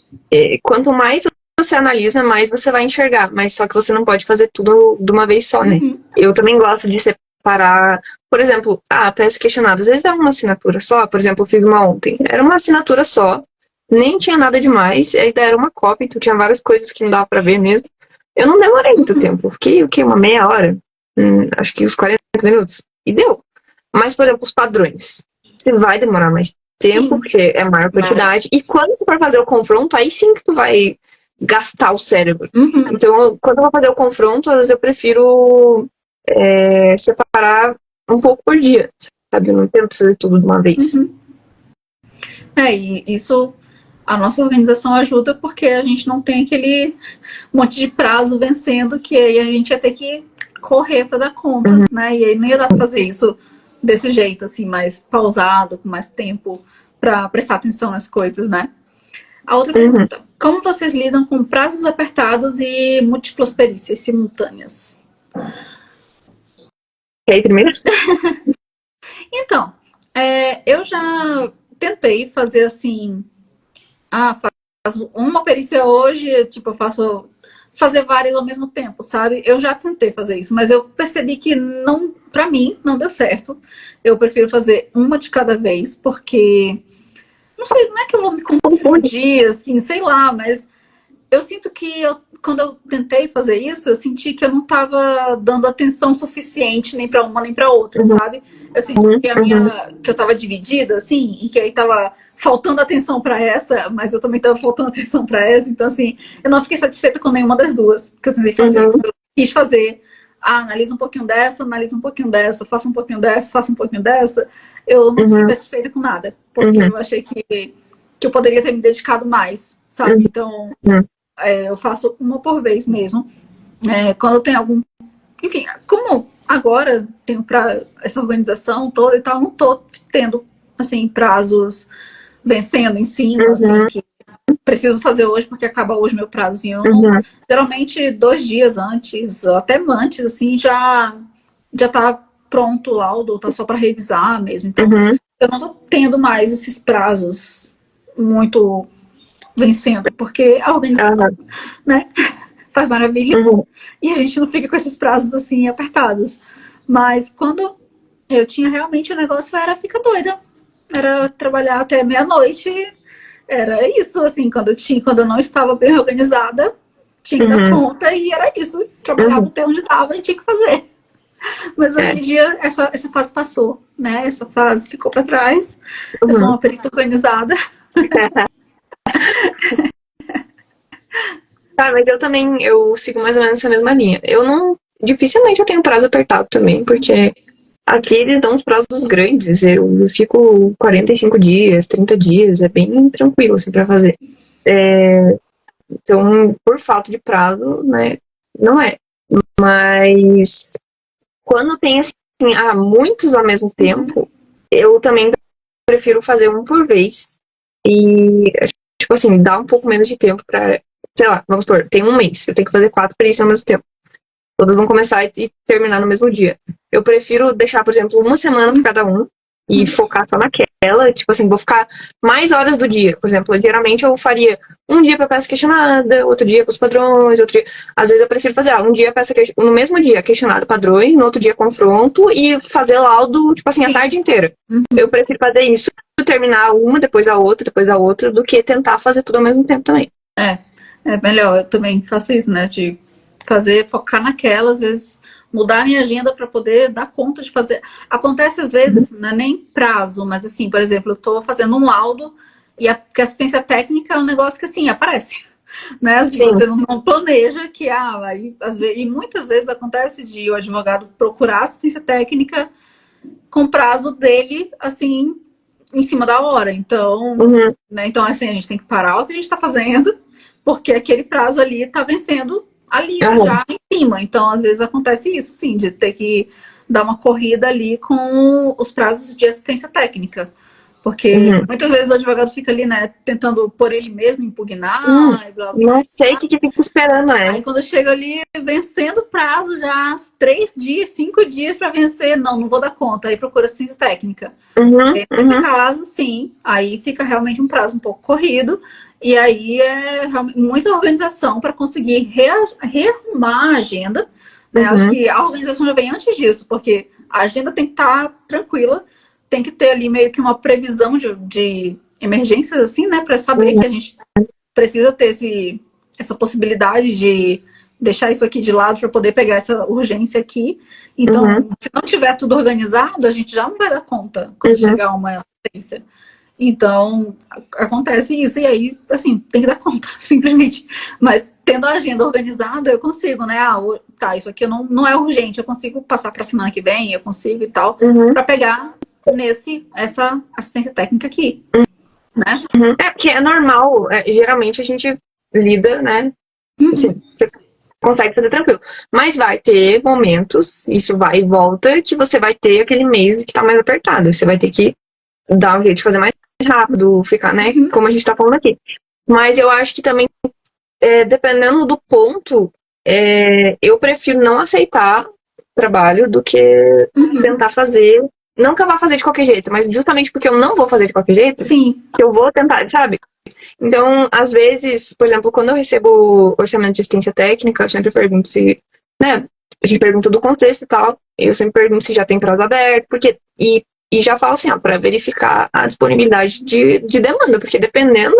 Quanto mais você analisa, mais você vai enxergar. Mas só que você não pode fazer tudo de uma vez só, né? Eu também gosto de separar. Por exemplo, peça questionada. Às vezes é uma assinatura só. Por exemplo, eu fiz uma ontem. Era uma assinatura só. Nem tinha nada demais. Ainda era uma cópia, então tinha várias coisas que não dava pra ver mesmo. Eu não demorei muito tempo. Eu fiquei, uma meia hora? Acho que uns 40 minutos. E deu. Mas, por exemplo, os padrões. Você vai demorar mais tempo, porque é maior quantidade. E quando você for fazer o confronto, aí sim que tu vai gastar o cérebro. Então, quando eu vou fazer o confronto, às vezes eu prefiro separar um pouco por dia, sabe? Eu não tento fazer tudo de uma vez. E isso, a nossa organização ajuda porque a gente não tem aquele monte de prazo vencendo que aí a gente ia ter que correr para dar conta, né? E aí não ia dar para fazer isso desse jeito, assim, mais pausado, com mais tempo para prestar atenção nas coisas, né? A outra pergunta: como vocês lidam com prazos apertados e múltiplas perícias simultâneas? Quer ir primeiro? Então, eu já tentei fazer assim, faço uma perícia hoje, tipo, eu faço fazer várias ao mesmo tempo, sabe? Eu já tentei fazer isso, mas eu percebi que não, para mim, não deu certo. Eu prefiro fazer uma de cada vez, porque não sei, não é que eu vou me confundir, assim, sei lá, mas eu sinto que quando eu tentei fazer isso, eu senti que eu não estava dando atenção suficiente nem para uma nem para outra, sabe? Eu senti que eu estava dividida, assim, e que aí estava faltando atenção para essa, mas eu também estava faltando atenção para essa. Então, assim, eu não fiquei satisfeita com nenhuma das duas que eu tentei fazer. Eu quis fazer, analisa um pouquinho dessa, analisa um pouquinho dessa, faça um pouquinho dessa, faça um pouquinho dessa. Eu não fiquei satisfeita com nada, porque eu achei que eu poderia ter me dedicado mais, sabe? Então, eu faço uma por vez mesmo. Quando tem algum... Enfim, como agora tenho para essa organização toda e tal, não tô tendo, assim, prazos vencendo em cima, assim, que preciso fazer hoje porque acaba hoje meu prazinho. Geralmente 2 dias antes, até antes, assim, já tá pronto o laudo, tá só para revisar mesmo. Então, eu não tô tendo mais esses prazos muito vencendo, porque a organização, né, faz maravilhas e a gente não fica com esses prazos assim apertados. Mas quando eu tinha realmente o negócio era ficar doida, era trabalhar até meia-noite, era isso, assim, quando eu não estava bem organizada, tinha que dar conta e era isso, trabalhava até onde dava e tinha que fazer. Mas hoje em dia essa fase passou, né? Essa fase ficou para trás. Eu sou uma perita organizada. Mas eu sigo mais ou menos essa mesma linha. Dificilmente eu tenho prazo apertado também, porque aqui eles dão uns prazos grandes. Eu fico 45 dias, 30 dias, é bem tranquilo assim pra fazer. Então, por falta de prazo, né, não é. Mas quando tem assim, muitos ao mesmo tempo, eu também prefiro fazer um por vez. E, tipo assim, dá um pouco menos de tempo pra, sei lá, vamos supor, tem um mês, eu tenho que fazer 4 perícias ao mesmo tempo. Todas vão começar e terminar no mesmo dia. Eu prefiro deixar, por exemplo, uma semana para cada um, e focar só naquela, tipo assim, vou ficar mais horas do dia. Por exemplo, geralmente eu faria um dia para peça questionada, outro dia para os padrões, outro dia... Às vezes eu prefiro fazer, um dia peça no mesmo dia questionado padrões, no outro dia confronto e fazer laudo, tipo assim, a tarde inteira. Eu prefiro fazer isso, terminar uma, depois a outra, do que tentar fazer tudo ao mesmo tempo também. É melhor, eu também faço isso, né? De focar naquela, às vezes mudar a minha agenda para poder dar conta de fazer. Acontece às vezes, não é nem prazo, mas assim, por exemplo, eu estou fazendo um laudo e a assistência técnica é um negócio que assim, aparece. Né? Assim, você não planeja que aí, às vezes, e muitas vezes acontece de o advogado procurar assistência técnica com prazo dele, assim, em cima da hora. Então, né? Então, assim, a gente tem que parar o que a gente está fazendo, porque aquele prazo ali está vencendo ali já em cima. Então, às vezes acontece isso, sim, de ter que dar uma corrida ali com os prazos de assistência técnica. Porque muitas vezes o advogado fica ali, né, tentando por ele mesmo impugnar. E blá, blá, não sei o que fica esperando, né? Aí quando chega ali vencendo o prazo, já 3 dias, 5 dias para vencer, não vou dar conta. Aí procura assistência técnica. Nesse caso, sim, aí fica realmente um prazo um pouco corrido. E aí é muita organização para conseguir rearrumar a agenda. Né? Acho que a organização já vem antes disso, porque a agenda tem que estar tranquila, tem que ter ali meio que uma previsão de emergências, assim, né? Para saber que a gente precisa ter essa possibilidade de deixar isso aqui de lado para poder pegar essa urgência aqui. Então, se não tiver tudo organizado, a gente já não vai dar conta quando chegar uma assistência. Então, acontece isso, e aí, assim, tem que dar conta, simplesmente. Mas, tendo a agenda organizada, eu consigo, né? Tá, isso aqui não é urgente, eu consigo passar para a semana que vem, eu consigo e tal, para pegar essa assistência técnica aqui, né? É, porque é normal, geralmente a gente lida, né? Assim, você consegue fazer tranquilo. Mas vai ter momentos, isso vai e volta, que você vai ter aquele mês que tá mais apertado. Você vai ter que dar um jeito de fazer mais rápido, ficar, né? Como a gente tá falando aqui. Mas eu acho que também, dependendo do ponto, eu prefiro não aceitar trabalho do que tentar fazer. Não que eu vá fazer de qualquer jeito, mas justamente porque eu não vou fazer de qualquer jeito, que eu vou tentar, sabe? Então, às vezes, por exemplo, quando eu recebo orçamento de assistência técnica, eu sempre pergunto se, né, a gente pergunta do contexto e tal, eu sempre pergunto se já tem prazo aberto, porque, e já falo assim, para verificar a disponibilidade de demanda, porque dependendo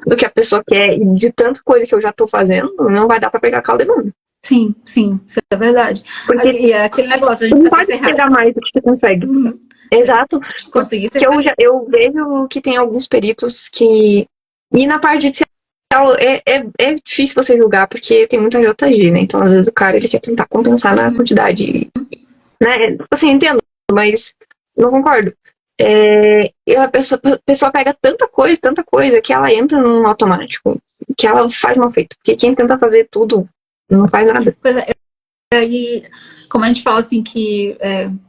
do que a pessoa quer e de tanta coisa que eu já tô fazendo, não vai dar para pegar aquela demanda. Sim, isso é verdade. Porque e é aquele negócio, a gente não pode pegar mais do que você consegue. Exato. Porque eu vejo que tem alguns peritos que... E na parte judicial é difícil você julgar, porque tem muita JG, né? Então, às vezes, o cara ele quer tentar compensar na quantidade. Né? Assim, entendo, mas não concordo. E a pessoa pega tanta coisa, que ela entra num automático, que ela faz mal feito. Porque quem tenta fazer tudo não faz nada. Pois é, e como a gente fala assim que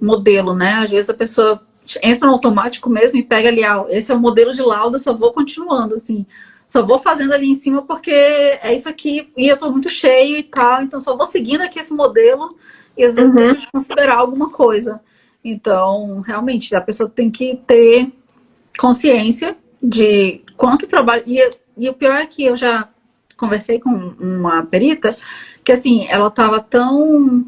modelo, né? Às vezes a pessoa entra no automático mesmo e pega ali, esse é o modelo de laudo, eu só vou continuando, assim. Só vou fazendo ali em cima porque é isso aqui e eu tô muito cheio e tal, então só vou seguindo aqui esse modelo e às vezes deixa de considerar alguma coisa. Então, realmente, a pessoa tem que ter consciência de quanto trabalho... E o pior é que eu já conversei com uma perita que, assim, ela estava tão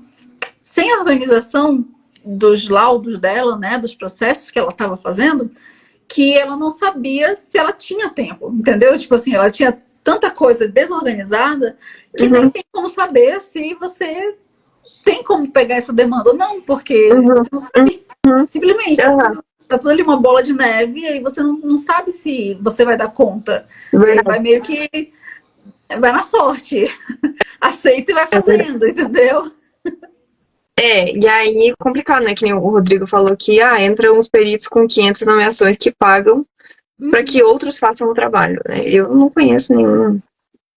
sem organização dos laudos dela, né, dos processos que ela estava fazendo, que ela não sabia se ela tinha tempo, entendeu? Tipo assim, ela tinha tanta coisa desorganizada que nem tem como saber se você tem como pegar essa demanda ou não, porque você não sabe. Simplesmente, tá tudo ali uma bola de neve e aí você não sabe se você vai dar conta. E aí vai meio que... vai na sorte. Aceita e vai fazendo, entendeu? E aí é complicado, né? Que nem o Rodrigo falou que entram uns peritos com 500 nomeações que pagam para que outros façam o trabalho, né? Eu não conheço nenhum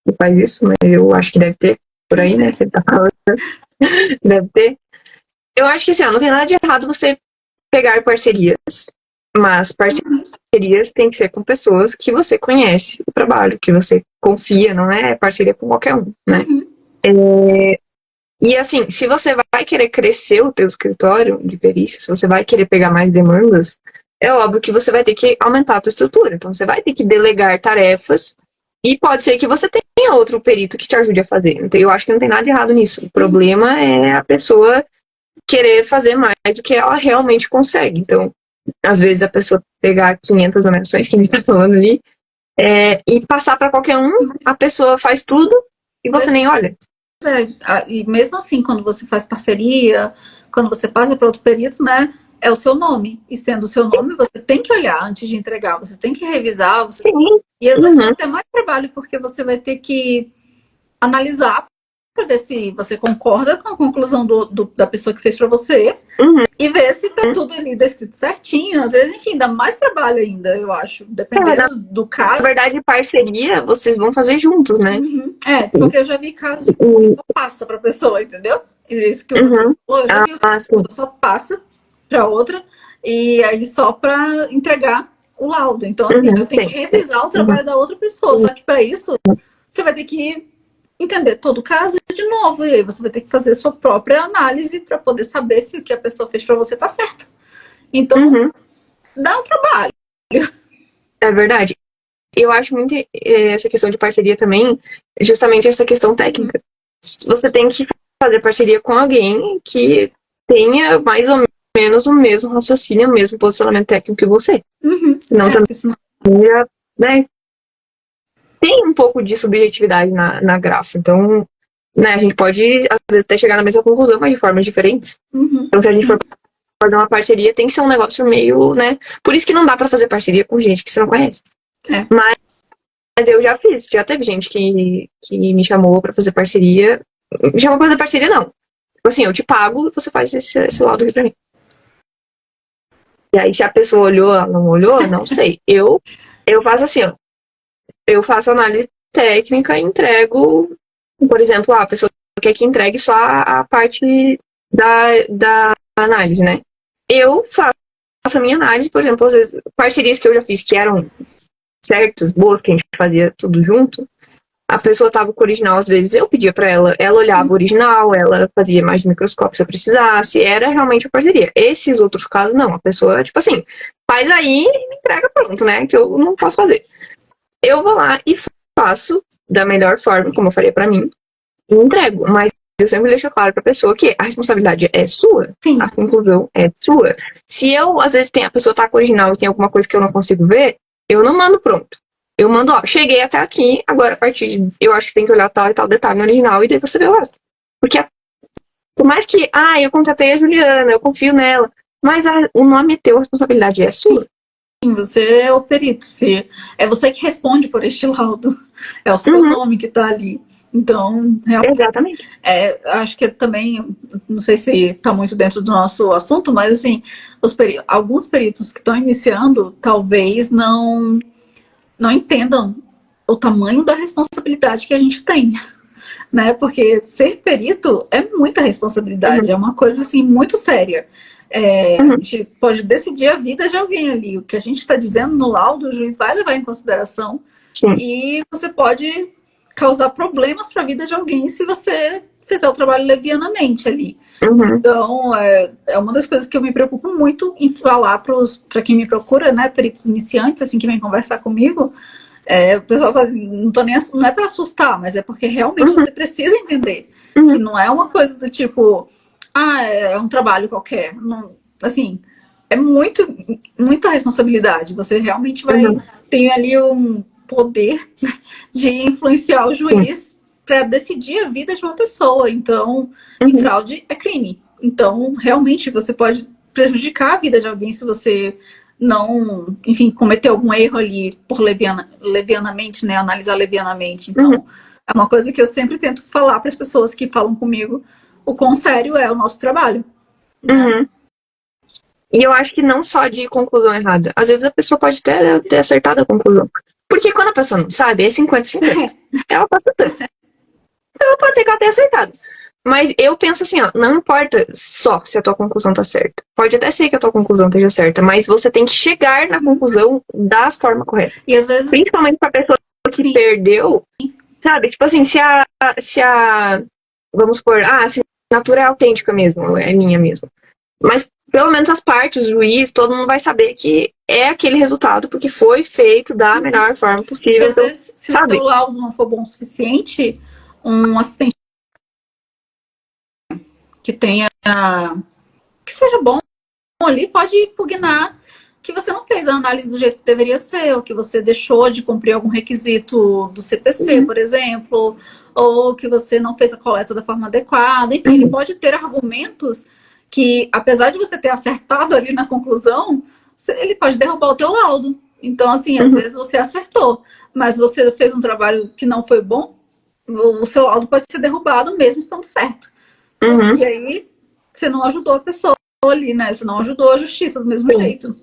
que faz isso, mas eu acho que deve ter por aí, né? Você tá falando. Deve ter. Eu acho que assim, não tem nada de errado você pegar parcerias, mas parcerias tem que ser com pessoas que você conhece o trabalho, que você confia, não é parceria com qualquer um, né? E assim, se você vai querer crescer o teu escritório de perícia, se você vai querer pegar mais demandas, é óbvio que você vai ter que aumentar a tua estrutura. Então, você vai ter que delegar tarefas e pode ser que você tenha outro perito que te ajude a fazer. Então, eu acho que não tem nada de errado nisso. O problema é a pessoa querer fazer mais do que ela realmente consegue. Então, às vezes, a pessoa pegar 500 nomeações, que a gente tá falando ali, e passar para qualquer um, a pessoa faz tudo e você nem olha. E mesmo assim, quando você faz parceria, quando você passa para outro perito, né, é o seu nome. E sendo o seu nome, você tem que olhar antes de entregar, você tem que revisar. Sim. E às vezes vai ter mais trabalho, porque você vai ter que analisar para ver se você concorda com a conclusão da pessoa que fez para você e ver se tá tudo ali descrito certinho. Às vezes, enfim, dá mais trabalho ainda, eu acho, dependendo do caso. Na verdade, parceria, vocês vão fazer juntos, né? Porque eu já vi casos de que só passa pra pessoa, entendeu? Isso que eu já vi, a pessoa só passa pra outra e aí só pra entregar o laudo. Então, assim, eu tenho que revisar o trabalho da outra pessoa. Só que pra isso, você vai ter que entender todo o caso de novo. E aí você vai ter que fazer sua própria análise para poder saber se o que a pessoa fez para você tá certo. Então, dá um trabalho. É verdade. Eu acho muito essa questão de parceria também, justamente essa questão técnica. Você tem que fazer parceria com alguém que tenha mais ou menos o mesmo raciocínio, o mesmo posicionamento técnico que você. Senão também já, né, tem um pouco de subjetividade na grafo. Então, né, a gente pode, às vezes, até chegar na mesma conclusão, mas de formas diferentes. Então, se a gente for fazer uma parceria, tem que ser um negócio meio, né? Por isso que não dá pra fazer parceria com gente que você não conhece. Mas eu já fiz, já teve gente que me chamou pra fazer parceria. Me chamou pra fazer parceria, não. Assim, eu te pago e você faz esse laudo aqui pra mim. E aí, se a pessoa olhou, ela não olhou, não sei. Eu faço assim, ó. Eu faço análise técnica e entrego, por exemplo, a pessoa quer que entregue só a parte da análise, né? Eu faço a minha análise, por exemplo, às vezes, parcerias que eu já fiz que eram certas, boas, que a gente fazia tudo junto, a pessoa tava com o original, às vezes eu pedia pra ela olhava o original, ela fazia mais de microscópio se eu precisasse, era realmente a parceria. Esses outros casos, não, a pessoa, tipo assim, faz aí e me entrega pronto, né, que eu não posso fazer. Eu vou lá e faço da melhor forma, como eu faria pra mim, e entrego, mas eu sempre deixo claro pra pessoa que a responsabilidade é sua, a conclusão é sua. Se eu, às vezes, a pessoa tá com o original e tem alguma coisa que eu não consigo ver, eu não mando pronto. Eu mando, ó, cheguei até aqui, agora a partir de, eu acho que tem que olhar tal e tal detalhe no original e daí você vê o resto. Porque por mais que, eu contratei a Juliana, eu confio nela, mas o nome é teu, a responsabilidade é sua. Sim, você é o perito, é você que responde por este laudo, é o seu nome que tá ali. Então, realmente, exatamente. Acho que também, não sei se está muito dentro do nosso assunto, mas assim, alguns peritos que estão iniciando talvez não entendam o tamanho da responsabilidade que a gente tem, né? Porque ser perito é muita responsabilidade, é uma coisa assim muito séria. A gente pode decidir a vida de alguém ali. O que a gente está dizendo no laudo, o juiz vai levar em consideração. E você pode causar problemas para a vida de alguém se você fizer o trabalho levianamente ali. Então, é uma das coisas que eu me preocupo muito em falar para quem me procura, né, peritos iniciantes, assim, que vem conversar comigo. O pessoal fala assim, não é para assustar, mas é porque realmente você precisa entender que não é uma coisa do tipo, é um trabalho qualquer. Não, assim, é muita responsabilidade. Você realmente vai ter ali um poder de influenciar o juiz para decidir a vida de uma pessoa. Então, e fraude é crime. Então, realmente, você pode prejudicar a vida de alguém se você não, enfim, cometer algum erro ali por levianamente, né? Analisar levianamente. Então, é uma coisa que eu sempre tento falar para as pessoas que falam comigo o quão sério é o nosso trabalho. Né? E eu acho que não só de conclusão errada. Às vezes a pessoa pode ter acertado a conclusão. Porque quando a pessoa não sabe, é 50-50. Ela passa tanto. Então pode ser que ela tenha acertado. Mas eu penso assim, ó, não importa só se a tua conclusão tá certa. Pode até ser que a tua conclusão esteja certa, mas você tem que chegar na conclusão da forma correta. E às vezes... Principalmente pra pessoa que perdeu, sabe? Tipo assim, se a vamos supor, a assinatura é autêntica mesmo, é minha mesmo. Mas pelo menos as partes, o juiz, todo mundo vai saber que é aquele resultado, porque foi feito da melhor forma possível. Às vezes, se o seu laudo não for bom o suficiente, um assistente que tenha, que seja bom ali, pode impugnar que você não fez a análise do jeito que deveria ser, ou que você deixou de cumprir algum requisito do CPC, por exemplo, ou que você não fez a coleta da forma adequada. Enfim, ele pode ter argumentos que, apesar de você ter acertado ali na conclusão, ele pode derrubar o teu laudo. Então, assim, às vezes você acertou, mas você fez um trabalho que não foi bom, o seu laudo pode ser derrubado mesmo estando certo. E aí, você não ajudou a pessoa ali, né? Você não ajudou a justiça do mesmo jeito.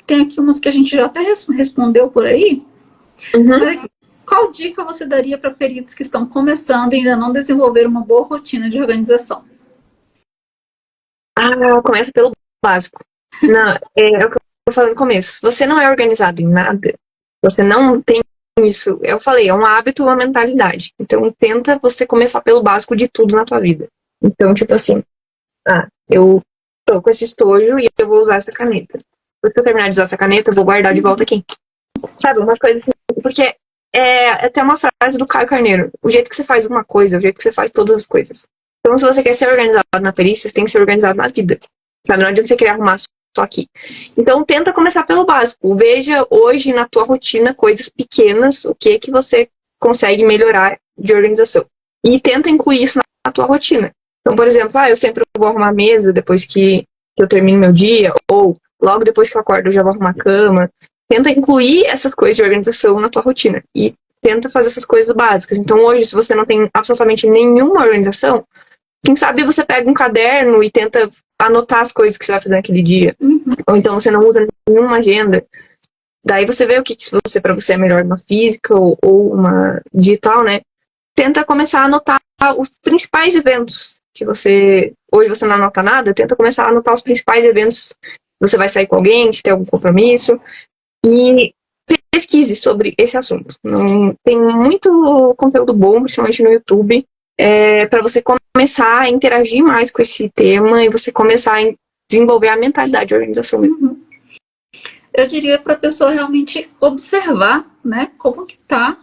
Tem aqui umas que a gente já até respondeu por aí. Mas aqui, qual dica você daria para peritos que estão começando e ainda não desenvolveram uma boa rotina de organização? Começa pelo básico. Não, é o que eu falei no começo. Se você não é organizado em nada, você não tem isso. Eu falei, é um hábito, uma mentalidade. Então, tenta você começar pelo básico de tudo na tua vida. Então, tipo assim, eu tô com esse estojo e eu vou usar essa caneta. Depois que eu terminar de usar essa caneta, eu vou guardar de volta aqui. Sabe, umas coisas assim. Porque é até uma frase do Caio Carneiro. O jeito que você faz uma coisa, o jeito que você faz todas as coisas. Então, se você quer ser organizado na perícia, você tem que ser organizado na vida. Sabe, não adianta você querer arrumar só aqui. Então, tenta começar pelo básico. Veja hoje na tua rotina coisas pequenas, o que você consegue melhorar de organização. E tenta incluir isso na tua rotina. Então, por exemplo, eu sempre vou arrumar a mesa depois que eu termino meu dia, ou logo depois que eu acordo eu já vou arrumar a cama. Tenta incluir essas coisas de organização na tua rotina. E tenta fazer essas coisas básicas. Então, hoje, se você não tem absolutamente nenhuma organização, quem sabe você pega um caderno e tenta anotar as coisas que você vai fazer naquele dia. Ou então você não usa nenhuma agenda. Daí você vê o que para você é melhor, uma física ou uma digital, né? Tenta começar a anotar os principais eventos que você... Hoje você não anota nada, tenta começar a anotar os principais eventos. Você vai sair com alguém, se tem algum compromisso. E pesquise sobre esse assunto. Tem muito conteúdo bom, principalmente no YouTube, para você começar a interagir mais com esse tema e você começar a desenvolver a mentalidade de organização mesmo. Eu diria para a pessoa realmente observar, né, como que tá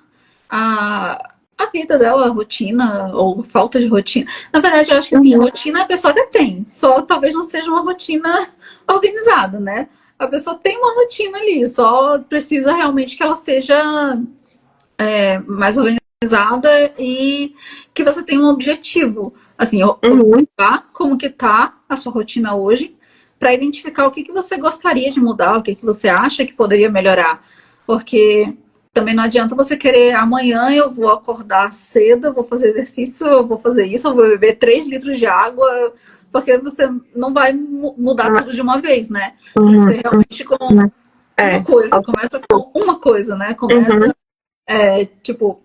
a vida dela, a rotina ou falta de rotina. Na verdade, eu acho que sim, a rotina a pessoa até tem, só talvez não seja uma rotina organizada, né? A pessoa tem uma rotina ali, só precisa realmente que ela seja mais organizada e que você tenha um objetivo. Assim, observar como que tá a sua rotina hoje, para identificar o que você gostaria de mudar, o que você acha que poderia melhorar. Porque também não adianta você querer, amanhã eu vou acordar cedo, eu vou fazer exercício, eu vou fazer isso, eu vou beber 3 litros de água, porque você não vai mudar tudo de uma vez, né? Tem que ser realmente com uma coisa, começa com uma coisa, né? Começa, tipo,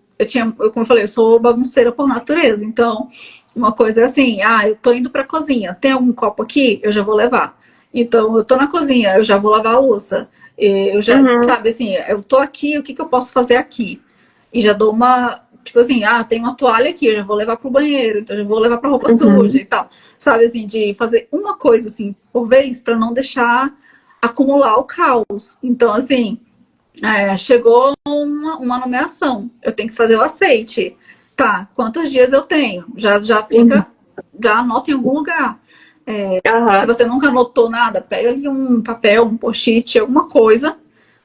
como eu falei, eu sou bagunceira por natureza, então uma coisa é assim, eu tô indo pra cozinha, tem algum copo aqui? Eu já vou levar. Então, eu tô na cozinha, eu já vou lavar a louça. Eu já, sabe, assim, eu tô aqui, o que eu posso fazer aqui? E já dou uma, tipo assim, tem uma toalha aqui, eu já vou levar pro banheiro, então eu já vou levar pra roupa suja e tal. Sabe, assim, de fazer uma coisa, assim, por vez, pra não deixar acumular o caos. Então, assim, chegou uma nomeação, eu tenho que fazer o aceite. Tá, quantos dias eu tenho? Já fica, já anota em algum lugar. Se você nunca anotou nada, pega ali um papel, um post-it, alguma coisa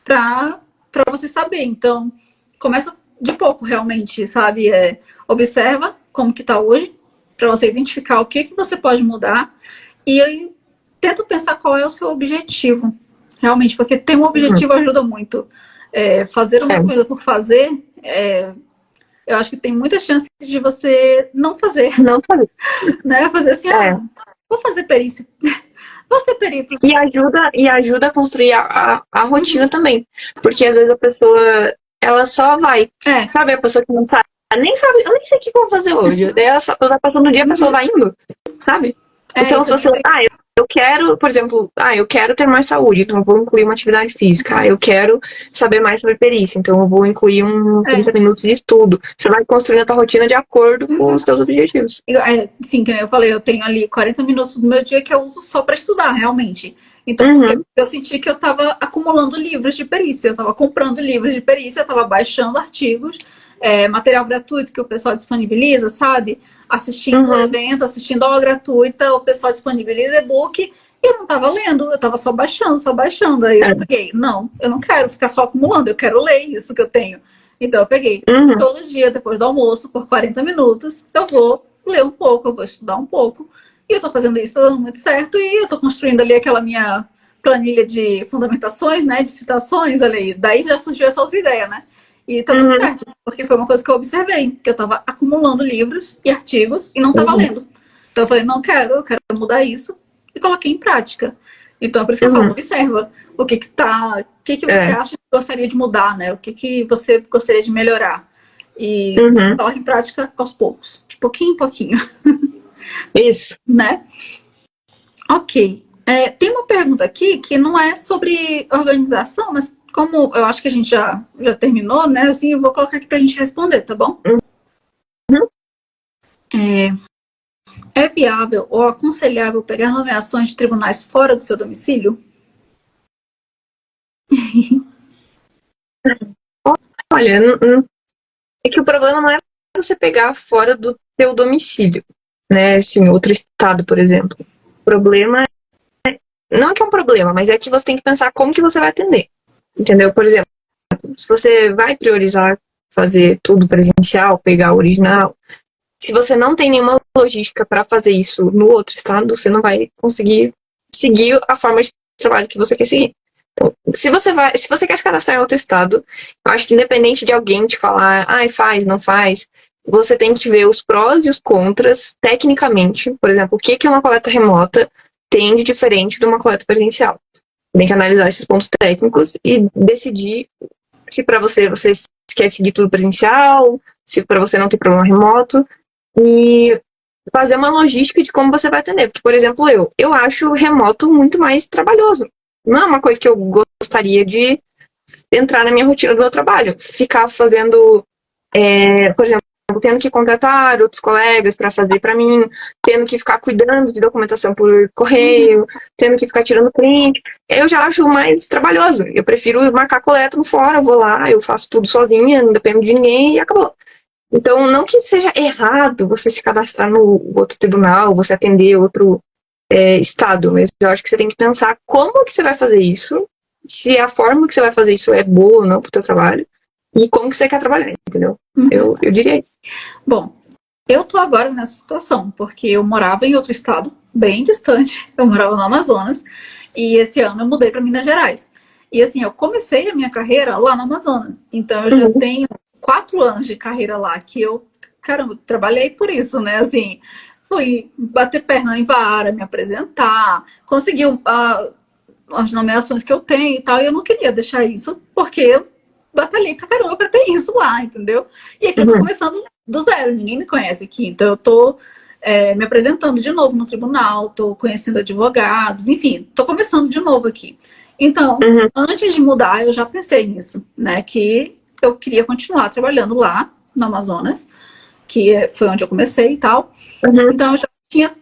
pra você saber. Então, começa de pouco realmente, sabe? Observa como que tá hoje, pra você identificar o que você pode mudar e aí tenta pensar qual é o seu objetivo. Realmente, porque ter um objetivo ajuda muito. Fazer uma coisa por fazer, eu acho que tem muita chance de você não fazer. Né? Fazer assim, vou fazer perícia. Vou ser perito. E ajuda a construir a rotina também. Porque às vezes a pessoa, ela só vai. Sabe, a pessoa que não sabe, eu nem sei o que eu vou fazer hoje. Daí ela vai passando o dia, a pessoa vai indo. Sabe? Então, se você, eu quero, por exemplo, eu quero ter mais saúde, então eu vou incluir uma atividade física. Eu quero saber mais sobre perícia, então eu vou incluir 30 minutos de estudo. Você vai construindo a tua rotina de acordo com os teus objetivos. Sim, que nem eu falei, eu tenho ali 40 minutos do meu dia que eu uso só para estudar, realmente. Então, eu senti que eu estava acumulando livros de perícia, eu estava comprando livros de perícia, eu estava baixando artigos, material gratuito que o pessoal disponibiliza, sabe? Assistindo eventos, assistindo aula gratuita, o pessoal disponibiliza e-book, e eu não estava lendo, eu estava só baixando, só baixando. Aí eu peguei, não, eu não quero ficar só acumulando, eu quero ler isso que eu tenho. Então eu peguei, todo dia, depois do almoço, por 40 minutos, eu vou ler um pouco, eu vou estudar um pouco. E eu tô fazendo isso, tá dando muito certo, e eu tô construindo ali aquela minha planilha de fundamentações, né, de citações, olha aí. Daí já surgiu essa outra ideia, né? E tá dando certo, porque foi uma coisa que eu observei, que eu tava acumulando livros e artigos e não tava lendo. Então eu falei, não quero, eu quero mudar isso, e coloquei em prática. Então é por isso que eu falo, observa o que você acha que gostaria de mudar, né? O que você gostaria de melhorar. E coloca em prática aos poucos, de pouquinho em pouquinho. Isso. Né? Ok. Tem uma pergunta aqui que não é sobre organização, mas como eu acho que a gente já terminou, né? Assim, eu vou colocar aqui pra gente responder, tá bom? É viável ou aconselhável pegar nomeações de tribunais fora do seu domicílio? Olha, é que o problema não é você pegar fora do teu domicílio, né? Assim, outro estado, por exemplo. O problema não é que é um problema, mas é que você tem que pensar como que você vai atender. Entendeu? Por exemplo, se você vai priorizar fazer tudo presencial, pegar o original, se você não tem nenhuma logística para fazer isso no outro estado, você não vai conseguir seguir a forma de trabalho que você quer seguir. Então, se você quer se cadastrar em outro estado, eu acho que independente de alguém te falar, faz, não faz, você tem que ver os prós e os contras tecnicamente. Por exemplo, o que uma coleta remota tem de diferente de uma coleta presencial. Tem que analisar esses pontos técnicos e decidir se para você quer seguir tudo presencial, se para você não tem problema remoto, e fazer uma logística de como você vai atender. Porque, por exemplo, eu acho o remoto muito mais trabalhoso. Não é uma coisa que eu gostaria de entrar na minha rotina do meu trabalho. Ficar fazendo, por exemplo, tendo que contratar outros colegas para fazer para mim, tendo que ficar cuidando de documentação por correio, tendo que ficar tirando print. Eu já acho mais trabalhoso. Eu prefiro marcar coleta no fora, eu vou lá, eu faço tudo sozinha, não dependo de ninguém e acabou. Então, não que seja errado você se cadastrar no outro tribunal, você atender outro estado, mas eu acho que você tem que pensar como que você vai fazer isso, se a forma que você vai fazer isso é boa ou não pro teu trabalho, e como que você quer trabalhar, entendeu? Eu diria isso. Bom, eu tô agora nessa situação, porque eu morava em outro estado, bem distante, eu morava no Amazonas, e esse ano eu mudei para Minas Gerais. E assim, eu comecei a minha carreira lá no Amazonas, então eu já tenho 4 anos de carreira lá, que eu, caramba, trabalhei por isso, né? Assim, fui bater perna em vara, me apresentar, consegui as nomeações que eu tenho e tal, e eu não queria deixar isso, porque eu batalhei pra caramba pra ter isso lá, entendeu? E aqui eu tô começando do zero, ninguém me conhece aqui, então eu tô me apresentando de novo no tribunal, tô conhecendo advogados, enfim, tô começando de novo aqui. Então, antes de mudar, eu já pensei nisso, né, que eu queria continuar trabalhando lá no Amazonas, que foi onde eu comecei e tal. Então, eu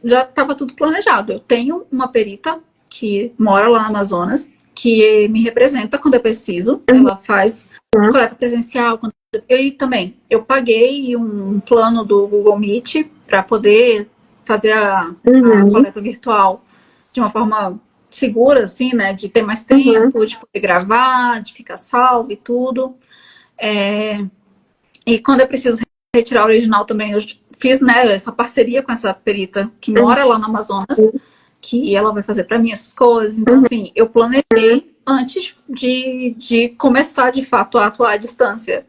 já estava tudo planejado. Eu tenho uma perita que mora lá no Amazonas, que me representa quando eu preciso. Ela faz coleta presencial. E também, eu paguei um plano do Google Meet para poder fazer a coleta virtual de uma forma segura, assim, né? De ter mais tempo, de poder gravar, de ficar salvo e tudo. E quando eu preciso retirar o original também, eu fiz, né, essa parceria com essa perita que mora lá no Amazonas, que ela vai fazer para mim essas coisas. Então, assim, eu planejei antes de começar, de fato, a atuar à distância.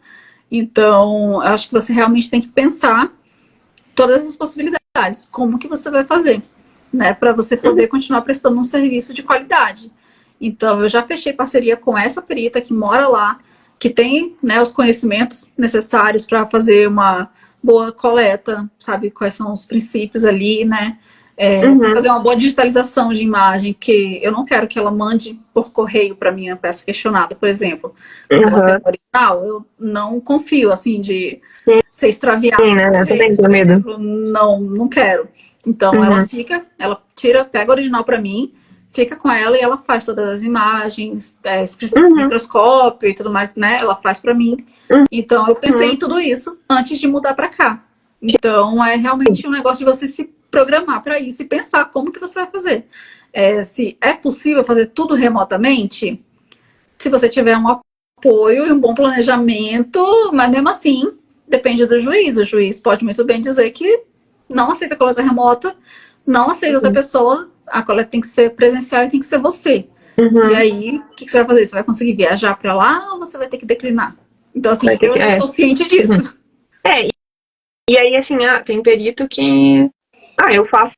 Então, eu acho que você realmente tem que pensar todas as possibilidades, como que você vai fazer, né, para você poder continuar prestando um serviço de qualidade. Então, eu já fechei parceria com essa perita que mora lá, que tem, né, os conhecimentos necessários para fazer uma boa coleta, sabe quais são os princípios ali, né, fazer uma boa digitalização de imagem, porque eu não quero que ela mande por correio para minha peça questionada, por exemplo. Quando ela pega o original, eu não confio, assim, de ser extraviada. Sim, né? Eu também tenho medo. Exemplo. Não quero. Então, ela pega o original para mim, fica com ela e ela faz todas as imagens, microscópio e tudo mais, né? Ela faz para mim. Então, eu pensei em tudo isso antes de mudar para cá. Então, é realmente um negócio de você se programar para isso e pensar como que você vai fazer. Se é possível fazer tudo remotamente, se você tiver um apoio e um bom planejamento, mas mesmo assim, depende do juiz. O juiz pode muito bem dizer que não aceita coleta remota, não aceita outra pessoa, a coleta tem que ser presencial e tem que ser você. E aí, o que você vai fazer? Você vai conseguir viajar para lá ou você vai ter que declinar? Então, assim, eu estou ciente disso. E aí, assim, tem perito que... eu faço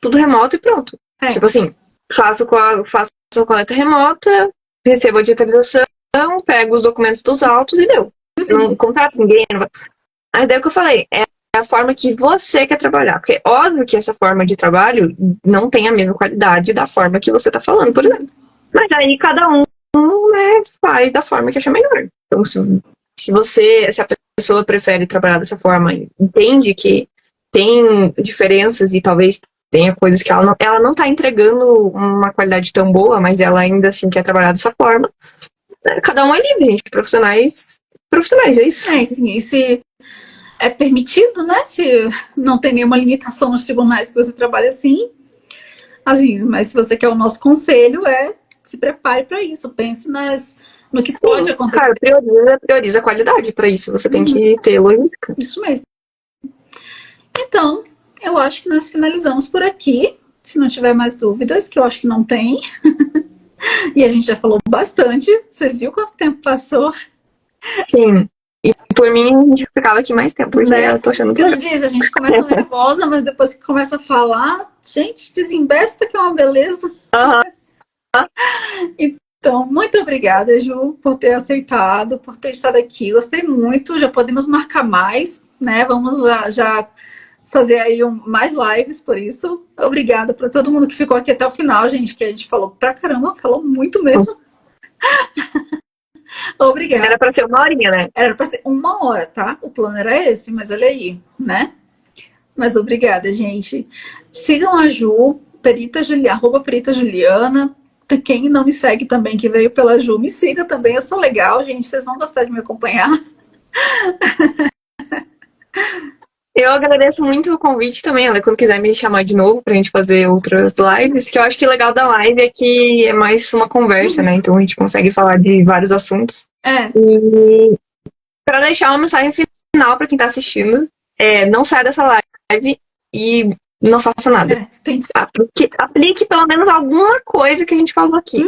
tudo remoto e pronto. Tipo assim, faço a coleta remota, recebo a digitalização, pego os documentos dos autos e deu. Não contrato ninguém. Mas daí o que eu falei, é a forma que você quer trabalhar. Porque é óbvio que essa forma de trabalho não tem a mesma qualidade da forma que você tá falando, por exemplo. Mas aí cada um, né, faz da forma que achar melhor. Então, se a pessoa prefere trabalhar dessa forma, entende que tem diferenças e talvez tenha coisas que ela não tá entregando uma qualidade tão boa, mas ela ainda assim quer trabalhar dessa forma. Cada um é livre, gente. Profissionais, é isso. Sim, e se é permitido, né? Se não tem nenhuma limitação nos tribunais que você trabalha assim, mas se você quer o nosso conselho, se prepare para isso, pense no que pode acontecer. Cara, prioriza a qualidade para isso, você tem que ter logística. Isso mesmo. Então, eu acho que nós finalizamos por aqui. Se não tiver mais dúvidas, que eu acho que não tem. E a gente já falou bastante. Você viu quanto tempo passou? Sim. E por mim, a gente ficava aqui mais tempo, porque eu tô achando que... Como diz, a gente começa nervosa, mas depois que começa a falar, gente, desembesta que é uma beleza. Então, muito obrigada, Ju, por ter aceitado, por ter estado aqui. Gostei muito, já podemos marcar mais, né? Vamos já fazer aí mais lives por isso. Obrigada para todo mundo que ficou aqui até o final, gente, que a gente falou pra caramba, falou muito mesmo. Obrigada. Era para ser 1 horinha, né? Era para ser 1 hora, tá? O plano era esse, mas olha aí, né? Mas obrigada, gente. Sigam a Ju, @Perita Juliana. Quem não me segue também, que veio pela Ju, me siga também. Eu sou legal, gente. Vocês vão gostar de me acompanhar. Eu agradeço muito o convite também, Ela, quando quiser me chamar de novo pra gente fazer outras lives, que eu acho que o legal da live é que é mais uma conversa, né? Então a gente consegue falar de vários assuntos. E pra deixar uma mensagem final pra quem tá assistindo, não saia dessa live e não faça nada. Aplique pelo menos alguma coisa que a gente falou aqui.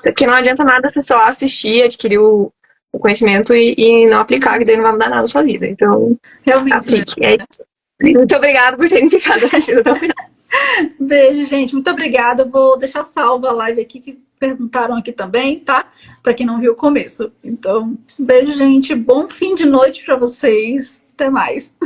Porque não adianta nada você só assistir, adquirir o conhecimento e não aplicar, que daí não vai mudar nada na sua vida. Então, realmente, aplique. Muito obrigada por terem ficado assistindo até o final. Beijo, gente. Muito obrigada. Eu vou deixar salva a live aqui, que perguntaram aqui também, tá? Para quem não viu o começo. Então, beijo, gente. Bom fim de noite para vocês. Até mais.